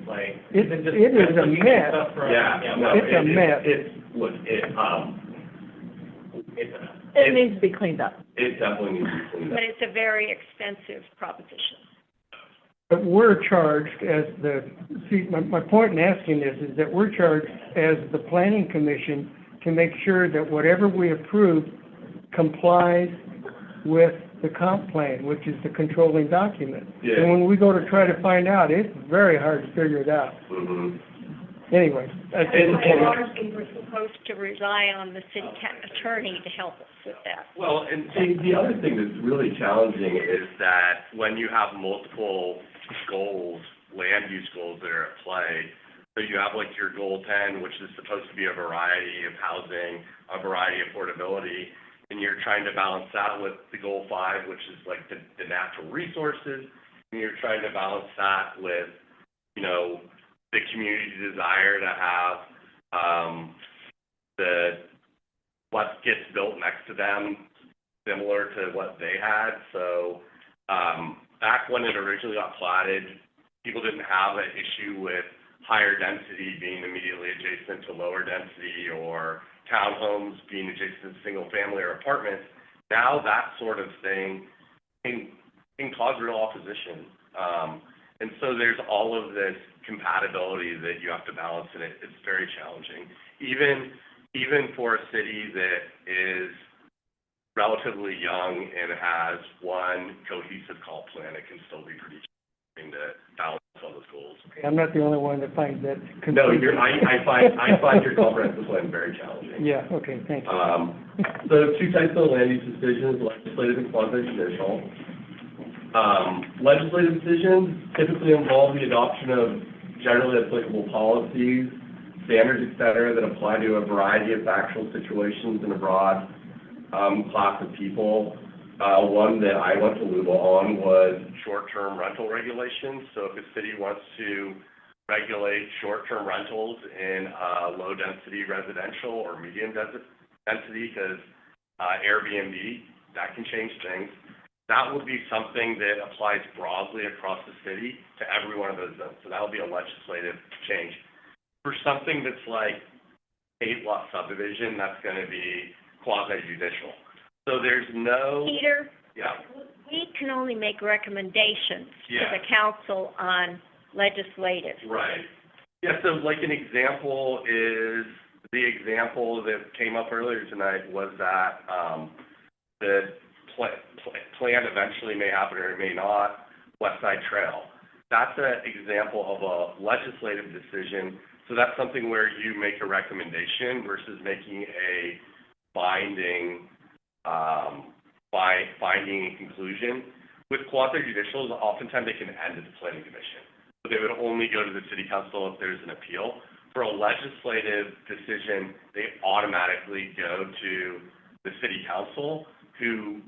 it is a mess. It's a mess. It needs to be cleaned up. It definitely needs to be cleaned up. But it's a very expensive proposition. But we're charged my point in asking this is that we're charged as the planning commission to make sure that whatever we approve complies with the comp plan, which is the controlling document. Yeah. And when we go to try to find out, it's very hard to figure it out. Mm-hmm. Anyway, that's We were supposed to rely on the city attorney to help us with that. Well, and the other thing that's really challenging is that when you have multiple goals, land use goals that are at play, so you have like your goal 10, which is supposed to be a variety of housing, a variety of affordability, and you're trying to balance that with the goal 5, which is like the natural resources, and you're trying to balance that with, you know, the community desire to have what gets built next to them similar to what they had. So back when it originally got platted, people didn't have an issue with higher density being immediately adjacent to lower density or townhomes being adjacent to single family or apartments. Now that sort of thing can cause real opposition. And so there's all of this compatibility that you have to balance, and it's very challenging. Even for a city that is relatively young and has one cohesive comp plan, it can still be pretty challenging to balance all those goals. okay, I'm not the only one that finds that. No, I find your comprehensive plan very challenging. Yeah, okay, thank you. So 2 types of land use decisions, legislative and quasi-judicial. Legislative decisions typically involve the adoption of generally applicable policies, standards, et cetera, that apply to a variety of factual situations in a broad class of people. One that I went to Louisville on was short-term rental regulations. So if a city wants to regulate short-term rentals in low-density residential or medium density, because Airbnb, that can change things. That would be something that applies broadly across the city to every one of those zones. So that would be a legislative change. For something that's like 8-lot subdivision, that's going to be quasi-judicial. So there's no... Peter? Yeah. We can only make recommendations to Yeah. the council on legislative. Right. Yeah, so like an example is, the example that came up earlier tonight was that the plan eventually may happen or it may not, West Side Trail. That's an example of a legislative decision. So that's something where you make a recommendation versus making a binding and conclusion. With quasi-judicials, oftentimes they can end at the planning commission. So they would only go to the city council if there's an appeal. For a legislative decision, they automatically go to the city council, who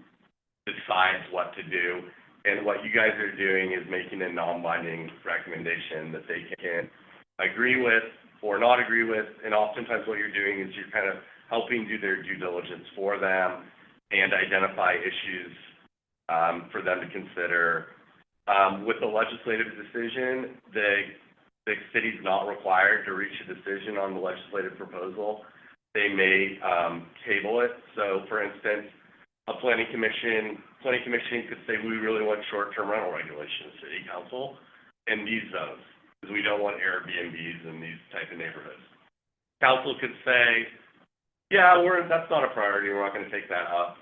decides what to do. And what you guys are doing is making a non-binding recommendation that they can agree with or not agree with. And oftentimes what you're doing is you're kind of helping do their due diligence for them and identify issues for them to consider. With the legislative decision, the city's not required to reach a decision on the legislative proposal. They may table it. So, for instance, a planning commission could say, we really want short-term rental regulations, city council, in these zones, because we don't want Airbnbs in these type of neighborhoods. Council could say, yeah, that's not a priority, we're not going to take that up.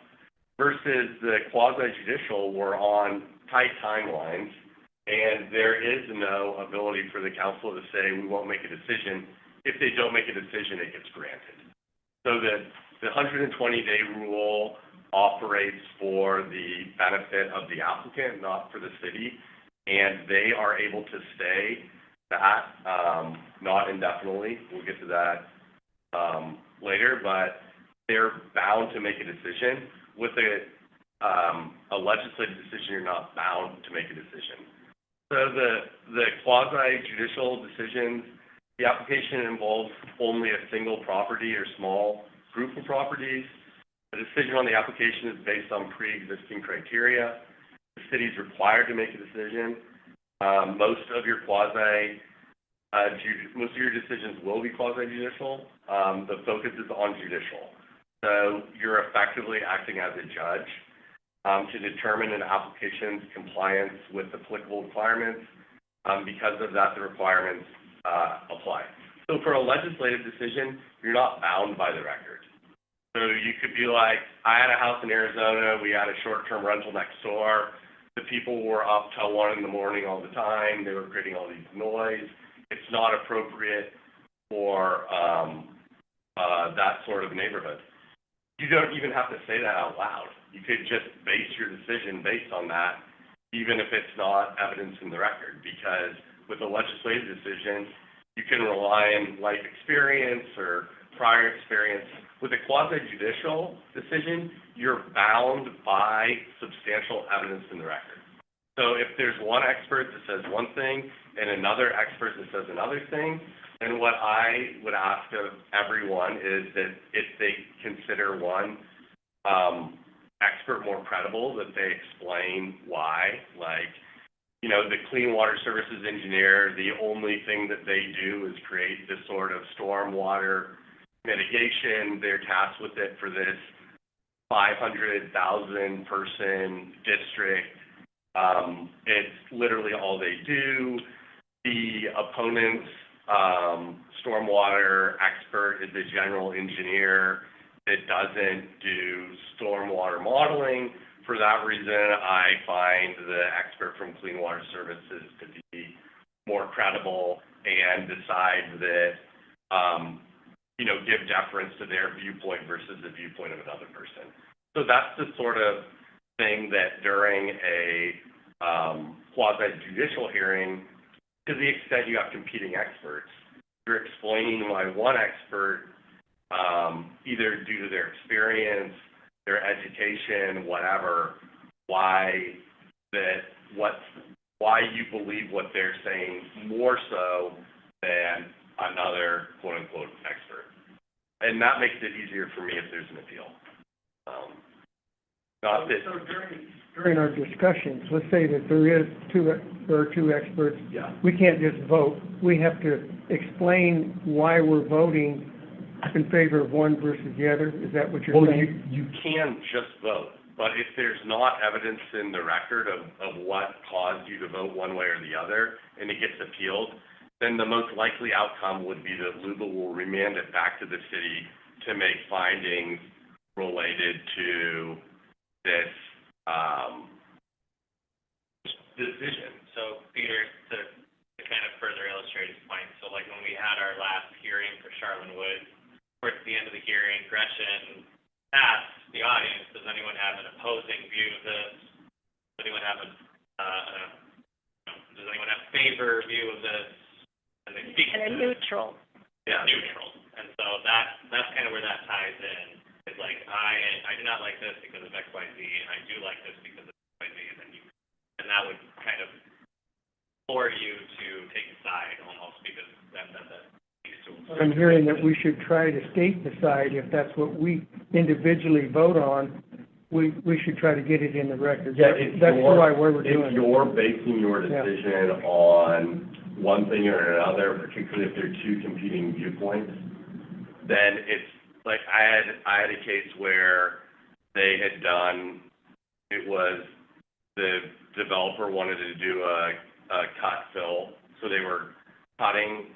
Versus the quasi-judicial, we're on tight timelines, and there is no ability for the council to say, we won't make a decision. If they don't make a decision, it gets granted. So the 120-day rule operates for the benefit of the applicant, not for the city, and they are able to stay that, not indefinitely. We'll get to that later, but they're bound to make a decision. With a legislative decision, you're not bound to make a decision. So the quasi-judicial decisions, the application involves only a single property or small group of properties. The decision on the application is based on pre-existing criteria. The city is required to make a decision. Most of your decisions will be quasi-judicial. The focus is on judicial. So you're effectively acting as a judge to determine an application's compliance with applicable requirements. Because of that, the requirements apply. So for a legislative decision, you're not bound by the record. So you could be like, I had a house in Arizona, we had a short-term rental next door. The people were up till 1 a.m. all the time, they were creating all these noise. It's not appropriate for, that sort of neighborhood. You don't even have to say that out loud. You could just base your decision based on that, even if it's not evidence in the record, because with a legislative decision, you can rely on life experience or prior experience. With a quasi-judicial decision, you're bound by substantial evidence in the record. So if there's one expert that says one thing and another expert that says another thing, then what I would ask of everyone is that if they consider one expert more credible, that they explain why. Like, you know, the Clean Water Services engineer, the only thing that they do is create this sort of stormwater mitigation. They're tasked with it for this 500,000 person district. It's literally all they do. The opponent's stormwater expert is a general engineer that doesn't do stormwater modeling. For that reason, I find the expert from Clean Water Services to be more credible and decide that, you know, give deference to their viewpoint versus the viewpoint of another person. So that's the sort of thing that during a quasi-judicial hearing, to the extent you have competing experts, you're explaining why one expert, either due to their experience, their education, whatever, why you believe what they're saying more so than another quote-unquote expert. And that makes it easier for me if there's an appeal. Not that... So during our discussions, let's say that there are two experts. Yeah. We can't just vote. We have to explain why we're voting in favor of one versus the other. Is that what you're saying? Well, you can just vote, but if there's not evidence in the record of what caused you to vote one way or the other, and it gets appealed, then the most likely outcome would be that LUBA will remand it back to the city to make findings related to this decision. So, Peter, to kind of further illustrate his point, so like when we had our last hearing for Charlene Woods, towards the end of the hearing, Gretchen asked the audience, does anyone have an opposing view of this? Does anyone have does anyone have a favor view of this? And they speak. And a neutral. Yeah, neutral. And so that's kind of where that ties in. It's like, I do not like this because of X, Y, Z, and I do like this because of X, Y, Z, and that would kind of floor you to take a side almost because that speaks to. I'm hearing that we should try to state the side. If that's what we individually vote on, we should try to get it in the record. Yeah, That's why we're doing it. If you're basing your decision on one thing or another, particularly if there are two competing viewpoints, then it's like I had a case where they had done, it was the developer wanted to do a cut fill, so they were adding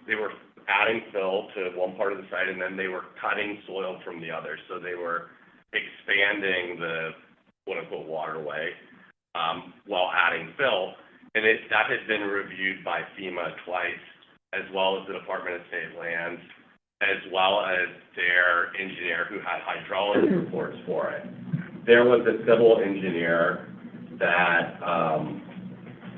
fill to one part of the site, and then they were cutting soil from the other, so they were expanding the quote-unquote waterway while adding fill, and that had been reviewed by FEMA twice, as well as the Department of State Lands, as well as their engineer who had hydrology reports for it. There was a civil engineer that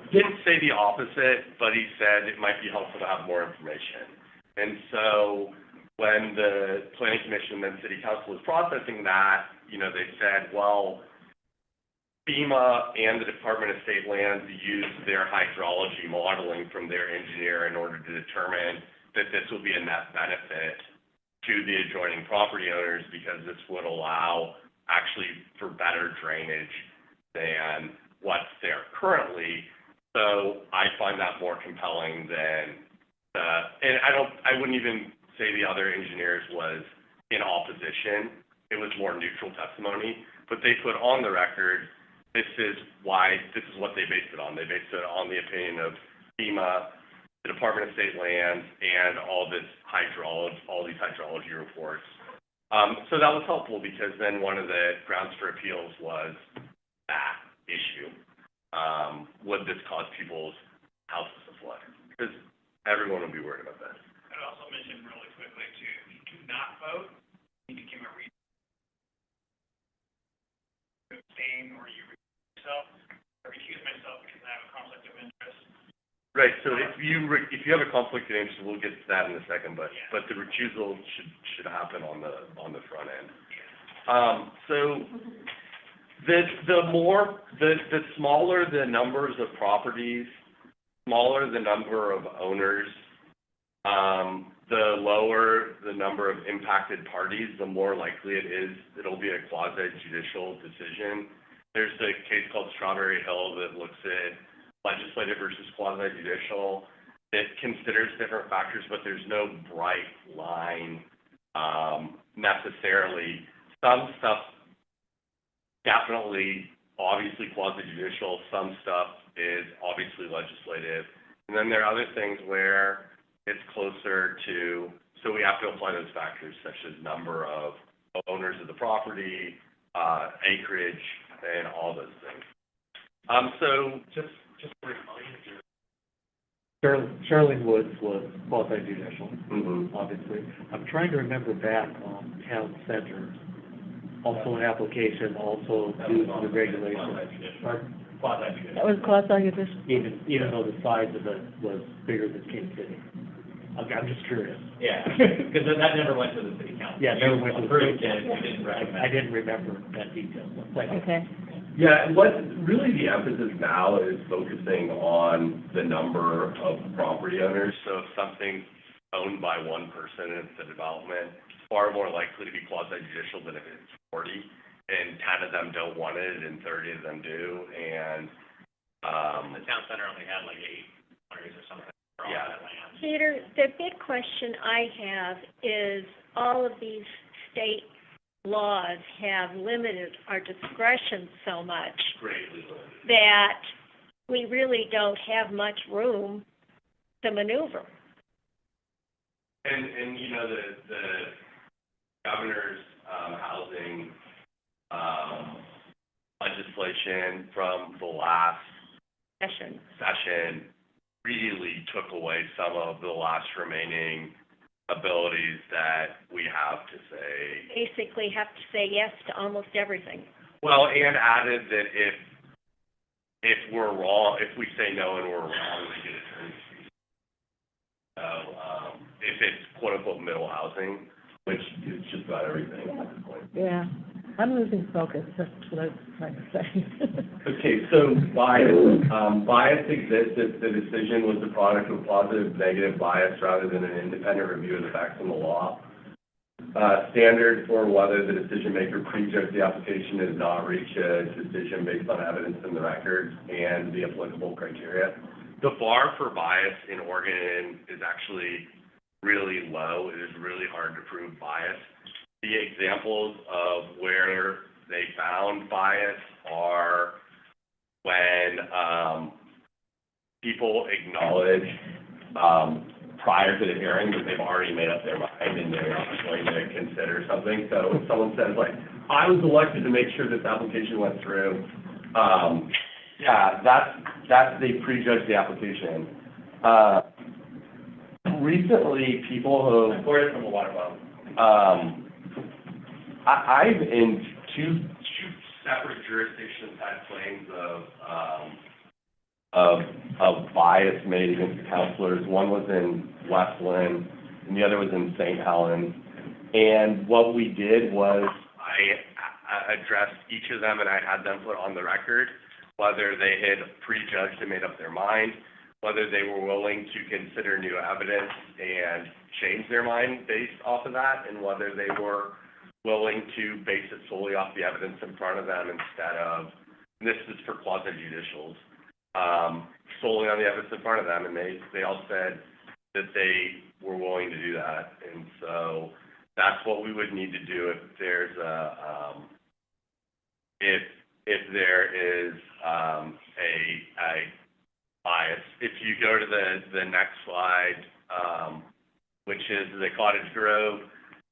didn't say the opposite, but he said it might be helpful to have more information. And so when the Planning Commission and City Council was processing that, you know, they said, well, FEMA and the Department of State Lands used their hydrology modeling from their engineer in order to determine that this would be a net benefit to the adjoining property owners because this would allow actually for better drainage than what's there currently. So I find that more compelling than and I wouldn't even say the other engineers was in opposition. It was more neutral testimony, but they put on the record, this is what they based it on. They based it on the opinion of FEMA, the Department of State Lands, and all these hydrology reports So that was helpful because then one of the grounds for appeals was that issue. Would this cause people's houses to flood? Because everyone would be worried about that. I'd also mention really quickly too, if you do not vote, you can give a reason to abstain or you recuse yourself. I recuse myself because I have a conflict of interest. Right, so if you have a conflict of interest, we'll get to that in a second, but the recusal should happen on the front end. So the smaller the numbers of properties, smaller the number of owners, the lower the number of impacted parties, the more likely it'll be a quasi-judicial decision. There's a case called Strawberry Hill that looks at legislative versus quasi-judicial. It considers different factors, but there's no bright line necessarily. Some stuff definitely, obviously quasi-judicial. Some stuff is obviously legislative. And then there are other things where it's closer to, so we have to apply those factors such as number of owners of the property, acreage, and all those things. So just a reminder. Charlene Woods was quasi-judicial, Mm-hmm. obviously. I'm trying to remember back on Town Center, also an application, also due to the regulations. Pardon? Quasi-judicial. That was quasi-judicial. Even though the size of it was bigger than King City. I'm just curious. Yeah, because that never went to the city council. Yeah, never went to the Approved city it, you didn't recommend. I didn't remember that detail. Thank you. Okay. Yeah, and what really the emphasis now is focusing on the number of property owners. So if something's owned by one person and it's a development, it's far more likely to be quasi-judicial than if it's 40, and 10 of them don't want it and 30 of them do, and The town center only had like 8 owners or something for all Yeah. that land. Peter, the big question I have is all of these state laws have limited our discretion so much greatly limited. that we really don't have much room to maneuver. And you know, the governor's housing legislation from the last session really took away some of the last remaining abilities that we have to say. Basically have to say yes to almost everything. Well, and added that if we're wrong, if we say no and we're wrong, we get attorney's fees. So, if it's quote unquote middle housing, which is just about everything at this point. Yeah, I'm losing focus, that's what I was trying to say. Okay, so bias. Bias exists if the decision was the product of positive, negative bias rather than an independent review of the facts and the law. Standard for whether the decision maker prejudged the application is not reach a decision based on evidence in the record and the applicable criteria. The bar for bias in Oregon is actually really low. It is really hard to prove bias. The examples of where they found bias are when people acknowledge prior to the hearing that they've already made up their mind and they're not going to consider something. So if someone says like, I was elected to make sure this application went through, yeah, that's they prejudged the application. Recently, people who Imported from a water bottle. I've in two separate jurisdictions had claims of bias made against the counselors. One was in Westland, and the other was in St. Helens. And what we did was I addressed each of them, and I had them put on the record whether they had prejudged and made up their mind, whether they were willing to consider new evidence and change their mind based off of that, and whether they were willing to base it solely off the evidence in front of them instead of, and this is for quasi-judicials, solely on the evidence in front of them, and they all said that they were willing to do that. And so that's what we would need to do if there's if there is a bias. If you go to the next slide, which is the Cottage Grove,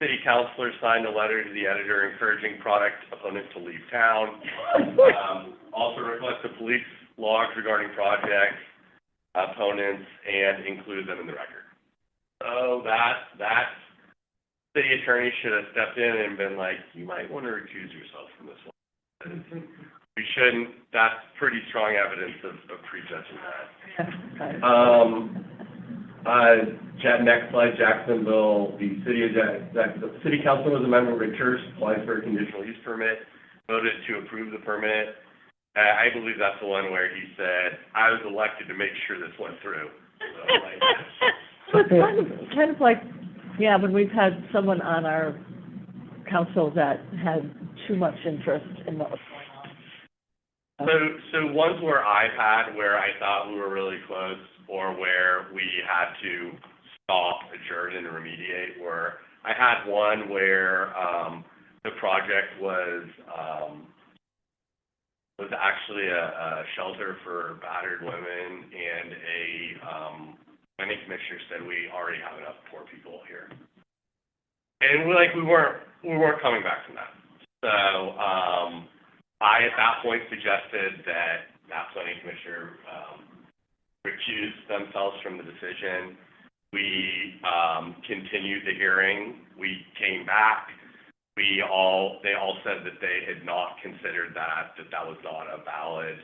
City councilor signed a letter to the editor encouraging product opponents to leave town. Also request the police logs regarding project opponents and include them in the record. So that city attorney should have stepped in and been like, you might want to recuse yourself from this one. We shouldn't. That's pretty strong evidence of prejudging that. Next slide, Jacksonville. The city council was a member of Richards, applied for a conditional use permit, voted to approve the permit. I believe that's the one where he said, I was elected to make sure this went through. So, It's kind of like, yeah, when we've had someone on our council that had too much interest in what was going on. So ones where I've had where I thought we were really close or where we had to stop, adjourn, and remediate were, I had one where the project was actually a shelter for battered women, and a planning commissioner said we already have enough poor people here, and we weren't coming back from that. So I at that point suggested that planning commissioner recuse themselves from the decision. We continued the hearing. We came back. They all said that they had not considered that was not a valid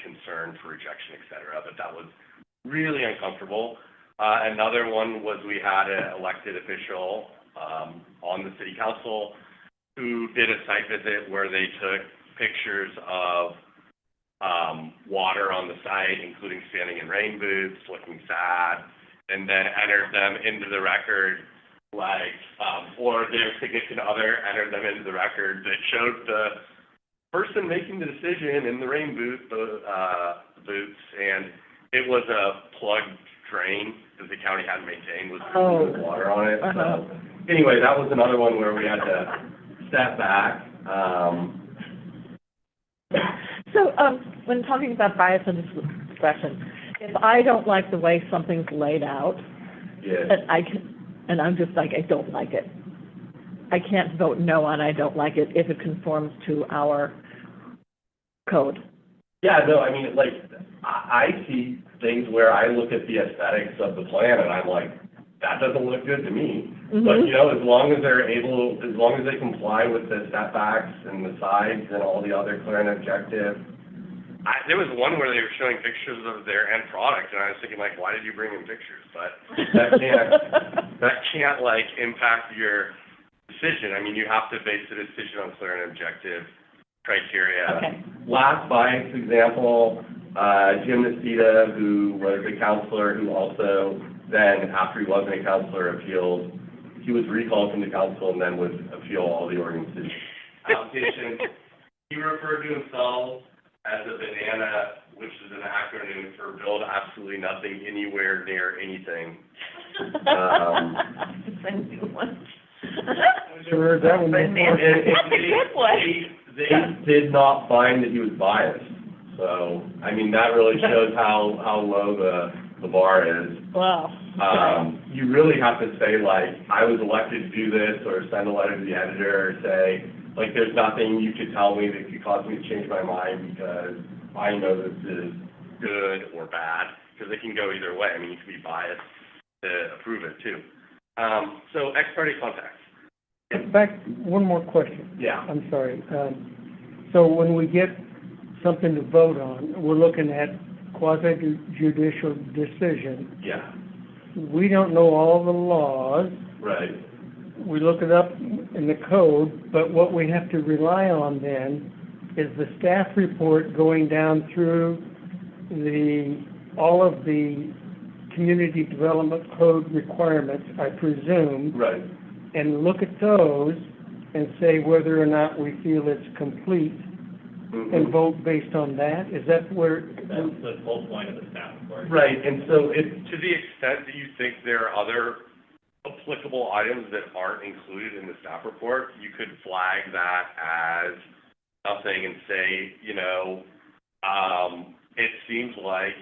concern for rejection, et cetera, but that was really uncomfortable. Another one was we had an elected official on the city council who did a site visit where they took pictures of water on the site, including standing in rain boots, looking sad, and then entered them into the record, or their significant other entered them into the record that showed the person making the decision in the rain boots, and it was a plugged drain that the county hadn't maintained with water on it. So anyway, that was another one where we had to step back. So, when talking about bias and discretion, if I don't like the way something's laid out, and I'm just like, I don't like it, I can't vote no on I don't like it if it conforms to our code. Yeah, no, I mean, I see things where I look at the aesthetics of the plan and I'm like, that doesn't look good to me. Mm-hmm. But, as long as they comply with the setbacks and the sides and all the other clear and objective. There was one where they were showing pictures of their end product, and I was thinking, why did you bring in pictures? But that can't impact your decision. I mean, you have to base the decision on clear and objective criteria. Okay. Last bias example, Jim Nacita, who was a counselor who also then, after he wasn't a counselor, appealed. He was recalled from the council and then would appeal all the ordinances. Applications. He referred to himself as a banana, which is an acronym for build absolutely nothing anywhere near anything. Sure, that one. They did not find that he was biased. So, I mean, that really shows how low the bar is. Wow. You really have to say, I was elected to do this, or send a letter to the editor, or say, there's nothing you could tell me that could cause me to change my mind because I know this is good or bad, because it can go either way. I mean, you can be biased to approve it, too. So, ex parte contacts. Back, one more question. Yeah. I'm sorry. So when we get something to vote on, we're looking at quasi-judicial decision. Yeah. We don't know all the laws. Right. We look it up in the code, but what we have to rely on then is the staff report going down through all of the community development code requirements, I presume. Right. And look at those and say whether or not we feel it's complete, and vote based on that? Is that where? That's the whole point of the staff report. Right, and so to the extent that you think there are other applicable items that aren't included in the staff report, you could flag that as something and say, it seems like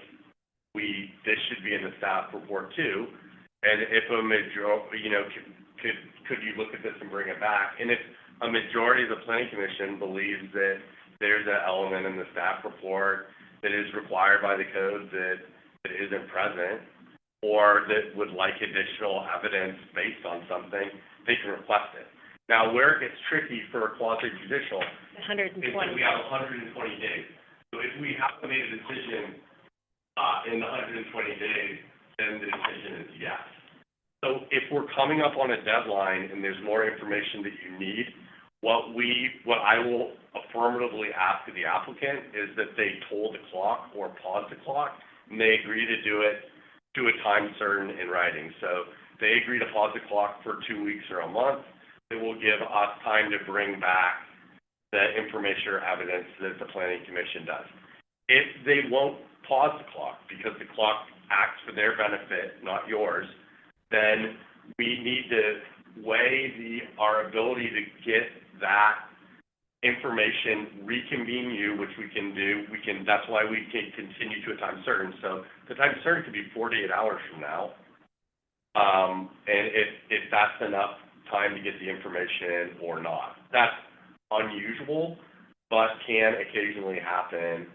this should be in the staff report too, And if a could you look at this and bring it back? And if a majority of the planning commission believes that there's an element in the staff report that is required by the code that isn't present, or that would like additional evidence based on something, they can request it. Now, where it gets tricky for quasi judicial is that 120. we have 120 days. So if we haven't made a decision in the 120 days, then the decision is yes. So if we're coming up on a deadline and there's more information that you need, what I will affirmatively ask of the applicant is that they toll the clock or pause the clock, and they agree to do it to a time certain in writing. So they agree to pause the clock for 2 weeks or a month. It will give us time to bring back the information or evidence that the planning commission does. If they won't pause the clock because the clock acts for their benefit, not yours, then we need to weigh our ability to get that information, reconvene you, which we can do. That's why we can continue to a time certain. So the time certain could be 48 hours from now. And if that's enough time to get the information or not. That's unusual, but can occasionally happen.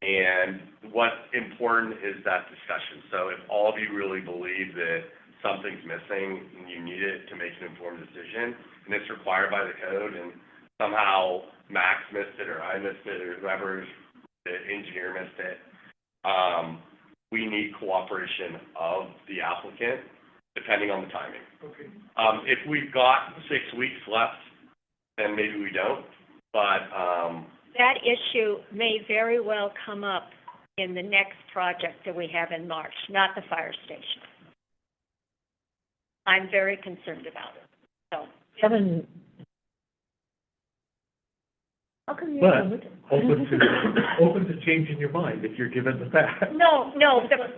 And what's important is that discussion. So if all of you really believe that something's missing and you need it to make an informed decision, and it's required by the code, and somehow Max missed it, or I missed it, or whoever, the engineer missed it, we need cooperation of the applicant, depending on the timing. Okay. If we've got 6 weeks left, then maybe we don't, but, That issue may very well come up in the next project that we have in March, not the fire station. I'm very concerned about it, so. Kevin, how come you? But open to changing your mind if you're given the facts. No,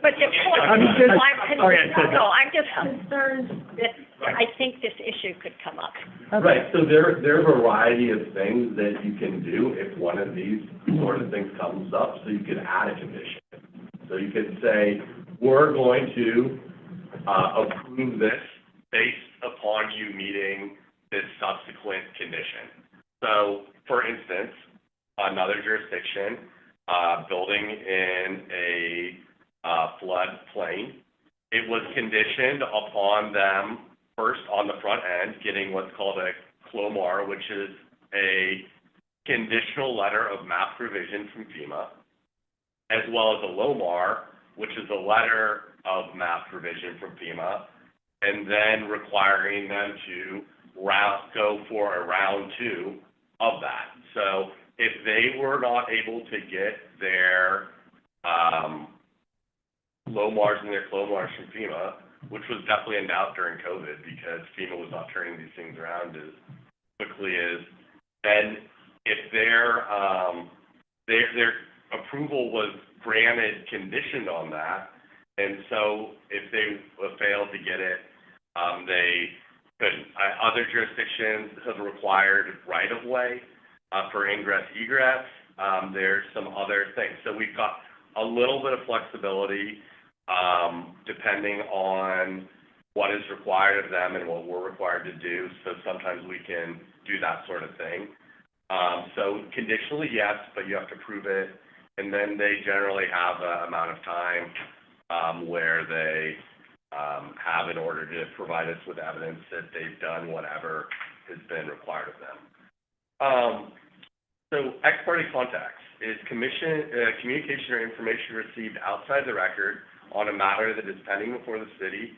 but the point, I'm just- I'm just concerned that I think this issue could come up. right, so there are a variety of things that you can do if one of these sort of things comes up, so you could add a condition. So you could say, we're going to approve this based upon you meeting this subsequent condition. So, for instance, another jurisdiction, building in a floodplain, it was conditioned upon them first on the front end getting what's called a CLOMAR, which is a conditional letter of map provision from FEMA, as well as a LOMAR, which is a letter of map provision from FEMA, and then requiring them to go for a round 2 of that. So if they were not able to get their LOMARs and their CLOMARs from FEMA, which was definitely in doubt during COVID because FEMA was not turning these things around as quickly as, then if their approval was granted conditioned on that, and so if they failed to get it, they couldn't. Other jurisdictions have required right-of-way for ingress egress. There's some other things. So we've got a little bit of flexibility depending on what is required of them and what we're required to do. So sometimes we can do that sort of thing. So conditionally, yes, but you have to prove it. And then they generally have an amount of time where they have in order to provide us with evidence that they've done whatever has been required of them. So ex parte contacts is communication or information received outside the record on a matter that is pending before the city.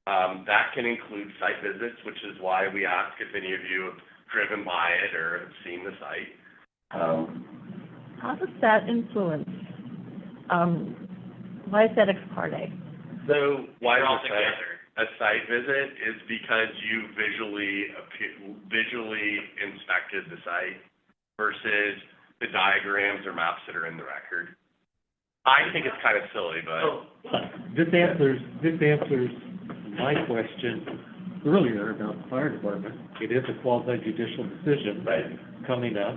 That can include site visits, which is why we ask if any of you have driven by it or have seen the site. How does that influence, why is that ex parte? So why They're all is together. a site visit is because you visually inspected the site versus the diagrams or maps that are in the record. I think it's kind of silly, but This answers my question earlier about the fire department. It is a quasi judicial decision coming up.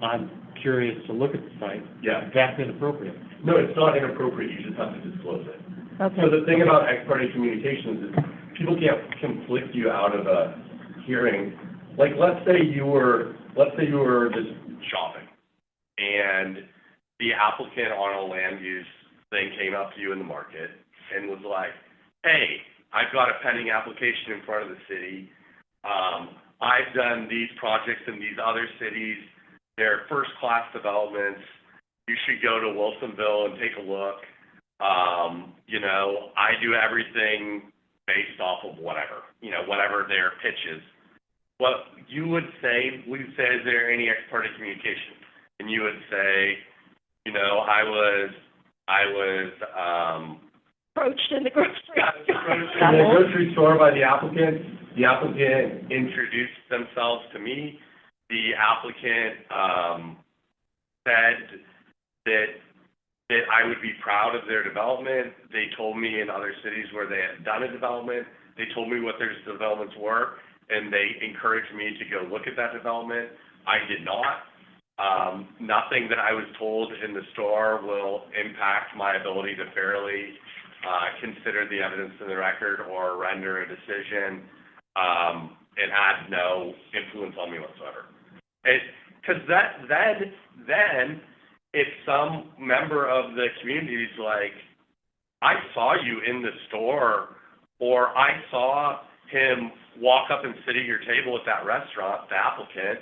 I'm curious to look at the site. Yeah. That's inappropriate. no, it's not inappropriate. You just have to disclose it. Okay. So the thing about ex parte communications is people can't conflict you out of a hearing. Like, let's say you were just shopping, and the applicant on a land use thing came up to you in the market and was like, hey, I've got a pending application in front of the city. I've done these projects in these other cities. They're first-class developments. You should go to Wilsonville and take a look. You know, I do everything based off of whatever, you know, whatever their pitch is. What you would say, is there any ex parte communication? And you would say, you know, I was Approached in the grocery store. in the grocery store by the applicant. The applicant introduced themselves to me. The applicant said that I would be proud of their development. They told me in other cities where they had done a development, they told me what their developments were, and they encouraged me to go look at that development. I did not. Nothing that I was told in the store will impact my ability to fairly consider the evidence in the record or render a decision. It had no influence on me whatsoever. Because then if some member of the community is like, I saw you in the store, or I saw him walk up and sit at your table at that restaurant, the applicant,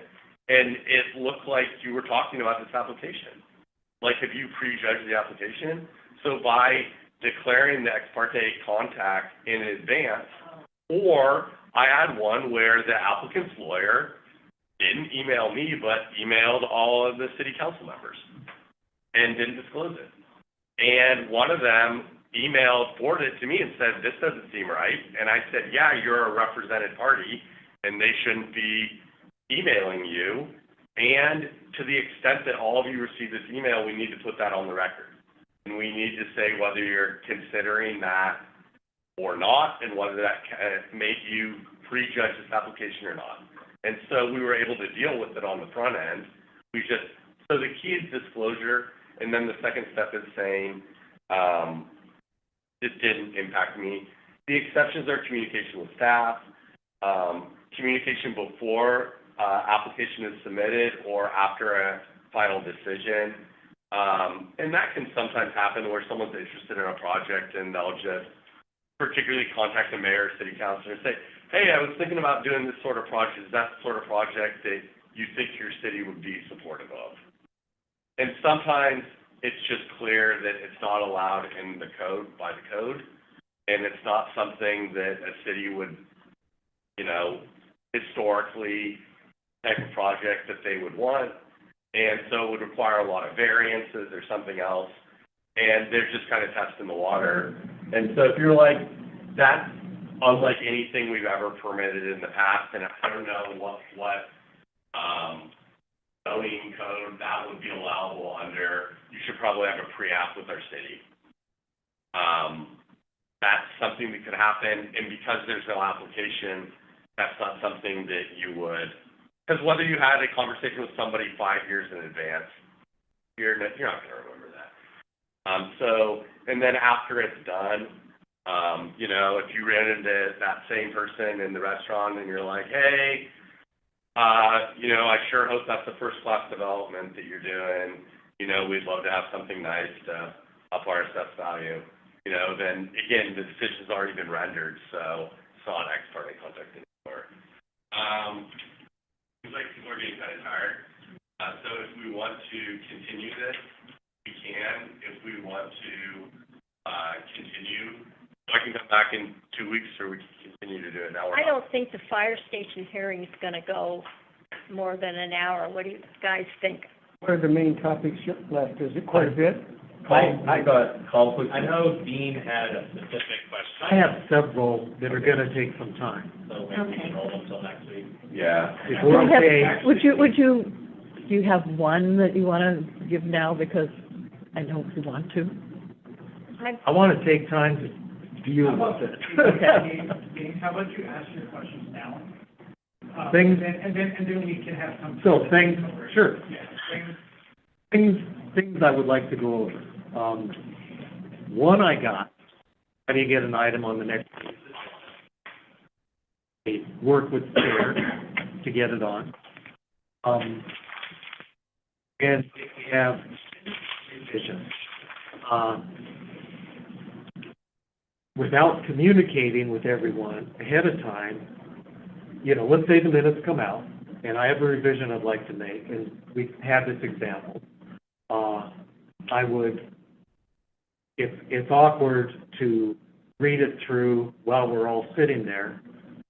and it looked like you were talking about this application. Like, have you prejudged the application? So by declaring the ex parte contact in advance, or I had one where the applicant's lawyer didn't email me, but emailed all of the city council members and didn't disclose it. And one of them forwarded it to me and said, this doesn't seem right. And I said, yeah, you're a represented party, and they shouldn't be emailing you. And to the extent that all of you receive this email, we need to put that on the record. And we need to say whether you're considering that or not, and whether that made you prejudge this application or not. And so we were able to deal with it on the front end. So the key is disclosure, and then the second step is saying, this didn't impact me. The exceptions are communication with staff, communication before application is submitted or after a final decision. And that can sometimes happen where someone's interested in a project and they'll just particularly contact the mayor or city councilor and say, hey, I was thinking about doing this sort of project. Is that the sort of project that you think your city would be supportive of? And sometimes it's just clear that it's not allowed in the code, by the code, and it's not something that a city would, you know, historically type of project that they would want, and so it would require a lot of variances or something else, and they're just kind of testing the water. And so if you're like, that's unlike anything we've ever permitted in the past, and I don't know what zoning code that would be allowable under, you should probably have a pre-app with our city. That's something that could happen, and because there's no application, that's not something that you would, because whether you had a conversation with somebody 5 years in advance, you're not going to remember that. And then after it's done, you know, if you ran into that same person in the restaurant and you're like, hey, you know, I sure hope that's a first-class development that you're doing. You know, we'd love to have something nice to up our assessed value. You know, then, again, the decision's already been rendered, so it's not ex parte contact anymore. Seems like people are getting kind of tired. So if we want to continue this, we can. If we want to continue, I can come back in 2 weeks, or we can continue to do it now. I don't think the fire station hearing is going to go more than an hour. What do you guys think? What are the main topics left? Is it quite a bit? I got conflict. I know Dean had a specific question. I have several that are gonna take some time. So maybe we can hold them till next week. Yeah. If we're okay, Do you have one that you want to give now, because I know you want to? I wanna take time to deal with it. Okay. Dean, how about you ask your questions now? Things- And then we can have some. So things, sure. Yeah, Things I would like to go over. One I got How do you get an item on the next? They work with the chair to get it on. And if we have revisions, without communicating with everyone ahead of time, you know, let's say the minutes come out, and I have a revision I'd like to make, and we have this example. I would, it's awkward to read it through while we're all sitting there,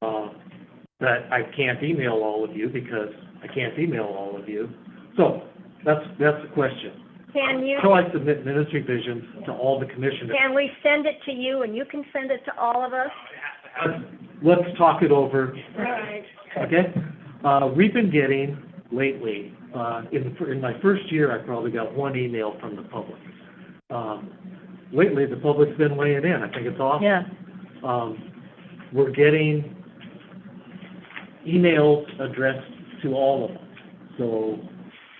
but I can't email all of you because I can't email all of you. So that's the question. Can you, So I submit minutes revisions to all the commissioners. can we send it to you and you can send it to all of us? Let's talk it over, All right. okay? We've been getting lately, in my first year, I probably got one email from the public. Lately, the public's been weighing in. I think it's awesome. Yeah. We're getting emails addressed to all of us. So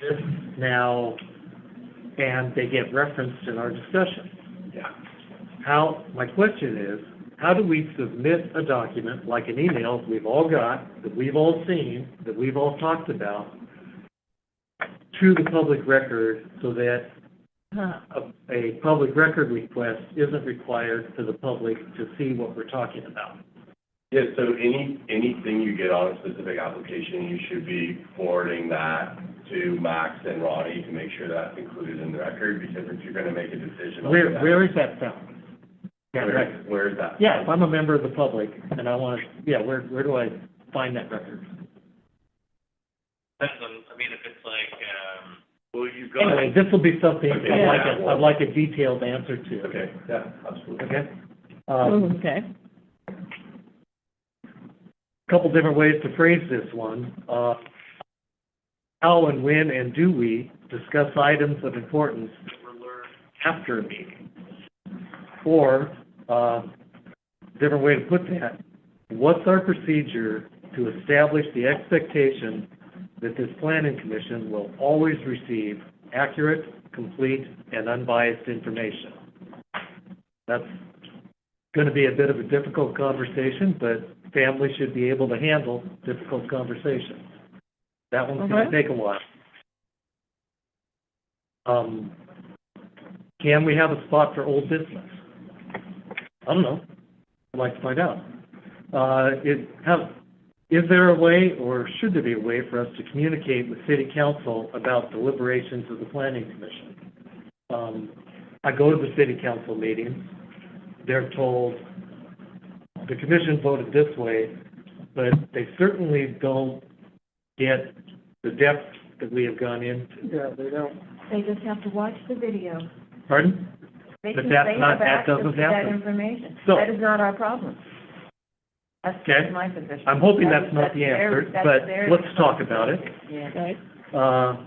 this now, and they get referenced in our discussion. Yeah. My question is, how do we submit a document, like an email we've all got, that we've all seen, that we've all talked about, to the public record so that a public record request isn't required for the public to see what we're talking about? Yeah, so anything you get on a specific application, you should be forwarding that to Max and Ronnie to make sure that's included in the record, because if you're gonna make a decision on that. Where is that found? Where is that? Yeah, if I'm a member of the public and I want to, where do I find that record? Depends on, I mean, if it's like, Well, you've got. Anyway, this will be something Okay. I'd like a detailed answer to. Okay, yeah, absolutely. Okay? Okay. Couple different ways to phrase this one. How and when and do we discuss items of importance that were learned after a meeting? Or, different way to put that, what's our procedure to establish the expectation that this planning commission will always receive accurate, complete, and unbiased information? That's going to be a bit of a difficult conversation, but families should be able to handle difficult conversations. That one's going to take a while. Can we have a spot for old business? I don't know. I'd like to find out. Is there a way, or should there be a way for us to communicate with city council about deliberations of the planning commission? I go to the city council meetings. They're told the commission voted this way, but they certainly don't get the depth that we have gone into. Yeah, they don't. They just have to watch the video. Pardon? They But can, that's they not- have that access doesn't to that happen. information. So- That is not our problem. That's Okay. my position. I'm hoping That that's is- not the their- answer, that's but their let's talk about it. responsibility. Yeah. Right.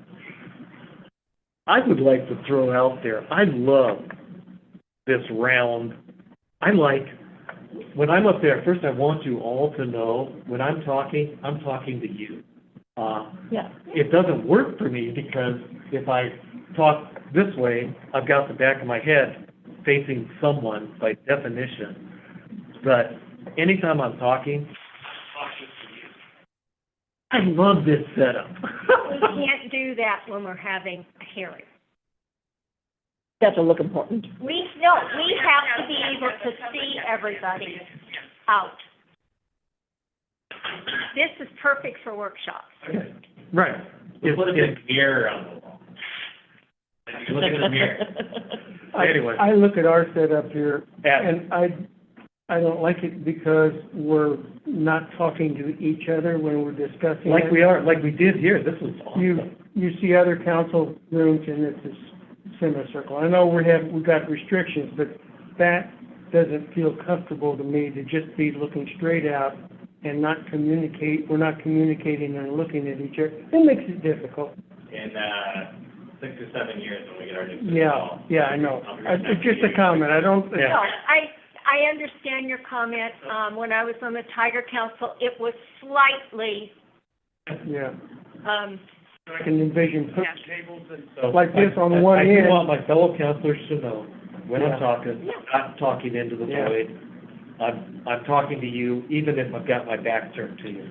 I would like to throw out there, I love this round. When I'm up there, first I want you all to know, when I'm talking to you. Yeah. It doesn't work for me because if I talk this way, I've got the back of my head facing someone by definition. But anytime I'm talking, I love this setup. We can't do that when we're having a hearing. That to look important. We have to be able to see everybody out. This is perfect for workshops. Right. Put a big mirror on the wall. You look in the mirror. Anyway. I look at our setup here, Yeah. and I don't like it because we're not talking to each other when we're discussing Like it. we did here, this was awesome. You see other council rooms and it's a semicircle. I know we've got restrictions, but that doesn't feel comfortable to me to just be looking straight out and not communicate. We're not communicating and looking at each other. It makes it difficult. In 6 or 7 years when we get our new city hall. Yeah, I know. It's just a comment. I don't. No, I understand your comment. When I was on the Tiger Council, it was slightly, Yeah. um, I can envision Yeah. tables and like this on I one do end. want my fellow councilors to know when I'm talking, not talking into the void. I'm talking to you, even if I've got my back turned to you.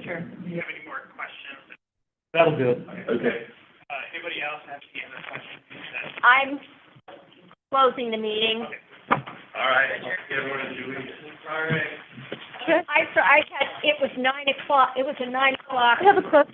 Sure. Do you have any more questions? That'll do it. Okay. Anybody else have any other questions? I'm closing the meeting. All right, everyone in 2 weeks. All right. I had, it was 9 o'clock, it was a 9 o'clock. I have a question.